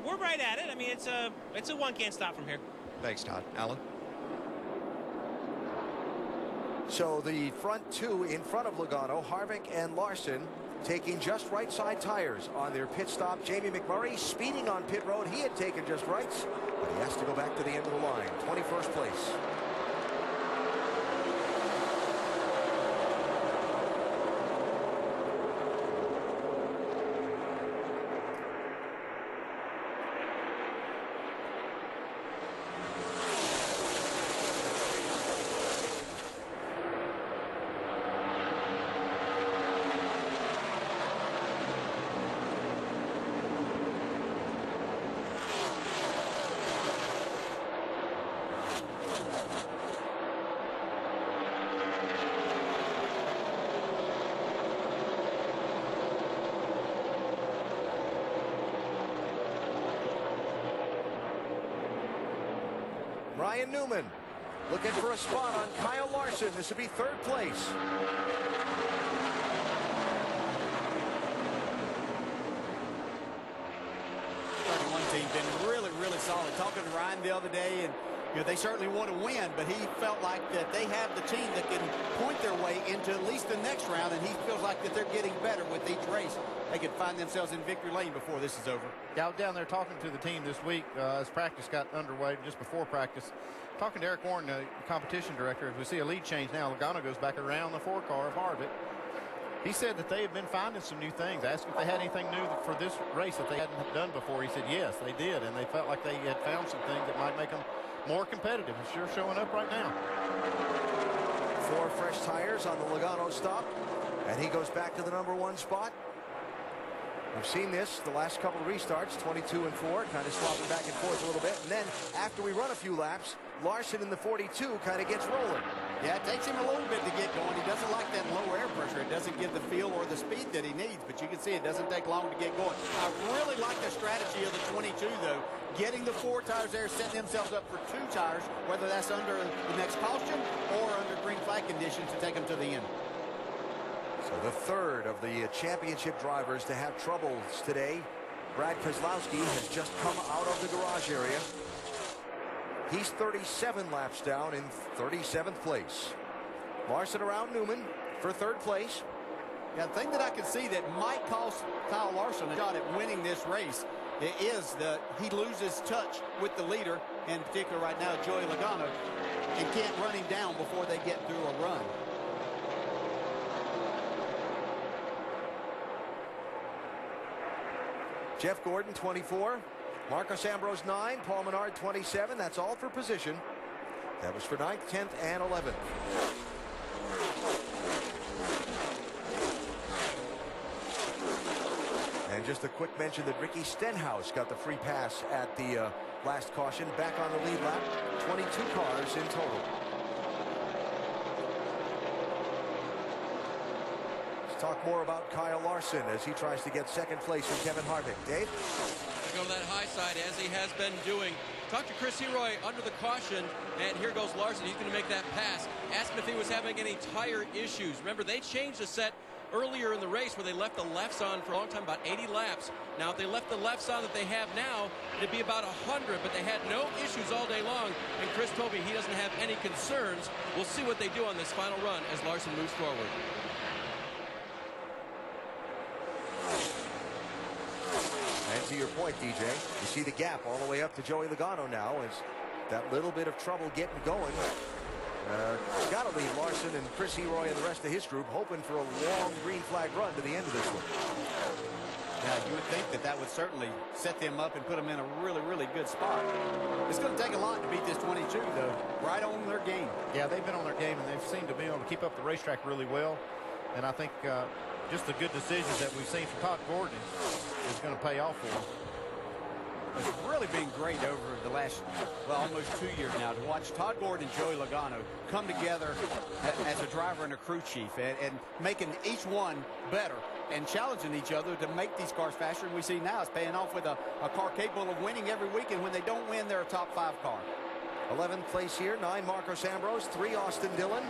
We're right at it. I mean, it's a 1-can stop from here. Thanks, Todd. Alan? So the front 2 in front of Logano, Harvick and Larson, taking just right side tires on their pit stop. Jamie McMurray speeding on pit road. He had taken just rights, but he has to go back to the end of the line. 21st place. Ryan Newman looking for a spot on Kyle Larson. This would be 3rd place. Team been really solid. Talking to Ryan the other day, and they certainly want to win, but he felt like that they have the team that can point their way into at least the next round, and he feels like that they're getting better with each race. They could find themselves in victory lane before this is over. Yeah, I was down there talking to the team this week as practice got underway just before practice. Talking to Eric Warren, the competition director, as we see a lead change now, Logano goes back around the 4 car of Harvick. He said that they had been finding some new things. Asked if they had anything new for this race that they hadn't done before. He said yes, they did, and they felt like they had found some things that might make them more competitive. It's sure showing up right now. 4 fresh tires on the Logano stop, and he goes back to the #1 spot. We've seen this the last couple of restarts, 22 and 4, kind of swapping back and forth a little bit. And then after we run a few laps, Larson in the 42 kind of gets rolling. Yeah, it takes him a little bit to get going. He doesn't like that low air pressure. It doesn't give the feel or the speed that he needs, but you can see it doesn't take long to get going. I really like the strategy of the 22, though. Getting the 4 tires there, setting themselves up for 2 tires, whether that's under the next caution or under green flag conditions to take them to the end. So the third of the championship drivers to have troubles today. Brad Keselowski has just come out of the garage area. He's 37 laps down in 37th place. Larson around Newman for 3rd place. Yeah, the thing that I can see that might cost Kyle Larson a shot at winning this race is that he loses touch with the leader, in particular right now, Joey Logano, and can't run him down before they get through a run. Jeff Gordon, 24. Marcos Ambrose, 9. Paul Menard, 27. That's all for position. That was for 9th, 10th, and 11th. And just a quick mention that Ricky Stenhouse got the free pass at the last caution. Back on the lead lap. 22 cars in total. Let's talk more about Kyle Larson as he tries to get 2nd place from Kevin Harvick. Dave? Go to that high side as he has been doing. Talk to Chris Heroy under the caution, and here goes Larson. He's going to make that pass. Ask him if he was having any tire issues. Remember, they changed the set earlier in the race where they left the lefts on for a long time, about 80 laps. Now, if they left the lefts on that they have now, it'd be about 100, but they had no issues all day long, and Chris told me he doesn't have any concerns. We'll see what they do on this final run as Larson moves forward. And to your point, DJ, you see the gap all the way up to Joey Logano now as that little bit of trouble getting going. Got to leave Larson and Chris Heroy and the rest of his group hoping for a long green flag run to the end of this one. Now, you would think that that would certainly set them up and put them in a really, really good spot. It's going to take a lot to beat this 22, though. Right on their game. Yeah, they've been on their game, and they've seemed to be able to keep up the racetrack really well. And I think just the good decisions that we've seen from Todd Gordon is going to pay off for him. It's really been great over the last, well, almost 2 years now to watch Todd Gordon and Joey Logano come together as a driver and a crew chief and making each one better and challenging each other to make these cars faster. And we see now it's paying off with a car capable of winning every week. And when they don't win, they're a top 5 car. 11th place here, 9 Marcos Ambrose, 3 Austin Dillon.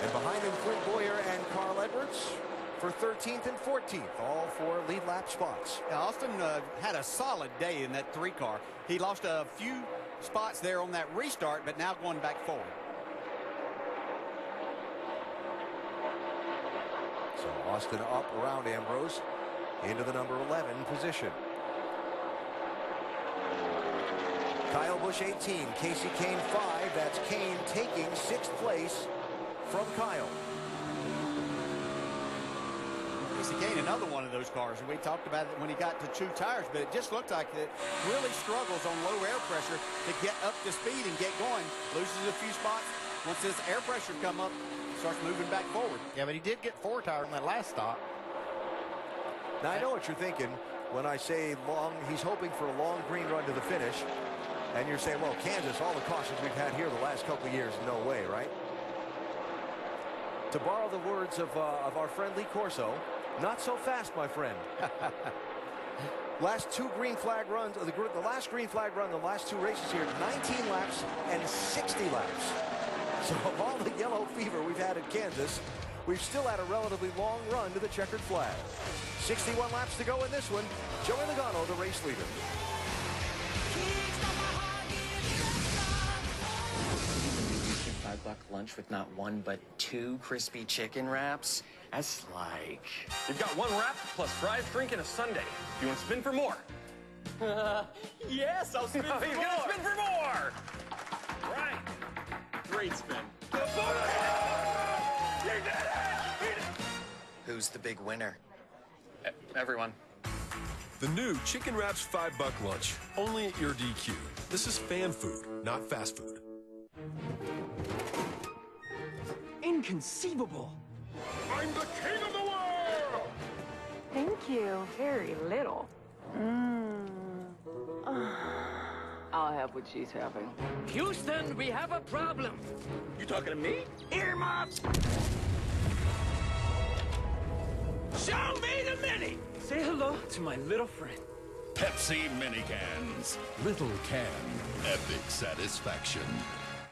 And behind them, Clint Boyer and Carl Edwards for 13th and 14th, all for lead lap spots. Now, Austin had a solid day in that 3 car. He lost a few spots there on that restart, but now going back forward. So Austin up around Ambrose into the number 11 position. Kyle Busch 18, Casey Kane 5. That's Kane taking 6th place from Kyle. Casey Kane, another one of those cars, and we talked about it when he got to 2 tires, but it just looked like it really struggles on low air pressure to get up to speed and get going. Loses a few spots. Once this air pressure come up, starts moving back forward. Yeah, but he did get 4 tires on that last stop. Now, I know what you're thinking when I say long. He's hoping for a long green run to the finish. And you're saying, well, Kansas, all the cautions we've had here the last couple of years, no way, right? To borrow the words of our friend Lee Corso, not so fast, my friend. Last 2 green flag runs, the last green flag run, the last 2 races here, 19 laps and 60 laps. So of all the yellow fever we've had in Kansas, we've still had a relatively long run to the checkered flag. 61 laps to go in this one. Joey Logano, the race leader. $5 lunch with not 1 but 2 crispy chicken wraps. That's like... You've got 1 wrap plus fries, drink, and a sundae. You want to spin for more? Yes, I'll spin for more. He's gonna spin for more! Right. Great spin. You did it! Who's the big winner? Everyone. The new Chicken Wraps $5 lunch, only at your DQ. This is fan food, not fast food. Inconceivable! I'm the king of the world! Thank you. Very little. I'll have what she's having. Houston, we have a problem. You talking to me? Earmuffs! Show me the mini! Say hello to my little friend. Pepsi mini cans. Little can, epic satisfaction.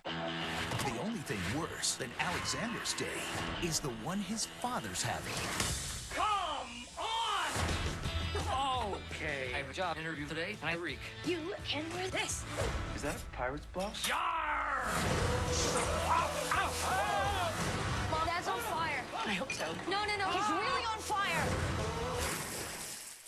The only thing worse than Alexander's day is the one his father's having. Come on! Okay. I have a job interview today, and I reek. You can wear this. Is that a pirate's blouse? Yar! Ow, ow, ow! Mom, Dad's on fire. I hope so. No, he's really on fire.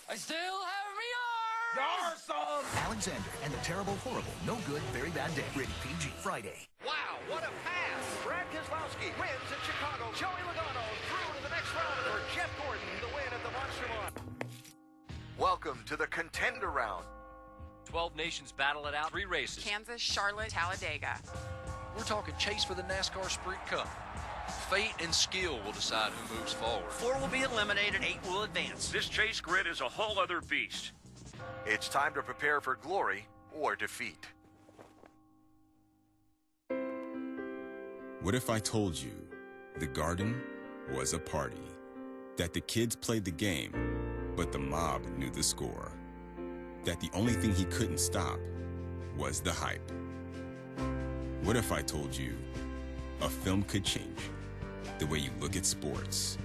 I still have me arms! Yar, son! Alexander and the Terrible, Horrible, No Good, Very Bad Day. Rated PG. Friday. Wow, what a pass! Brad Keselowski wins at Chicago. Joey Logano through to the next round for Jeff Gordon, the win at the Monster Lawn. Welcome to the Contender Round. 12 nations battle it out, 3 races. Kansas, Charlotte, Talladega. We're talking chase for the NASCAR Sprint Cup. Fate and skill will decide who moves forward. 4 will be eliminated, 8 will advance. This chase grid is a whole other beast. It's time to prepare for glory or defeat. What if I told you the garden was a party? That the kids played the game, but the mob knew the score? That the only thing he couldn't stop was the hype? What if I told you a film could change the way you look at sports?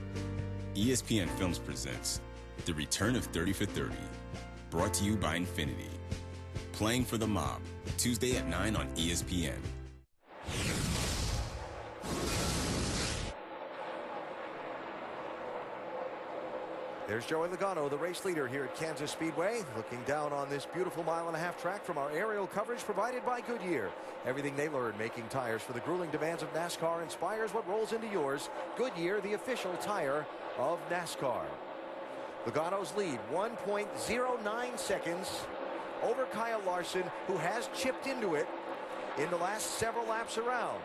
ESPN Films presents The Return of 30 for 30, brought to you by Infinity. Playing for the Mob, Tuesday at 9 on ESPN. There's Joey Logano, the race leader here at Kansas Speedway, looking down on this beautiful mile-and-a-half track from our aerial coverage provided by Goodyear. Everything they learned making tires for the grueling demands of NASCAR inspires what rolls into yours. Goodyear, the official tire of NASCAR. Logano's lead, 1.09 seconds over Kyle Larson, who has chipped into it in the last several laps around.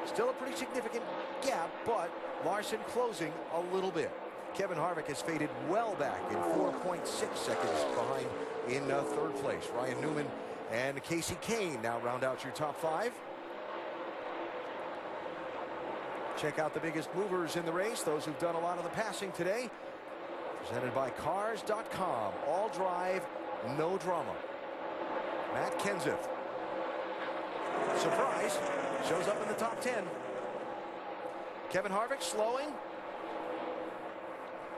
Still a pretty significant gap, but Larson closing a little bit. Kevin Harvick has faded well back in 4.6 seconds behind in third place. Ryan Newman and Casey Kane now round out your top 5. Check out the biggest movers in the race, those who've done a lot of the passing today. Presented by Cars.com. All drive, no drama. Matt Kenseth. Surprise, shows up in the top 10. Kevin Harvick slowing.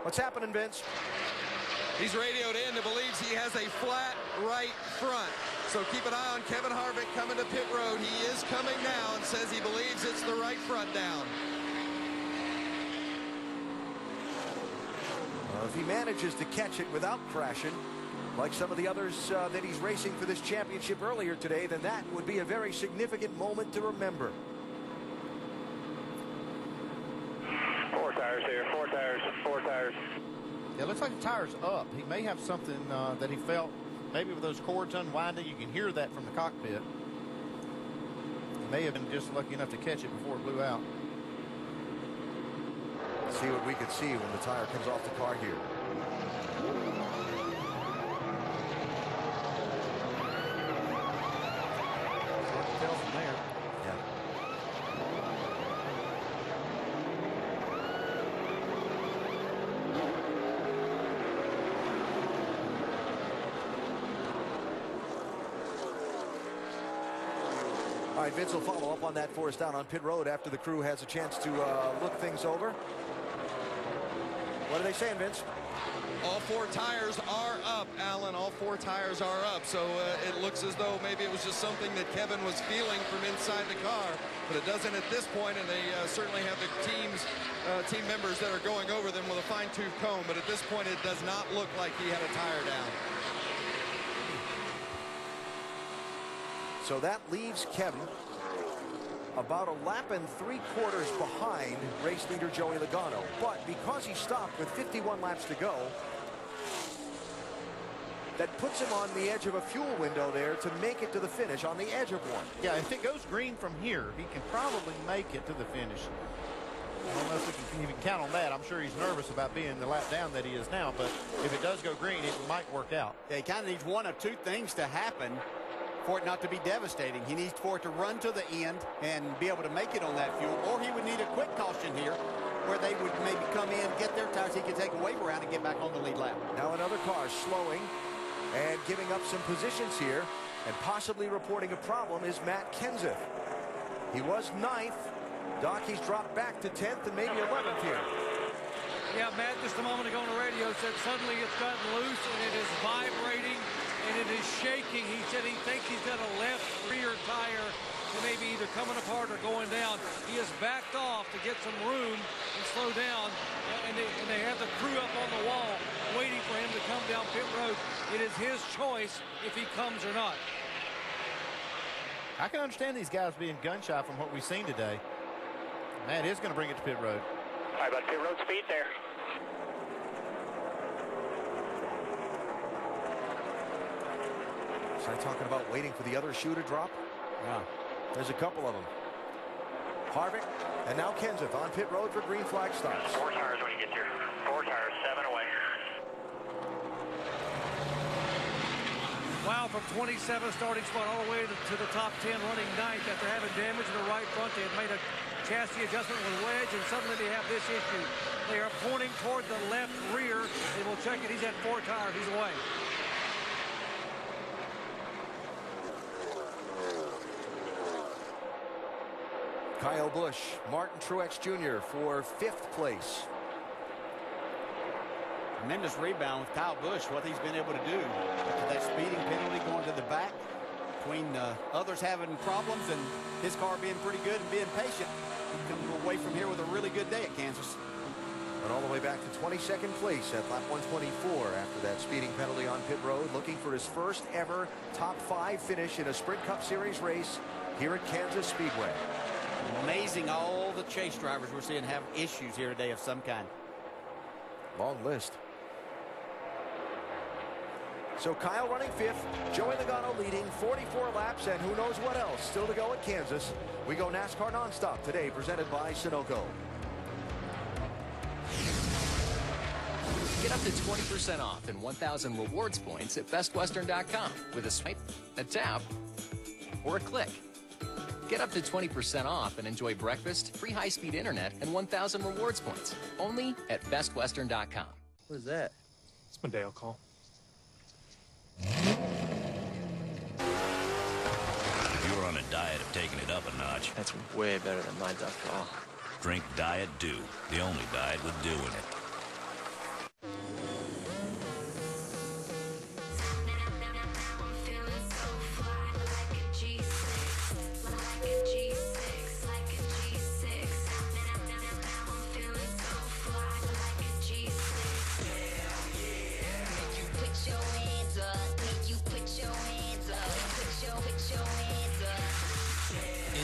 What's happening, Vince? He's radioed in and believes he has a flat right front. So keep an eye on Kevin Harvick coming to pit road. He is coming now and says he believes it's the right front down. If he manages to catch it without crashing, like some of the others that he's racing for this championship earlier today, then that would be a very significant moment to remember. 4 tires here, 4 tires, 4 tires. Yeah, it looks like the tire's up. He may have something that he felt, maybe with those cords unwinding. You can hear that from the cockpit. He may have been just lucky enough to catch it before it blew out. Let's see what we could see when the tire comes off the car here. Hard to tell from there. Yeah. All right, Vince will follow up on that for us down on pit road after the crew has a chance to look things over. What are they saying, Vince? All 4 tires are up, Alan. All 4 tires are up. So it looks as though maybe it was just something that Kevin was feeling from inside the car, but it doesn't at this point, and they certainly have the team members that are going over them with a fine-tooth comb, but at this point it does not look like he had a tire down. So that leaves Kevin about a lap and 3/4 behind race leader Joey Logano. But because he stopped with 51 laps to go, that puts him on the edge of a fuel window there to make it to the finish on the edge of one. Yeah, if it goes green from here, he can probably make it to the finish. I don't know if he can count on that. I'm sure he's nervous about being the lap down that he is now, but if it does go green, it might work out. Yeah, he kind of needs one of 2 things to happen for it not to be devastating. He needs for it to run to the end and be able to make it on that fuel, or he would need a quick caution here where they would maybe come in, get their tires, he could take a wave around and get back on the lead lap. Now another car slowing and giving up some positions here, and possibly reporting a problem is Matt Kenseth. He was 9th. Doc, he's dropped back to 10th and maybe 11th here. Yeah, Matt just a moment ago on the radio said suddenly it's gotten loose and it is vibrating and it is shaking. He said he thinks he's got a left rear tire that may be either coming apart or going down. He has backed off to get some room and slow down, and they have the crew up on the wall waiting for him to come down pit road. It is his choice if he comes or not. I can understand these guys being gun-shy from what we've seen today. Matt is going to bring it to pit road. All right, about pit road speed there. So I'm talking about waiting for the other shoe to drop? Yeah. There's a couple of them. Harvick, and now Kenseth on pit road for green flag starts. 4 tires when you get here. 4 tires, 7 away. Wow, from 27th starting spot all the way to the top 10, running 9th after having damage in the right front. They had made a chassis adjustment with wedge, and suddenly they have this issue. They are pointing toward the left rear. They will check it. He's at 4 tires. He's away. Kyle Busch, Martin Truex Jr. for 5th place. Tremendous rebound with Kyle Busch, what he's been able to do after that speeding penalty going to the back, between others having problems and his car being pretty good and being patient. He's coming away from here with a really good day at Kansas. And all the way back to 22nd place at lap 124 after that speeding penalty on pit road, looking for his first ever top 5 finish in a Sprint Cup Series race here at Kansas Speedway. Amazing, all the chase drivers we're seeing have issues here today of some kind. Long list. So Kyle running 5th, Joey Logano leading 44 laps, and who knows what else still to go at Kansas. We go NASCAR nonstop today, presented by Sunoco. Get up to 20% off and 1,000 rewards points at bestwestern.com with a swipe, a tap, or a click. Get up to 20% off and enjoy breakfast, free high-speed internet, and 1,000 rewards points. Only at bestwestern.com. What is that? It's my Dale call. If you're on a diet of taking it up a notch, That's way better than my duck call. drink Diet Dew, the only diet with dew in it.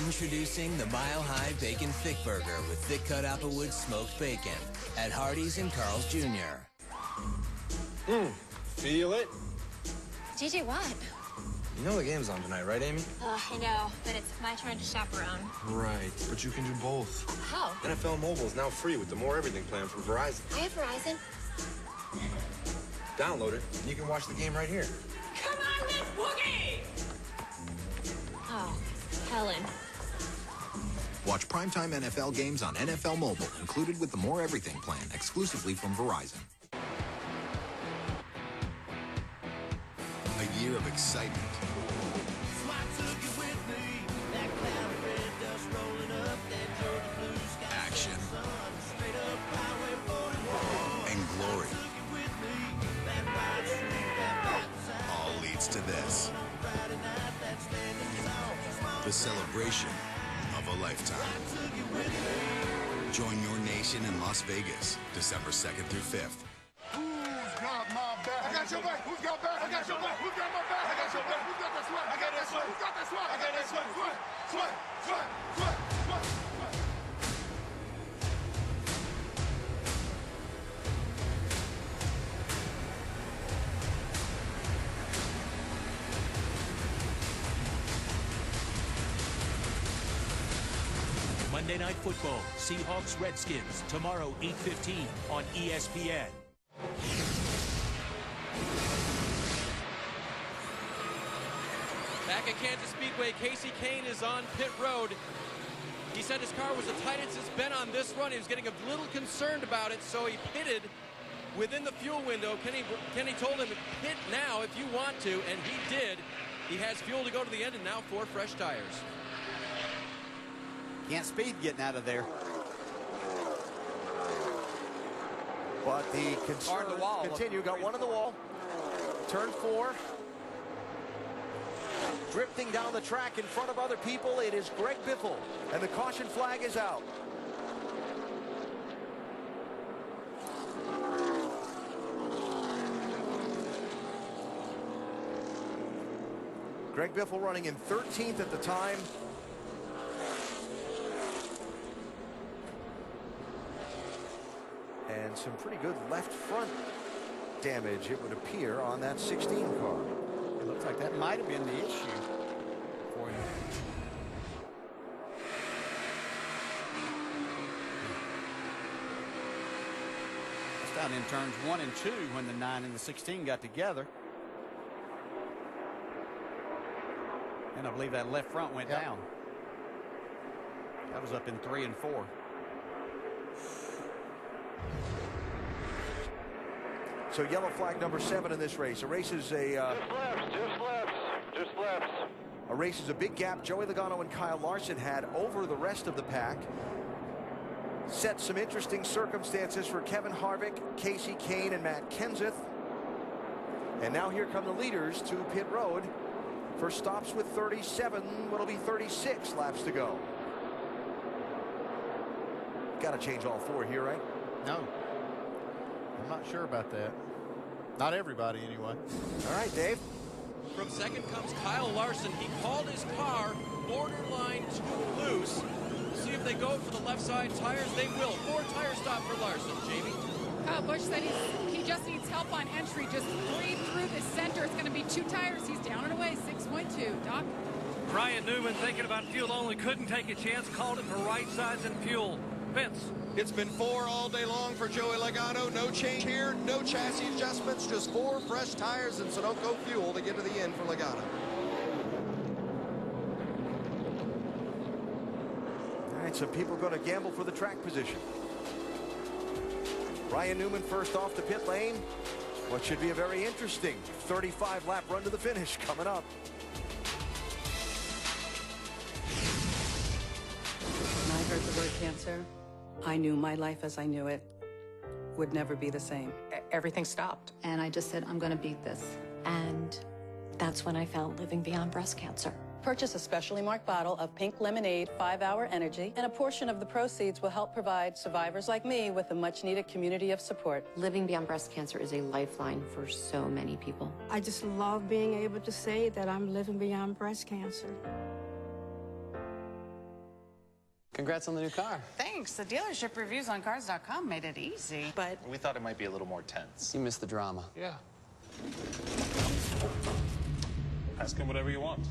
Introducing the Mile High Bacon Thick Burger with thick cut applewood smoked bacon at Hardee's and Carl's Jr. Feel it? JJ, what? You know the game's on tonight, right, Amy? I know, but it's my turn to shop around. Right, but you can do both. How? NFL Mobile is now free with the More Everything plan from Verizon. I have Verizon. Download it, and you can watch the game right here. Come on, Miss Boogie! Oh, Helen. Watch primetime NFL games on NFL Mobile, included with the More Everything plan, exclusively from Verizon. A year of excitement. Action. And glory. All leads to this. The celebration of a lifetime. Join your nation in Las Vegas, December 2nd through 5th. Who's got my back? I got your back. Who's got back? I got your back. Who's got my back? I got your back. Who's got that sweat? I got that sweat. Who's got that sweat? I got that sweat. Sweat. Sweat. Sweat. Sweat. Sweat. Monday Night Football, Seahawks Redskins, tomorrow 8:15 on ESPN. Back at Kansas Speedway. Casey Kane is on pit road. He said his car was the tightest it's been on this run. He was getting a little concerned about it, so he pitted within the fuel window. Kenny told him, pit now if you want to, and he did. He has fuel to go to the end, and now 4 fresh tires. Can't speed getting out of there. But the concerns continue. Got one in the wall. Turn 4. Drifting down the track in front of other people, it is Greg Biffle, and the caution flag is out. Greg Biffle running in 13th at the time. And some pretty good left front damage, it would appear, on that 16 car. It looks like that might have been the issue for him. It's down in turns 1 and 2 when the 9 and the 16 got together. And I believe that left front went down. That was up in 3 and 4. So yellow flag number 7 in this race. A race is a Just lefts. A race is a big gap Joey Logano and Kyle Larson had over the rest of the pack. Set some interesting circumstances for Kevin Harvick, Casey Kane, and Matt Kenseth. And now here come the leaders to pit road for stops with 37. What'll be 36 laps to go. Got to change all 4 here, right? No. I'm not sure about that. Not everybody, anyway. All right, Dave. From second comes Kyle Larson. He called his car borderline too loose. We'll see if they go for the left side tires. They will. 4 tire stop for Larson. Jamie? Kyle Busch said he just needs help on entry. Just breathe through the center. It's going to be 2 tires. He's down and away. 6.2. Doc? Ryan Newman thinking about fuel only, couldn't take a chance, called it for right sides and fuel. Vince. It's been 4 all day long for Joey Logano. No change here, no chassis adjustments, just 4 fresh tires and Sunoco fuel to get to the end for Logano. All right, so people going to gamble for the track position. Ryan Newman first off the pit lane. What should be a very interesting 35-lap run to the finish coming up. When I heard the word cancer, I knew my life as I knew it would never be the same. Everything stopped. And I just said, I'm going to beat this. And that's when I found Living Beyond Breast Cancer. Purchase a specially marked bottle of pink lemonade 5-Hour Energy, and a portion of the proceeds will help provide survivors like me with a much-needed community of support. Living Beyond Breast Cancer is a lifeline for so many people. I just love being able to say that I'm living beyond breast cancer. Congrats on the new car. Thanks. The dealership reviews on cars.com made it easy. But We thought it might be a little more tense. You missed the drama. Yeah. Ask him whatever you want.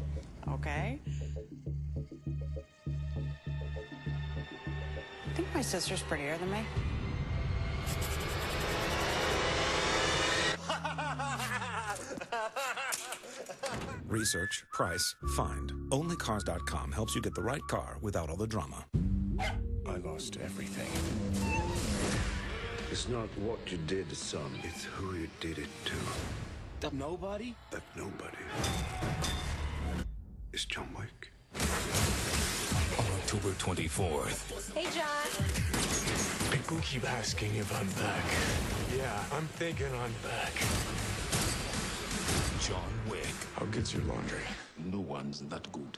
okay. I think my sister's prettier than me. Research, price, find. Only Cars.com helps you get the right car without all the drama. I lost everything. It's not what you did, son. It's who you did it to. That nobody? That nobody is John Wick. On October 24th. Hey, John. People keep asking if I'm back. Yeah, I'm thinking I'm back. John Wick. How good's your laundry? No one's that good.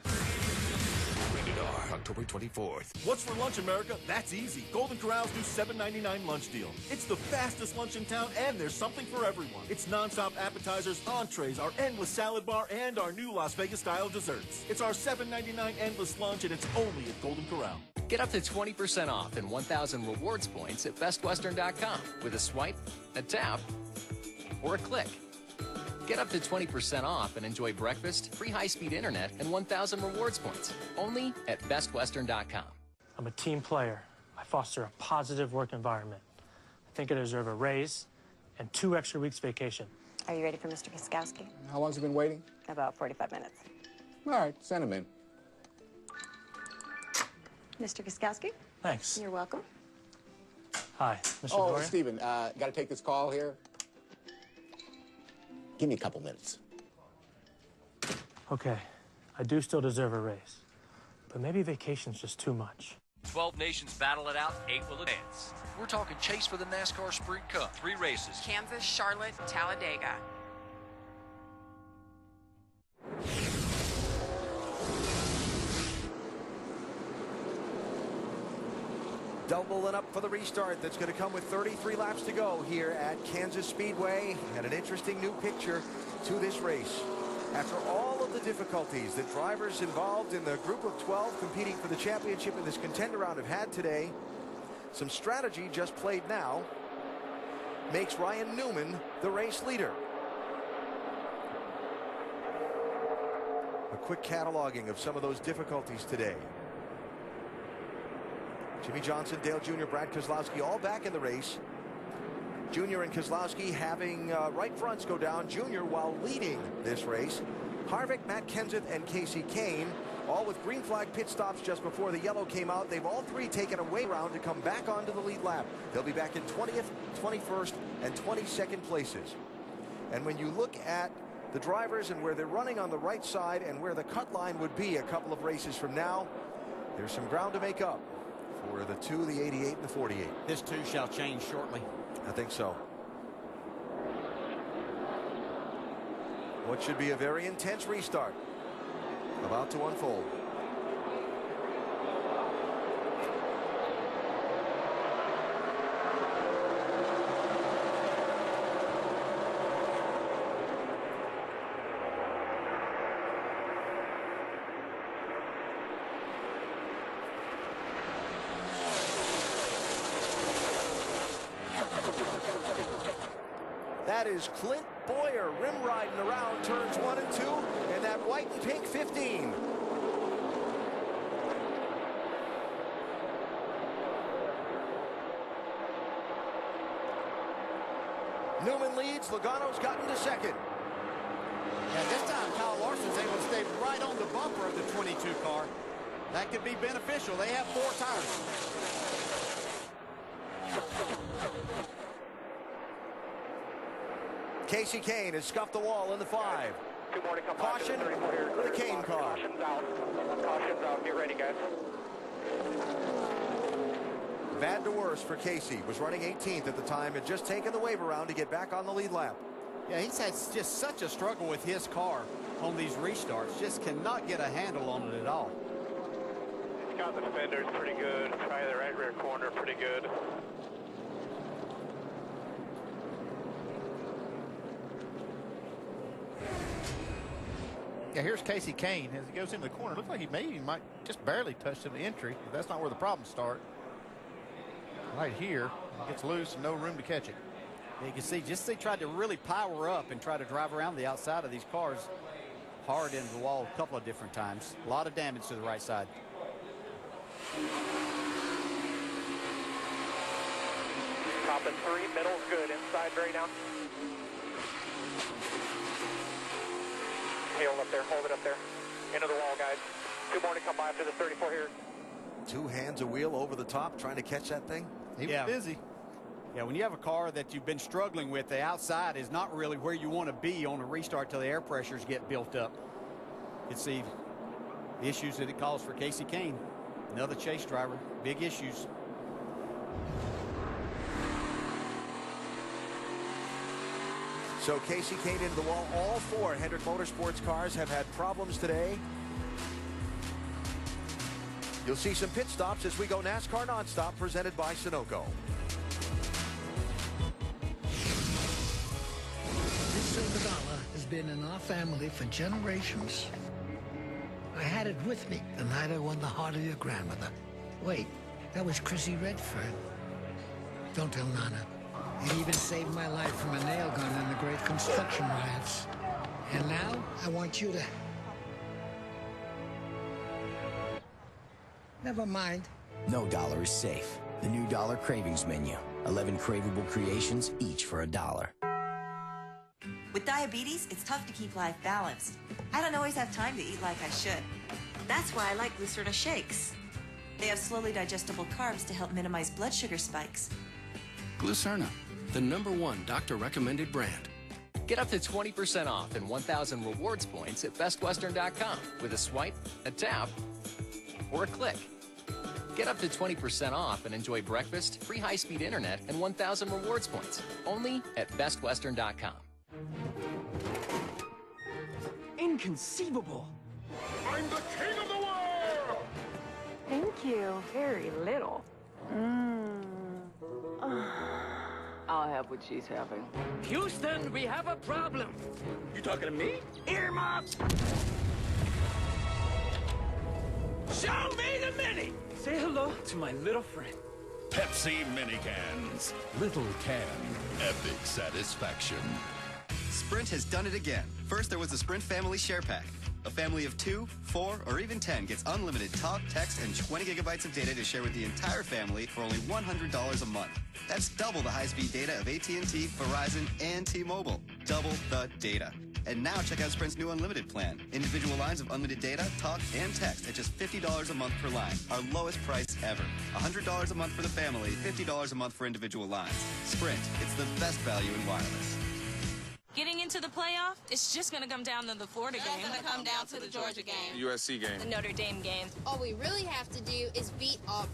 Rated R, October 24th. What's for lunch, America? That's easy. Golden Corral's new $7.99 lunch deal. It's the fastest lunch in town, and there's something for everyone. It's nonstop appetizers, entrees, our endless salad bar, and our new Las Vegas-style desserts. It's our $7.99 endless lunch, and it's only at Golden Corral. Get up to 20% off and 1,000 rewards points at bestwestern.com with a swipe, a tap, or a click. Get up to 20% off and enjoy breakfast, free high-speed internet, and 1,000 rewards points. Only at bestwestern.com. I'm a team player. I foster a positive work environment. I think I deserve a raise and 2 extra weeks vacation. Are you ready for Mr. Kiskowski? How long's he been waiting? About 45 minutes. All right, send him in. Mr. Koskowski? Thanks. You're welcome. Hi, Mr. Oh, Gloria. Stephen, got to take this call here. Give me a couple minutes. Okay, I do still deserve a raise, but maybe vacation's just too much. 12 nations battle it out, 8 will advance. We're talking chase for the NASCAR Sprint Cup. 3 races. Kansas, Charlotte, Talladega. Doubling up for the restart that's going to come with 33 laps to go here at Kansas Speedway, and an interesting new picture to this race. After all of the difficulties that drivers involved in the group of 12 competing for the championship in this contender round have had today, some strategy just played now makes Ryan Newman the race leader. A quick cataloging of some of those difficulties today. Jimmy Johnson, Dale Jr., Brad Keselowski all back in the race. Jr. and Keselowski having right fronts go down. Jr. while leading this race. Harvick, Matt Kenseth, and Casey Kane all with green flag pit stops just before the yellow came out. They've all three taken a way round to come back onto the lead lap. They'll be back in 20th, 21st, and 22nd places. And when you look at the drivers and where they're running on the right side and where the cut line would be a couple of races from now, there's some ground to make up for the 2, the 88, and the 48. This too shall change shortly. I think so. What should be a very intense restart about to unfold. That is Clint Boyer rim riding around turns 1 and 2, and that white and pink 15. Newman leads. Logano's gotten to second. Yeah, this time Kyle Larson's able to stay right on the bumper of the 22 car. That could be beneficial. They have 4 tires. Casey Kane has scuffed the wall in the 5. Caution for the Kane car. Caution's out. Caution's out. Get ready, guys. Bad to worse for Casey. Was running 18th at the time, had just taken the wave around to get back on the lead lap. Yeah, he's had just such a struggle with his car on these restarts. Just cannot get a handle on it at all. He's got the fenders pretty good. Probably the right rear corner pretty good. Yeah, here's Casey Kane as he goes into the corner. Looks like he might just barely touch the entry. But that's not where the problems start. Right here, he gets loose and no room to catch it. You can see just they tried to really power up and try to drive around the outside of these cars hard into the wall a couple of different times. A lot of damage to the right side. Top and 3, middle's good. Inside very down. Hold up there, hold it up there. Into the wall, guys. 2 more to come by after the 34 here. 2 hands a wheel over the top trying to catch that thing. He was busy. Yeah, when you have a car that you've been struggling with, the outside is not really where you want to be on a restart till the air pressures get built up. You can see the issues that it caused for Casey Kane. Another chase driver, big issues. So Casey Kane into the wall. All 4 Hendrick Motorsports cars have had problems today. You'll see some pit stops as we go NASCAR nonstop, presented by Sunoco. This silver dollar has been in our family for generations. I had it with me the night I won the heart of your grandmother. Wait, that was Chrissy Redford. Don't tell Nana. It even saved my life from a nail gun in the great construction riots. And now, I want you to... Never mind. No dollar is safe. The new Dollar Cravings menu. 11 craveable creations, each for $1. With diabetes, it's tough to keep life balanced. I don't always have time to eat like I should. That's why I like Glucerna shakes. They have slowly digestible carbs to help minimize blood sugar spikes. Glucerna, the #1 doctor-recommended brand. Get up to 20% off and 1,000 rewards points at bestwestern.com with a swipe, a tap, or a click. Get up to 20% off and enjoy breakfast, free high-speed internet, and 1,000 rewards points. Only at bestwestern.com. Inconceivable. I'm the king of the world! Thank you. Very little. I'll have what she's having. Houston, we have a problem. You talking to me? Earmuffs! Show me the mini! Say hello to my little friend. Pepsi mini cans. Little can. Epic satisfaction. Sprint has done it again. First, there was the Sprint Family Share Pack. A family of 2, 4, or even 10 gets unlimited talk, text, and 20 gigabytes of data to share with the entire family for only $100 a month. That's double the high-speed data of AT&T, Verizon, and T-Mobile. Double the data. And now check out Sprint's new unlimited plan. Individual lines of unlimited data, talk, and text at just $50 a month per line. Our lowest price ever. $100 a month for the family, $50 a month for individual lines. Sprint, it's the best value in wireless. Getting into the playoff, it's just going to come down to the Florida game. It's going to come down to the Georgia game. USC game. The Notre Dame game. All we really have to do is beat Auburn.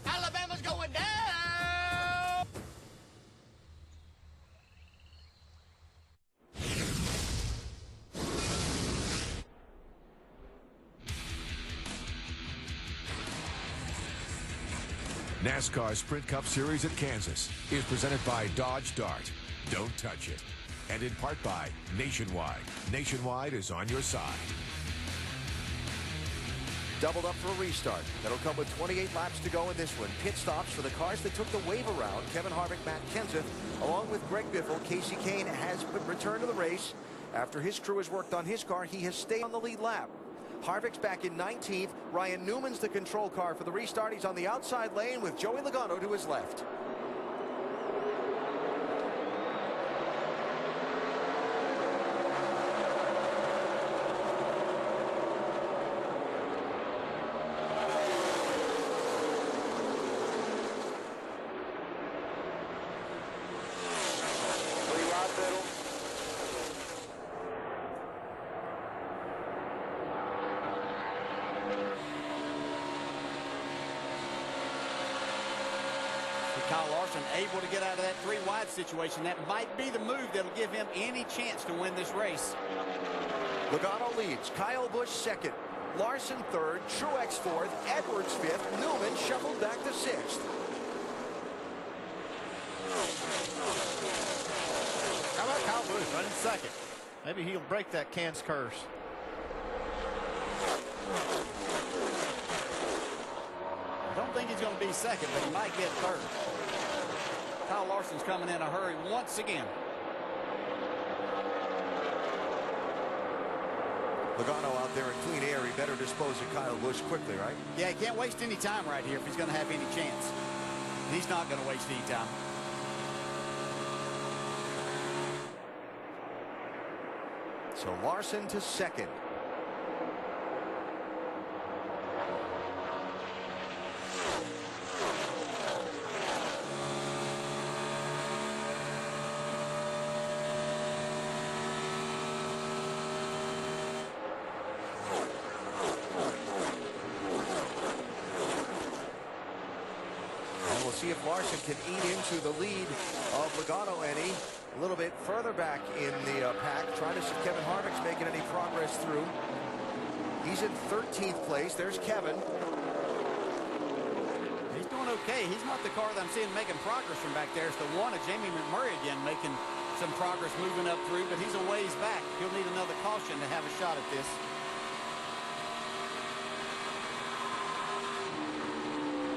Alabama's going down! NASCAR Sprint Cup Series at Kansas is presented by Dodge Dart. Don't touch it. And in part by Nationwide. Nationwide is on your side. Doubled up for a restart. That'll come with 28 laps to go in this one. Pit stops for the cars that took the wave around. Kevin Harvick, Matt Kenseth, along with Greg Biffle. Casey Kane has returned to the race. After his crew has worked on his car, he has stayed on the lead lap. Harvick's back in 19th. Ryan Newman's the control car for the restart. He's on the outside lane with Joey Logano to his left. Kyle Larson able to get out of that 3 wide situation. That might be the move that'll give him any chance to win this race. Logano leads. Kyle Busch second. Larson third. Truex fourth. Edwards fifth. Newman shuffled back to sixth. How about Kyle Busch running second? Maybe he'll break that Kansas curse. I don't think he's going to be second, but he might get third. Kyle Larson's coming in a hurry once again. Logano out there in clean air. He better dispose of Kyle Busch quickly, right? Yeah, he can't waste any time right here if he's going to have any chance. He's not going to waste any time. So Larson to second. See if Larson can eat into the lead of Logano any. A little bit further back in the pack, trying to see if Kevin Harvick's making any progress through. He's in 13th place. There's Kevin. He's doing okay. He's not the car that I'm seeing making progress from back there. It's the one of Jamie McMurray again making some progress moving up through, but he's a ways back. He'll need another caution to have a shot at this.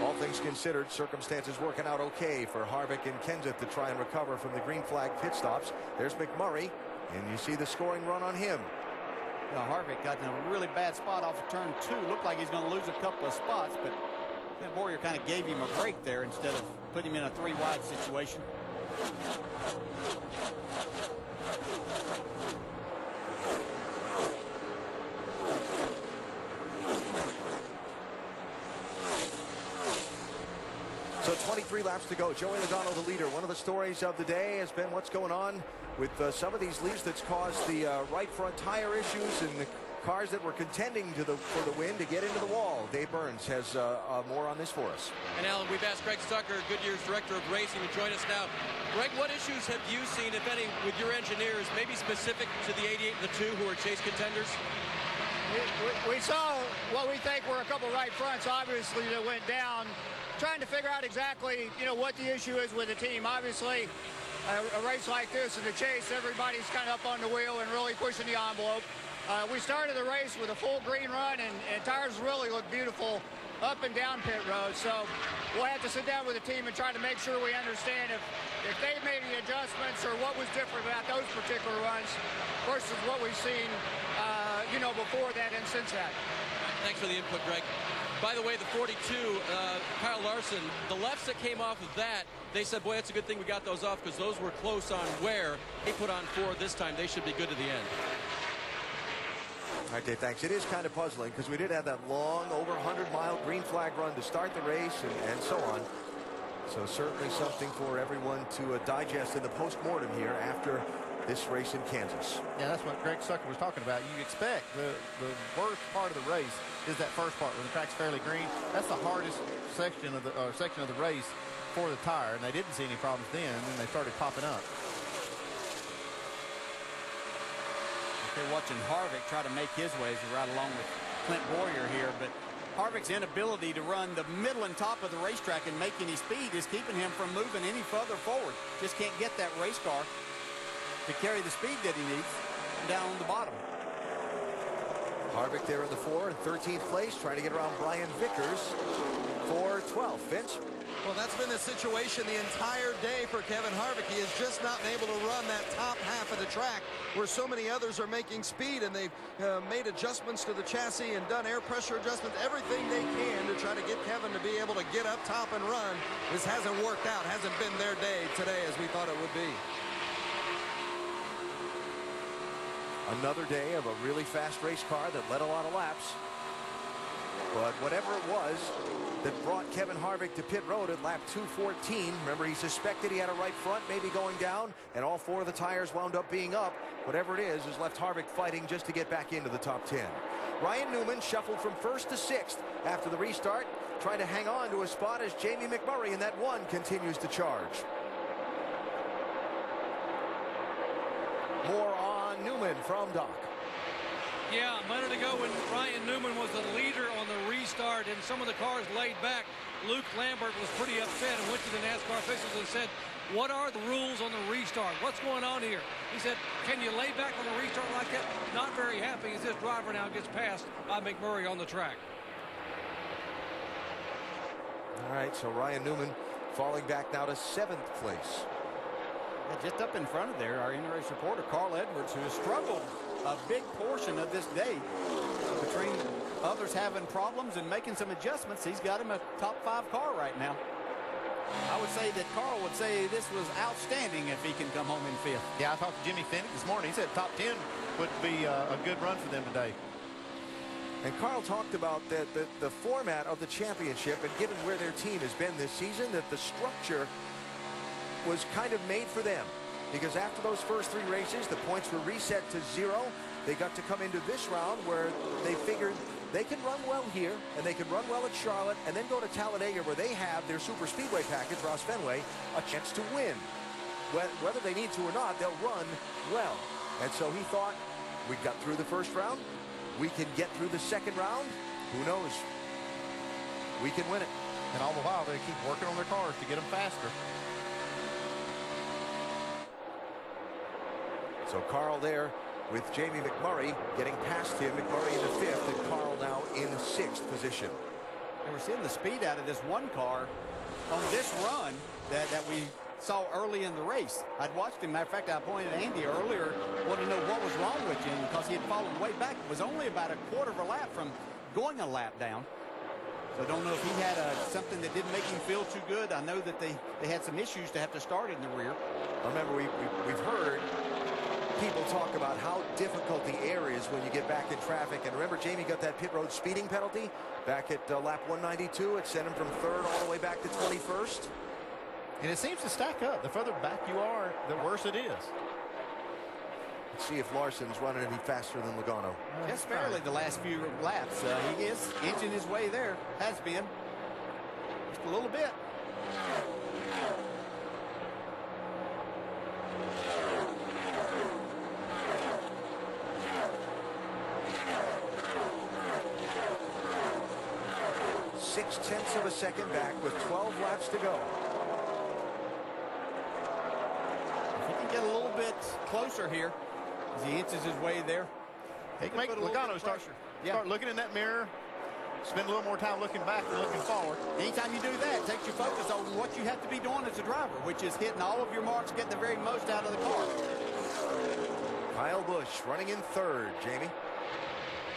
All things considered, circumstances working out okay for Harvick and Kenseth to try and recover from the green flag pit stops. There's McMurray, and you see the scoring run on him. Now, Harvick got in a really bad spot off of turn 2. Looked like he's going to lose a couple of spots, but that Warrior kind of gave him a break there instead of putting him in a 3 wide situation. 2.3 laps to go. Joey Logano, the leader. One of the stories of the day has been what's going on with some of these leads that's caused the right front tire issues and the cars that were contending for the win to get into the wall. Dave Burns has more on this for us. And Alan, we've asked Greg Stucker, Goodyear's director of racing, to join us now. Greg, what issues have you seen, if any, with your engineers, maybe specific to the 88 and the 2 who are chase contenders? We saw what we think were a couple right fronts, obviously, that went down. Trying to figure out exactly, what the issue is with the team. Obviously, a race like this in the chase, everybody's kind of up on the wheel and really pushing the envelope. We started the race with a full green run, and tires really look beautiful up and down pit road. So we'll have to sit down with the team and try to make sure we understand if they've made any adjustments or what was different about those particular runs versus what we've seen, before that and since that. Thanks for the input, Greg. By the way, the 42, Kyle Larson, the lefts that came off of that, they said, boy, it's a good thing we got those off because those were close on wear. They put on 4 this time. They should be good to the end. All right, Dave, thanks. It is kind of puzzling because we did have that long, over 100-mile green flag run to start the race and so on. So certainly something for everyone to digest in the post-mortem here after this race in Kansas. Yeah, that's what Greg Stucker was talking about. You expect the worst part of the race is that first part when the track's fairly green. That's the hardest section of the race for the tire, and they didn't see any problems then, and then they started popping up. They're watching Harvick try to make his ways right along with Clint Boyer here, but Harvick's inability to run the middle and top of the racetrack and make any speed is keeping him from moving any further forward. Just can't get that race car to carry the speed that he needs down the bottom. Harvick there in the 4 and 13th place, trying to get around Brian Vickers for 12th. Vince? Well, that's been the situation the entire day for Kevin Harvick. He has just not been able to run that top half of the track where so many others are making speed, and they've made adjustments to the chassis and done air pressure adjustments, everything they can to try to get Kevin to be able to get up top and run. This hasn't worked out, hasn't been their day today as we thought it would be. Another day of a really fast race car that led a lot of laps. But whatever it was that brought Kevin Harvick to pit road at lap 214, remember he suspected he had a right front maybe going down, and all 4 of the tires wound up being up. Whatever it is has left Harvick fighting just to get back into the top 10. Ryan Newman shuffled from 1st to 6th after the restart, trying to hang on to a spot as Jamie McMurray in that 1 continues to charge. More on Newman from Doc. Yeah, a minute ago when Ryan Newman was the leader on the restart and some of the cars laid back, Luke Lambert was pretty upset and went to the NASCAR officials and said, what are the rules on the restart? What's going on here? He said, can you lay back on a restart like that? Not very happy as this driver now gets passed by McMurray on the track. All right, so Ryan Newman falling back now to 7th place. Yeah, just up in front of there, our in-race reporter, Carl Edwards, who has struggled a big portion of this day. Between others having problems and making some adjustments, he's got him a top 5 car right now. I would say that Carl would say this was outstanding if he can come home in 5th. Yeah, I talked to Jimmy Finney this morning. He said top 10 would be a good run for them today. And Carl talked about the format of the championship, and given where their team has been this season, that the structure was kind of made for them. Because after those first 3 races, the points were reset to 0. They got to come into this round where they figured they can run well here, and they can run well at Charlotte, and then go to Talladega where they have their super speedway package, Ross Fenway, a chance to win. Whether they need to or not, they'll run well. And so he thought, we got through the first round, we can get through the second round, who knows? We can win it. And all the while, they keep working on their cars to get them faster. So Carl there with Jamie McMurray getting past him. McMurray in the 5th and Carl now in 6th position. And we're seeing the speed out of this one car on this run that we saw early in the race. I'd watched him. Matter of fact, I pointed at Andy earlier, wanted to know what was wrong with him because he had fallen way back. It was only about a quarter of a lap from going a lap down. So I don't know if he had something that didn't make him feel too good. I know that they had some issues to have to start in the rear. Remember, we've heard people talk about how difficult the air is when you get back in traffic. And remember, Jamie got that pit road speeding penalty back at lap 192. It sent him from 3rd all the way back to 21st. And it seems to stack up. The further back you are, the worse it is. Let's see if Larson's running any faster than Logano. Just barely the last few laps. He is inching his way there. Has been. Just a little bit. Six-tenths of a second back with 12 laps to go. If he can get a little bit closer here as he inches his way there. He can make Logano start looking in that mirror, spend a little more time looking back than looking forward. Anytime you do that, it takes your focus on what you have to be doing as a driver, which is hitting all of your marks, getting the very most out of the car. Kyle Busch running in third. Jamie?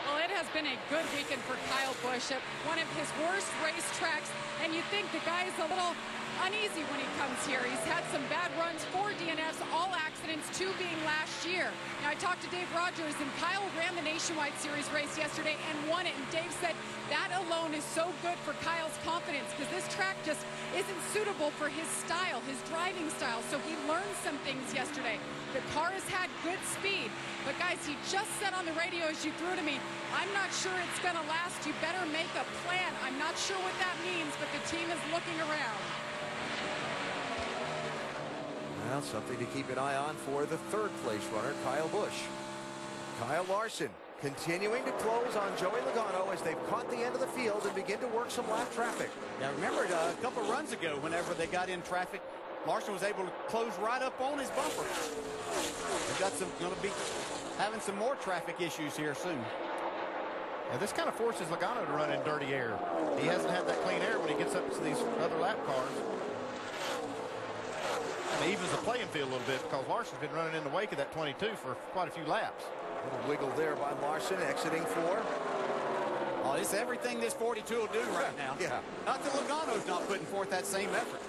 Well, it has been a good weekend for Kyle Busch at one of his worst racetracks, and you think the guy is a little uneasy when he comes here. He's had some bad runs, 4 DNFs, all accidents, 2 being last year. Now, I talked to Dave Rogers, and Kyle ran the Nationwide Series race yesterday and won it, and Dave said that alone is so good for Kyle's confidence because this track just isn't suitable for his style, his driving style, so he learned some things yesterday. The car has had good speed, but guys, he just said on the radio as you threw to me, I'm not sure it's going to last. You better make a plan. I'm not sure what that means, but the team is looking around. Well, something to keep an eye on for the third place runner, Kyle Busch. Kyle Larson continuing to close on Joey Logano as they've caught the end of the field and begin to work some lap traffic. Yeah, remember a couple of runs ago, whenever they got in traffic, Larson was able to close right up on his bumper. They've got going to be having some more traffic issues here soon. Now, this kind of forces Logano to run in dirty air. He hasn't had that clean air when he gets up to these other lap cars. And evens the playing field a little bit because Larson's been running in the wake of that 22 for quite a few laps. A little wiggle there by Larson, exiting 4. Oh, it's everything this 42 will do right now. Yeah. Not that Logano's not putting forth that same effort.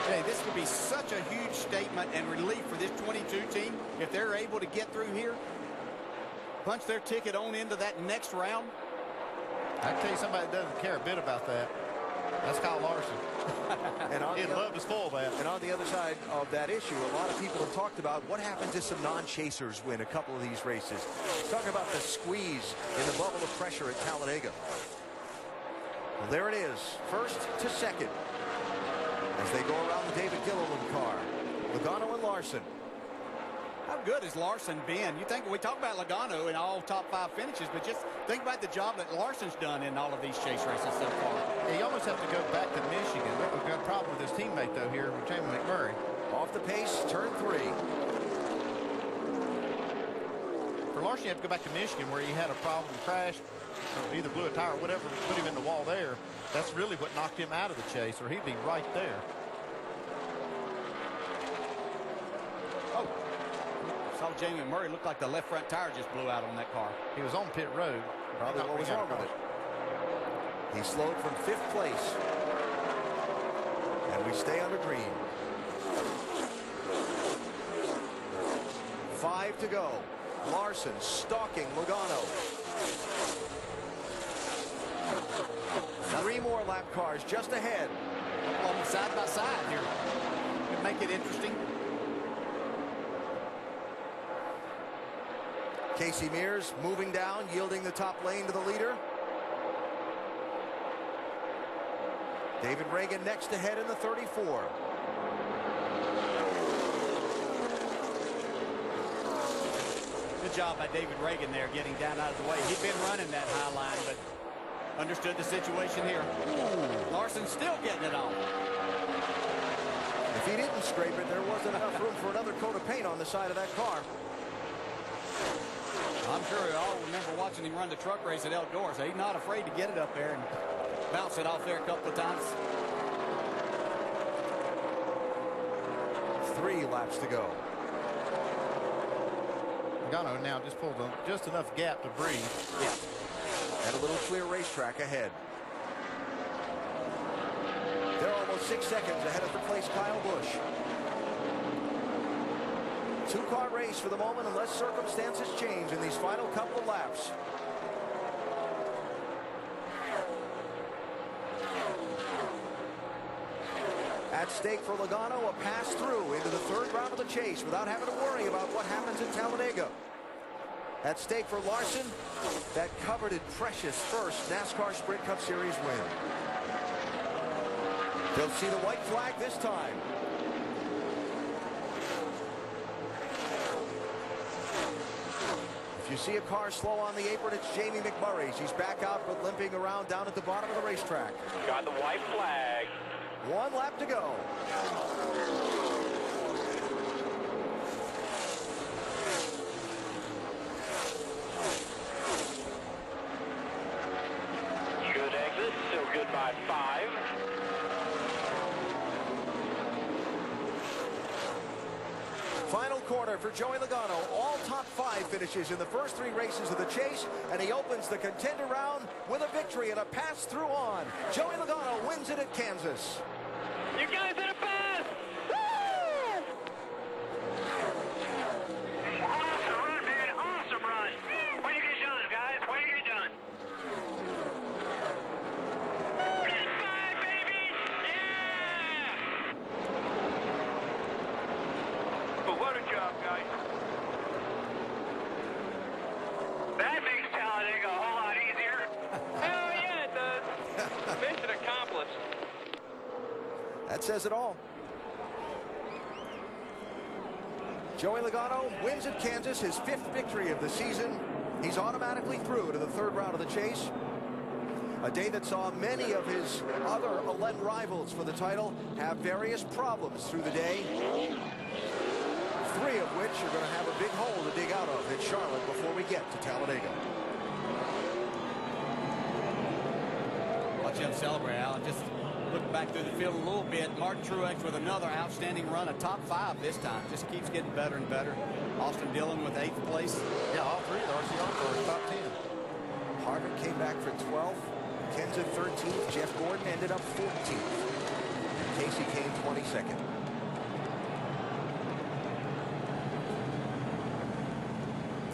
Hey, this would be such a huge statement and relief for this 22 team if they're able to get through here, punch their ticket on into that next round. I can tell you somebody that doesn't care a bit about that. That's Kyle Larson. And he'd love to spoil that. And on the other side of that issue, a lot of people have talked about what happens if some non-chasers win a couple of these races. Talk about the squeeze in the bubble of pressure at Talladega. Well, there it is, first to second, as they go around the David Gilliland car. Logano and Larson. How good has Larson been? You think we talk about Logano in all top 5 finishes, but just think about the job that Larson's done in all of these chase races so far. Yeah, you almost have to go back to Michigan. We've got a problem with his teammate, though, here, Jamie McMurray. Off the pace, turn 3. For Larson, you have to go back to Michigan where he had a problem, crashed, or either blew a tire or whatever, put him in the wall there. That's really what knocked him out of the chase, or he'd be right there. Oh, saw Jamie Murray looked like the left front tire just blew out on that car. He was on pit road. Probably what was wrong with it. He slowed from 5th place. And we stay under green. 5 to go. Larson stalking Logano. 3 more lap cars just ahead. Almost side by side here. Could make it interesting. Casey Mears moving down, yielding the top lane to the leader. David Reagan next ahead in the 34. Good job by David Reagan there, getting down out of the way. He'd been running that high line, but understood the situation here. Ooh. Larson's still getting it on. If he didn't scrape it, there wasn't enough room for another coat of paint on the side of that car. I'm sure you all remember watching him run the truck race at Eldora, so he's not afraid to get it up there and bounce it off there a couple of times. 3 laps to go. Logano now just pulled just enough gap to breathe. Yeah. And a little clear racetrack ahead. They're almost 6 seconds ahead of the place Kyle Busch. two-car race for the moment unless circumstances change in these final couple of laps. At stake for Logano, a pass through into the third round of the chase without having to worry about what happens in Talladega. At stake for Larson, that coveted precious first NASCAR Sprint Cup Series win. They'll see the white flag this time. If you see a car slow on the apron, it's Jamie McMurray. He's back out but limping around down at the bottom of the racetrack. Got the white flag. One lap to go. Good exit, still good by 5. Final corner for Joey Logano. All top 5 finishes in the first 3 races of the chase, and he opens the contender round with a victory and a pass through on. Joey Logano wins it at Kansas. You guys hit a pass! Awesome run, man. Awesome run. Way to get done, guys. Way to get done. 5, baby! Yeah! But what a job, guys. That makes Talladega a whole lot easier. Hell yeah, it does. Mission accomplished. That says it all. Joey Logano wins at Kansas, his 5th victory of the season. He's automatically through to the third round of the chase. A day that saw many of his other 11 rivals for the title have various problems through the day. 3 of which are going to have a big hole to dig out of in Charlotte before we get to Talladega. Watch him celebrate, Alan. Just look back through the field a little bit. Martin Truex with another outstanding run, a top 5 this time. Just keeps getting better and better. Austin Dillon with 8th place. Yeah, all 3 of the RCR cars top 10. Harvick came back for 12th. Kenza 13th. Jeff Gordon ended up 14th. Casey came 22nd.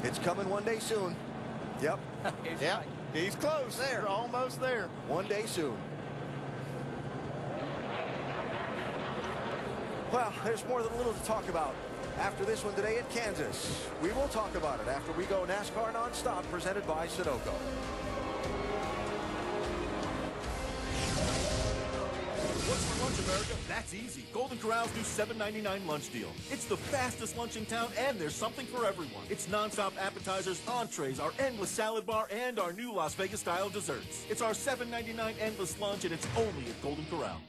It's coming one day soon. Yep. Yeah, he's close there, almost there. One day soon. Well, there's more than a little to talk about after this one today at Kansas. We will talk about it after we go NASCAR Nonstop, presented by Sunoco. What's for lunch, America? That's easy. Golden Corral's new $7.99 lunch deal. It's the fastest lunch in town, and there's something for everyone. It's nonstop appetizers, entrees, our endless salad bar, and our new Las Vegas-style desserts. It's our $7.99 endless lunch, and it's only at Golden Corral.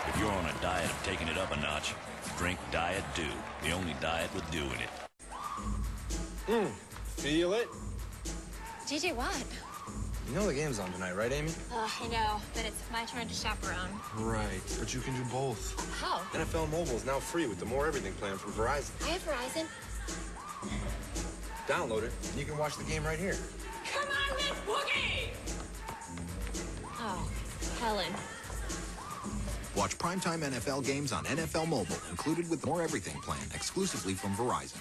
If you're on a diet of taking it up a notch, drink Diet Dew, the only diet with dew in it. Feel it? JJ, what? You know the game's on tonight, right, Amy? I know, but it's my turn to chaperone. Right, but you can do both. How? NFL Mobile is now free with the More Everything plan from Verizon. I have Verizon. Download it, and you can watch the game right here. Come on, Miss Boogie! Oh, Helen. Watch primetime NFL games on NFL Mobile, included with the More Everything plan, exclusively from Verizon.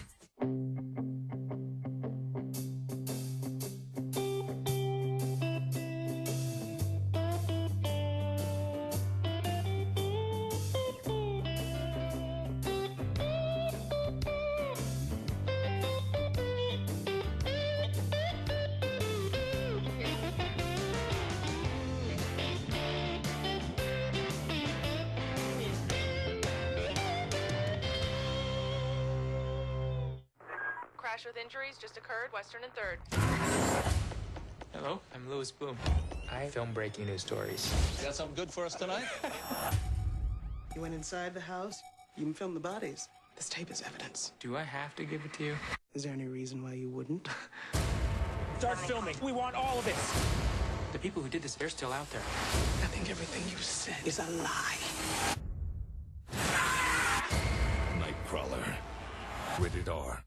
Crash with injuries just occurred, Western and 3rd. Hello, I'm Louis Boom. I film breaking news stories. You got something good for us tonight? You went inside the house, you even filmed the bodies. This tape is evidence. Do I have to give it to you? Is there any reason why you wouldn't? Start filming. We want all of this. The people who did this, they're still out there. I think everything you said is a lie. Nightcrawler. Rated R.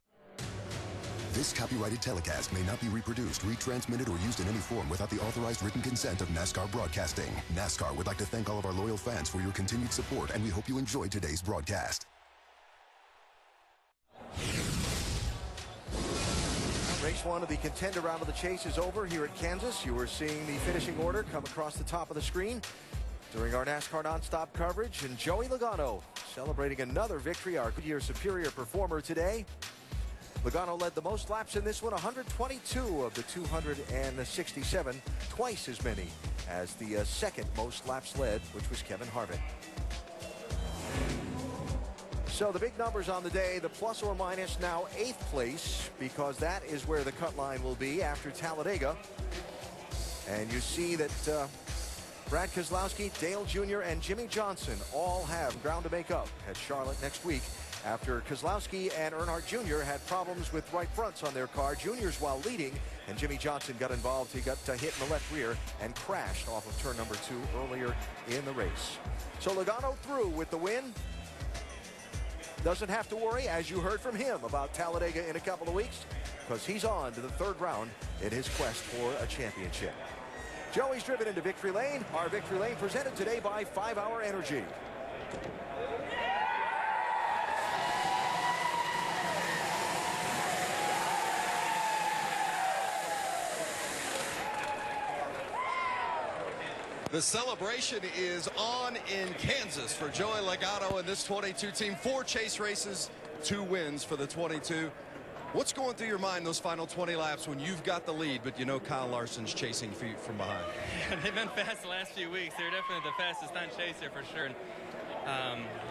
This copyrighted telecast may not be reproduced, retransmitted, or used in any form without the authorized written consent of NASCAR Broadcasting. NASCAR would like to thank all of our loyal fans for your continued support, and we hope you enjoyed today's broadcast. Race 1 of the contender round of the chase is over here at Kansas. You are seeing the finishing order come across the top of the screen during our NASCAR nonstop coverage. And Joey Logano celebrating another victory, our Goodyear Superior performer today. Logano led the most laps in this one, 122 of the 267, twice as many as the second most laps led, which was Kevin Harvick. So the big numbers on the day, the plus or minus now 8th place, because that is where the cut line will be after Talladega. And you see that Brad Keselowski, Dale Jr., and Jimmy Johnson all have ground to make up at Charlotte next week after Keselowski and Earnhardt Jr. had problems with right fronts on their car. Juniors while leading, and Jimmy Johnson got involved. He got hit in the left rear and crashed off of turn number 2 earlier in the race. So Logano through with the win. Doesn't have to worry, as you heard from him, about Talladega in a couple of weeks, because he's on to the 3rd round in his quest for a championship. Joey's driven into Victory Lane. Our Victory Lane presented today by 5 Hour Energy. The celebration is on in Kansas for Joey Logano and this 22 team. 4 chase races, 2 wins for the 22. What's going through your mind those final 20 laps when you've got the lead, but you know Kyle Larson's chasing for you from behind? They've been fast the last few weeks. They're definitely the fastest non-chaser for sure.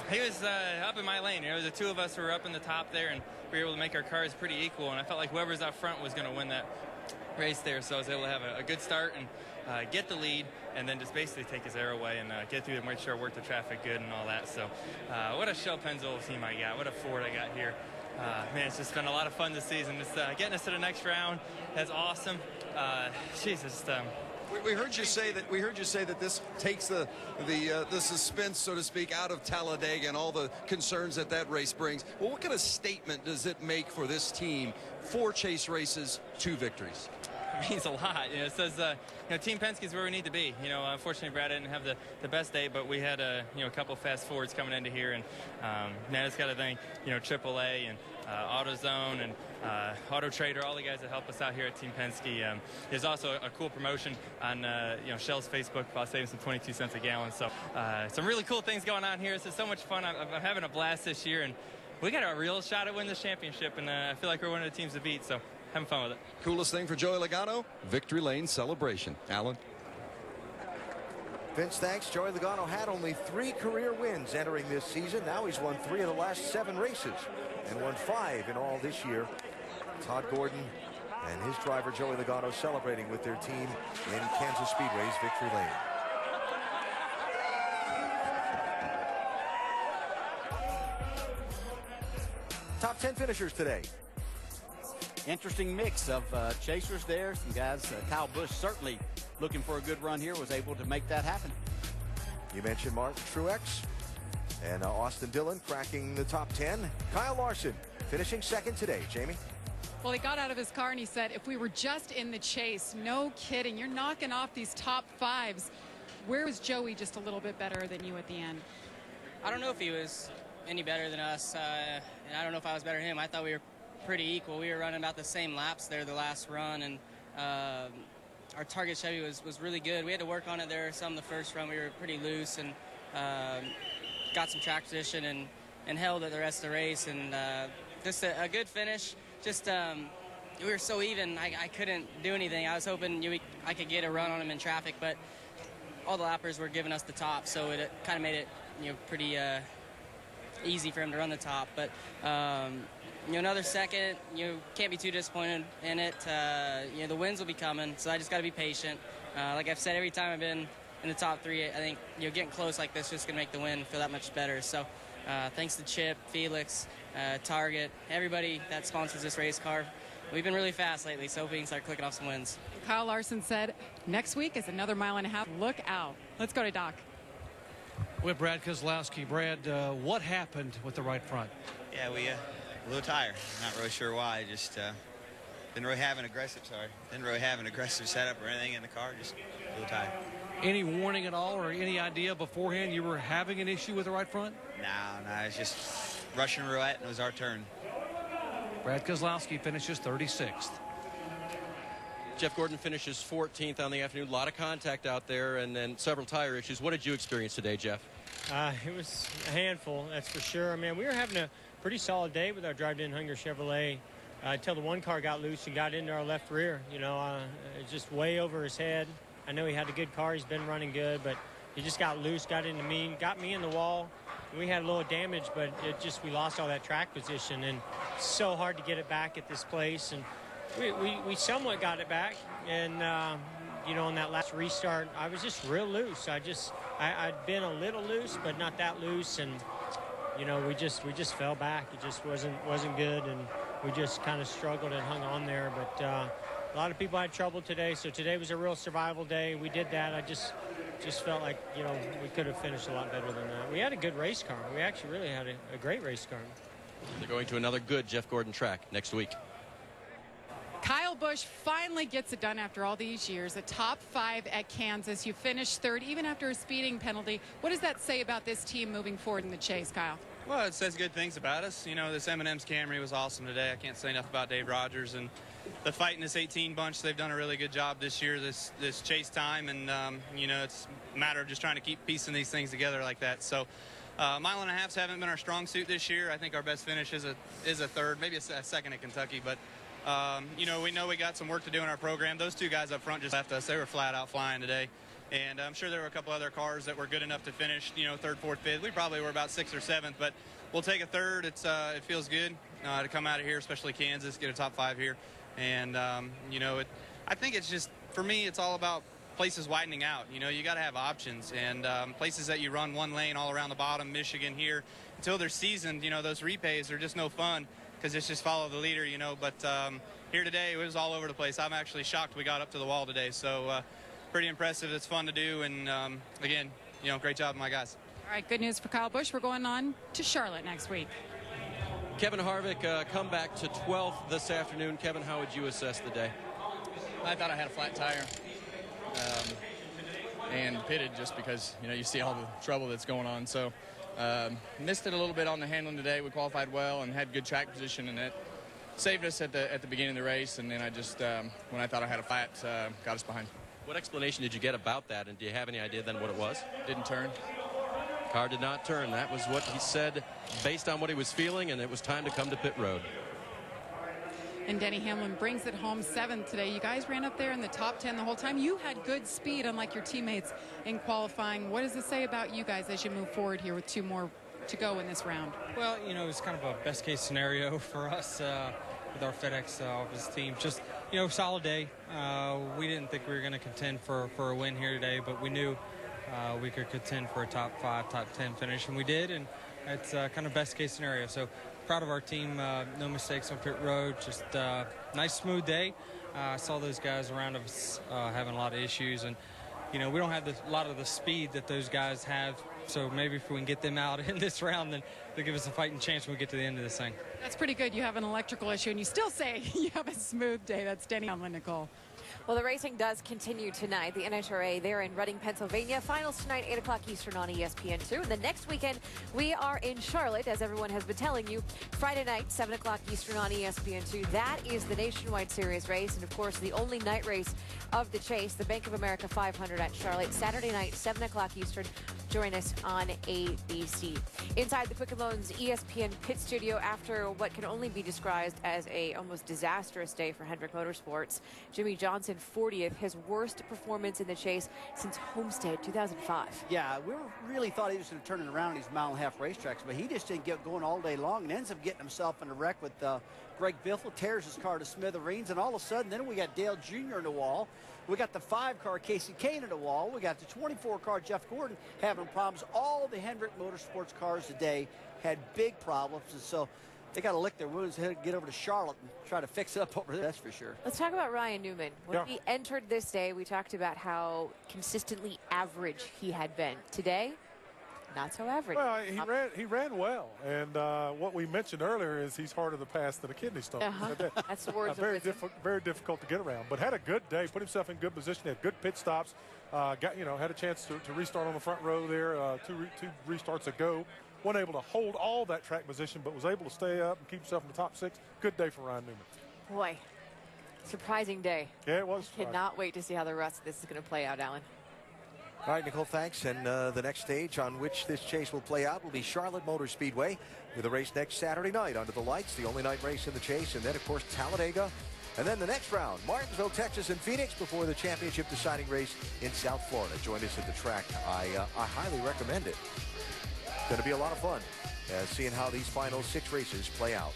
He was up in my lane. You know, the 2 of us were up in the top there, and we were able to make our cars pretty equal. And I felt like whoever's out front was going to win that race there. So I was able to have a good start and get the lead, and then just basically take his air away and get through and make sure I worked the traffic good and all that. So what a Shell Pennzoil team I got. What a Ford I got here. Man, it's just been a lot of fun this season. Just getting us to the next round. That's awesome. Jesus. We heard you say that this takes the suspense, so to speak, out of Talladega and all the concerns that race brings. Well, what kind of statement does it make for this team? 4 chase races, 2 victories. It means a lot. You know, it says, Team Penske's where we need to be. You know, unfortunately, Brad didn't have the best day, but we had a couple fast forwards coming into here, and man, it's got to thank AAA and AutoZone and Auto Trader, all the guys that help us out here at Team Penske. There's also a cool promotion on Shell's Facebook about saving some 22 cents a gallon. So some really cool things going on here. This is so much fun. I'm having a blast this year, and we got a real shot at winning this championship, and I feel like we're one of the teams to beat. So having fun with it. Coolest thing for Joey Logano? Victory Lane celebration. Alan? Vince, thanks. Joey Logano had only 3 career wins entering this season. Now he's won 3 of the last 7 races and won 5 in all this year. Todd Gordon and his driver Joey Logano celebrating with their team in Kansas Speedway's Victory Lane. Top 10 finishers today. Interesting mix of chasers there. Some guys, Kyle Busch certainly looking for a good run here, was able to make that happen. You mentioned Martin Truex and Austin Dillon cracking the top 10. Kyle Larson finishing 2nd today. Jamie? Well, he got out of his car and he said, if we were just in the chase, no kidding, you're knocking off these top 5s. Where was Joey just a little bit better than you at the end? I don't know if he was any better than us, and I don't know if I was better than him. I thought we were pretty equal. We were running about the same laps there the last run, and our target Chevy was really good. We had to work on it there some the first run. We were pretty loose and got some track position and held it the rest of the race, and just a good finish. Just we were so even, I couldn't do anything. I was hoping I could get a run on him in traffic, but all the lappers were giving us the top, so it kind of made it pretty easy for him to run the top. But another second, can't be too disappointed in it. The wins will be coming, so I just got to be patient. Like I've said, every time I've been in the top 3, I think getting close like this just gonna make the win feel that much better. So thanks to Chip, Felix, Target, everybody that sponsors this race car. We've been really fast lately, so hoping we can start clicking off some wins. Kyle Larson said, next week is another 1.5 miles. Look out. Let's go to Doc. With Brad Keselowski. Brad, what happened with the right front? Yeah, we blew a tire. Not really sure why. Just Didn't really have an aggressive setup or anything in the car, just a little tired. Any warning at all or any idea beforehand you were having an issue with the right front? No, it's just Russian roulette, and it was our turn. Brad Kozlowski finishes 36th. Jeff Gordon finishes 14th on the afternoon. A lot of contact out there and then several tire issues. What did you experience today, Jeff? It was a handful, that's for sure. Man, we were having a pretty solid day with our drive-in Hunger Chevrolet until the one car got loose and got into our left rear. You know, just way over his head. I know he had a good car. He's been running good, but he just got loose, got into me, got me in the wall. We had a little damage, but we lost all that track position, and it's so hard to get it back at this place. And we somewhat got it back, and you know, on that last restart, I was just real loose. I'd been a little loose, but not that loose, and you know, we just fell back. It just wasn't good, and we just kind of struggled and hung on there. But a lot of people had trouble today, so today was a real survival day. We did that. I just felt like, you know, we could have finished a lot better than that. We had a good race car. We actually really had a great race car. They're going to another good Jeff Gordon track next week. Kyle Busch finally gets it done after all these years. A top 5 at Kansas. You finished 3rd even after a speeding penalty. What does that say about this team moving forward in the chase, Kyle? Well, it says good things about us. You know, this M&M's Camry was awesome today. I can't say enough about Dave Rogers and the fight in this 18 bunch. They've done a really good job this year, this chase time, and you know, it's a matter of just trying to keep piecing these things together like that. So mile and a halves haven't been our strong suit this year. I think our best finish is a 3rd, maybe a second at Kentucky, but you know we got some work to do in our program. Those 2 guys up front just left us. They were flat out flying today. And I'm sure there were a couple other cars that were good enough to finish, you know, 3rd, 4th, 5th. We probably were about 6th or 7th, but we'll take a 3rd. It feels good to come out of here, especially Kansas, get a top 5 here. And, you know, I think it's just, for me, it's all about places widening out. You know, you got to have options. And places that you run one lane all around the bottom, Michigan here, until they're seasoned, you know, those repays are just no fun because it's just follow the leader, you know. But here today, it was all over the place. I'm actually shocked we got up to the wall today. So, pretty impressive. It's fun to do, and again, you know, great job, my guys. All right, good news for Kyle Busch. We're going on to Charlotte next week. Kevin Harvick come back to 12th this afternoon. Kevin, how would you assess the day? I thought I had a flat tire and pitted just because, you know, you see all the trouble that's going on. So missed it a little bit on the handling today. We qualified well and had good track position, and it saved us at the beginning of the race. And then I just, when I thought I had a flat, got us behind. What explanation did you get about that, and do you have any idea then what it was? Didn't turn. Car did not turn. That was what he said based on what he was feeling, and it was time to come to pit road. And Denny Hamlin brings it home 7th today. You guys ran up there in the top 10 the whole time. You had good speed, unlike your teammates in qualifying. What does it say about you guys as you move forward here with 2 more to go in this round? Well, you know, it's kind of a best-case scenario for us with our FedEx office team. Just, you know, solid day. We didn't think we were going to contend for a win here today, but we knew we could contend for a top 5, top 10 finish, and we did, and it's kind of best-case scenario. So proud of our team. No mistakes on pit road. Just nice, smooth day. I saw those guys around us having a lot of issues, and, you know, we don't have a lot of the speed that those guys have. So maybe if we can get them out in this round, then they'll give us a fighting chance when we get to the end of this thing. That's pretty good. You have an electrical issue, and you still say you have a smooth day. That's Denny Hamlin, Nicole. Well, the racing does continue tonight. The NHRA, they're in Reading, Pennsylvania. Finals tonight, 8 o'clock Eastern on ESPN2. And the next weekend, we are in Charlotte, as everyone has been telling you. Friday night, 7 o'clock Eastern on ESPN2. That is the Nationwide Series race. And, of course, the only night race of the chase, the Bank of America 500 at Charlotte. Saturday night, 7 o'clock Eastern. Join us on ABC. Inside the Quicken Loans ESPN pit studio after what can only be described as a almost disastrous day for Hendrick Motorsports. Jimmy Johnson, 40th, his worst performance in the chase since Homestead 2005. Yeah, we really thought he was going to turn it around in these mile-and-a-half racetracks, but he just didn't get going all day long and ends up getting himself in a wreck with Greg Biffle, tears his car to smithereens, and all of a sudden then we got Dale Jr. in the wall. We got the 5-car Casey Kane in the wall. We got the 24-car Jeff Gordon having problems. All the Hendrick Motorsports cars today had big problems, and so they got to lick their wounds and get over to Charlotte and try to fix it up over there, that's for sure. Let's talk about Ryan Newman. When he entered this day, we talked about how consistently average he had been. Today, not so average. Well, he ran well, and what we mentioned earlier is he's harder to pass than a kidney stone. That's the words. Very difficult to get around, but had a good day, put himself in good position, had good pit stops, had a chance to restart on the front row there, two restarts ago. Wasn't able to hold all that track position, but was able to stay up and keep himself in the top 6. Good day for Ryan Newman. Boy, surprising day. Yeah, it was. Cannot wait to see how the rest of this is going to play out, Alan. All right, Nicole, thanks. And the next stage on which this chase will play out will be Charlotte Motor Speedway, with a race next Saturday night under the lights, the only night race in the chase. And then, of course, Talladega. And then the next round, Martinsville, Texas, and Phoenix before the championship deciding race in South Florida. Join us at the track. I highly recommend it. Going to be a lot of fun seeing how these final 6 races play out.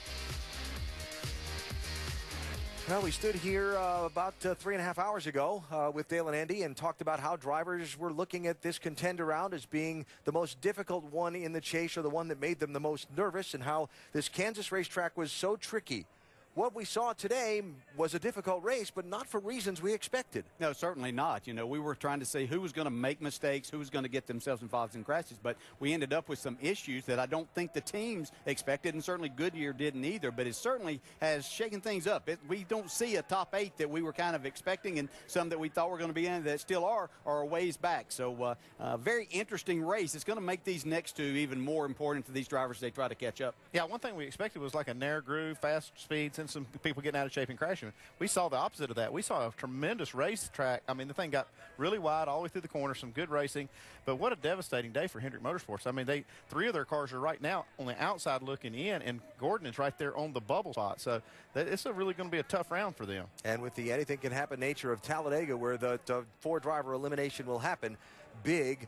Well, we stood here about 3.5 hours ago with Dale and Andy and talked about how drivers were looking at this contender round as being the most difficult one in the chase, or the one that made them the most nervous, and how this Kansas racetrack was so tricky. What we saw today was a difficult race, but not for reasons we expected. No, certainly not. You know, we were trying to see who was going to make mistakes, who was going to get themselves involved in crashes, but we ended up with some issues that I don't think the teams expected, and certainly Goodyear didn't either, but it certainly has shaken things up. We don't see a top 8 that we were kind of expecting, and some that we thought were going to be in that still are a ways back. So very interesting race. It's going to make these next 2 even more important to these drivers as they try to catch up. Yeah, one thing we expected was like a narrow groove, fast speeds, and some people getting out of shape and crashing. We saw the opposite of that. We saw a tremendous racetrack. I mean, the thing got really wide all the way through the corner, some good racing. But what a devastating day for Hendrick Motorsports. I mean, 3 of their cars are right now on the outside looking in, and Gordon is right there on the bubble spot. So it's really going to be a tough round for them. And with the anything can happen nature of Talladega, where the 4-driver elimination will happen, big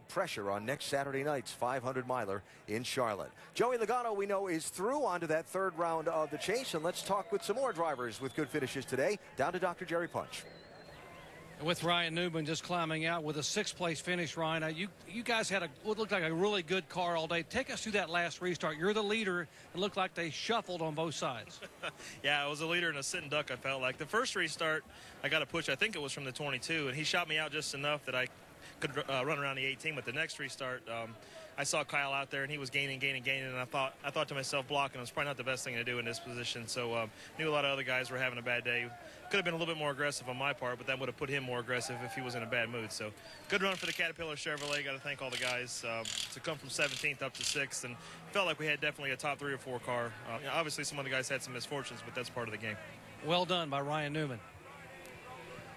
pressure on next Saturday night's 500-miler in Charlotte. Joey Logano, we know, is through onto that 3rd round of the chase, and let's talk with some more drivers with good finishes today. Down to Dr. Jerry Punch. With Ryan Newman just climbing out with a 6th-place finish, Ryan. You guys had what looked like a really good car all day. Take us through that last restart. You're the leader. It looked like they shuffled on both sides. Yeah, I was a leader in a sit and duck, I felt like. The first restart, I got a push. I think it was from the 22, and he shot me out just enough that I could run around the 18. But the next restart, I saw Kyle out there, and he was gaining, and I thought to myself, blocking was probably not the best thing to do in this position. So knew a lot of other guys were having a bad day. Could have been a little bit more aggressive on my part, but that would have put him more aggressive if he was in a bad mood. So good run for the Caterpillar Chevrolet. Got to thank all the guys to come from 17th up to 6th, and felt like we had definitely a top 3 or 4 car. Obviously, some of the guys had some misfortunes, but that's part of the game. Well done by Ryan Newman.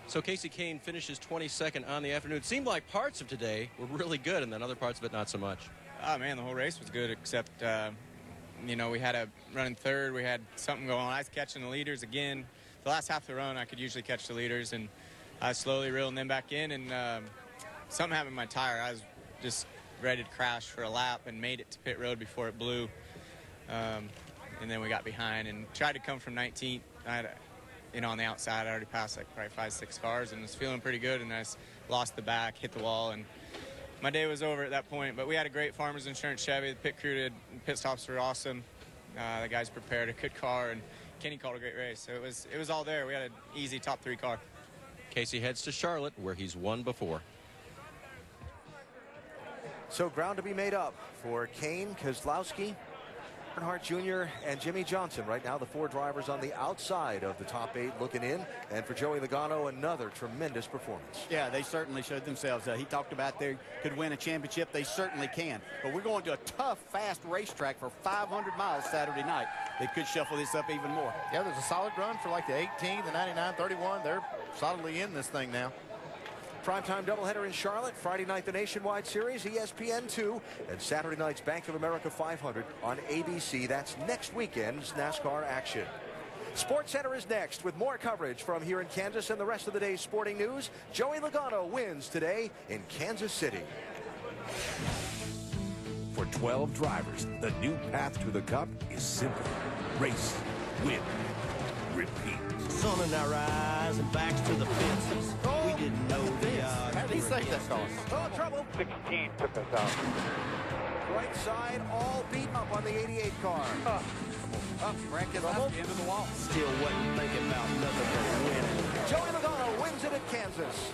So Casey Kane finishes 22nd on the afternoon. It seemed like parts of today were really good, and then other parts of it not so much. Oh, man, the whole race was good, except, we had a running 3rd. We had something going on. I was catching the leaders again. The last half of the run, I could usually catch the leaders, and I was slowly reeling them back in, and something happened to my tire. I was just ready to crash for a lap and made it to pit road before it blew. And then we got behind and tried to come from 19th. I had on the outside, I already passed like probably 5-6 cars and was feeling pretty good, and I just lost the back, hit the wall, and my day was over at that point. But we had a great Farmers Insurance Chevy. The pit crew did, pit stops were awesome. The guys prepared a good car, and Kenny called a great race. So it was all there. We had an easy top 3 car. Casey heads to Charlotte, where he's won before. So ground to be made up for Kane, Kozlowski, Earnhardt Jr., and Jimmy Johnson. Right now, the 4 drivers on the outside of the top 8 looking in. And for Joey Logano, another tremendous performance. Yeah, they certainly showed themselves. He talked about they could win a championship. They certainly can. But we're going to a tough, fast racetrack for 500 miles Saturday night. They could shuffle this up even more. Yeah, there's a solid run for like the 18, the 99, 31. They're solidly in this thing now. Primetime doubleheader in Charlotte. Friday night, the Nationwide Series, ESPN2, and Saturday night's Bank of America 500 on ABC. That's next weekend's NASCAR action. SportsCenter is next with more coverage from here in Kansas and the rest of the day's sporting news. Joey Logano wins today in Kansas City. For 12 drivers, the new path to the Cup is simple. Race, win, repeat. Sun in our eyes and backs to the fences. We didn't know the odds. How did he save that car? Oh, trouble. 16 took us out. Right side, all beat up on the 88 car. Brad Keselowski into the wall. Still wasn't thinking about nothing but winning. Joey Logano wins it at Kansas.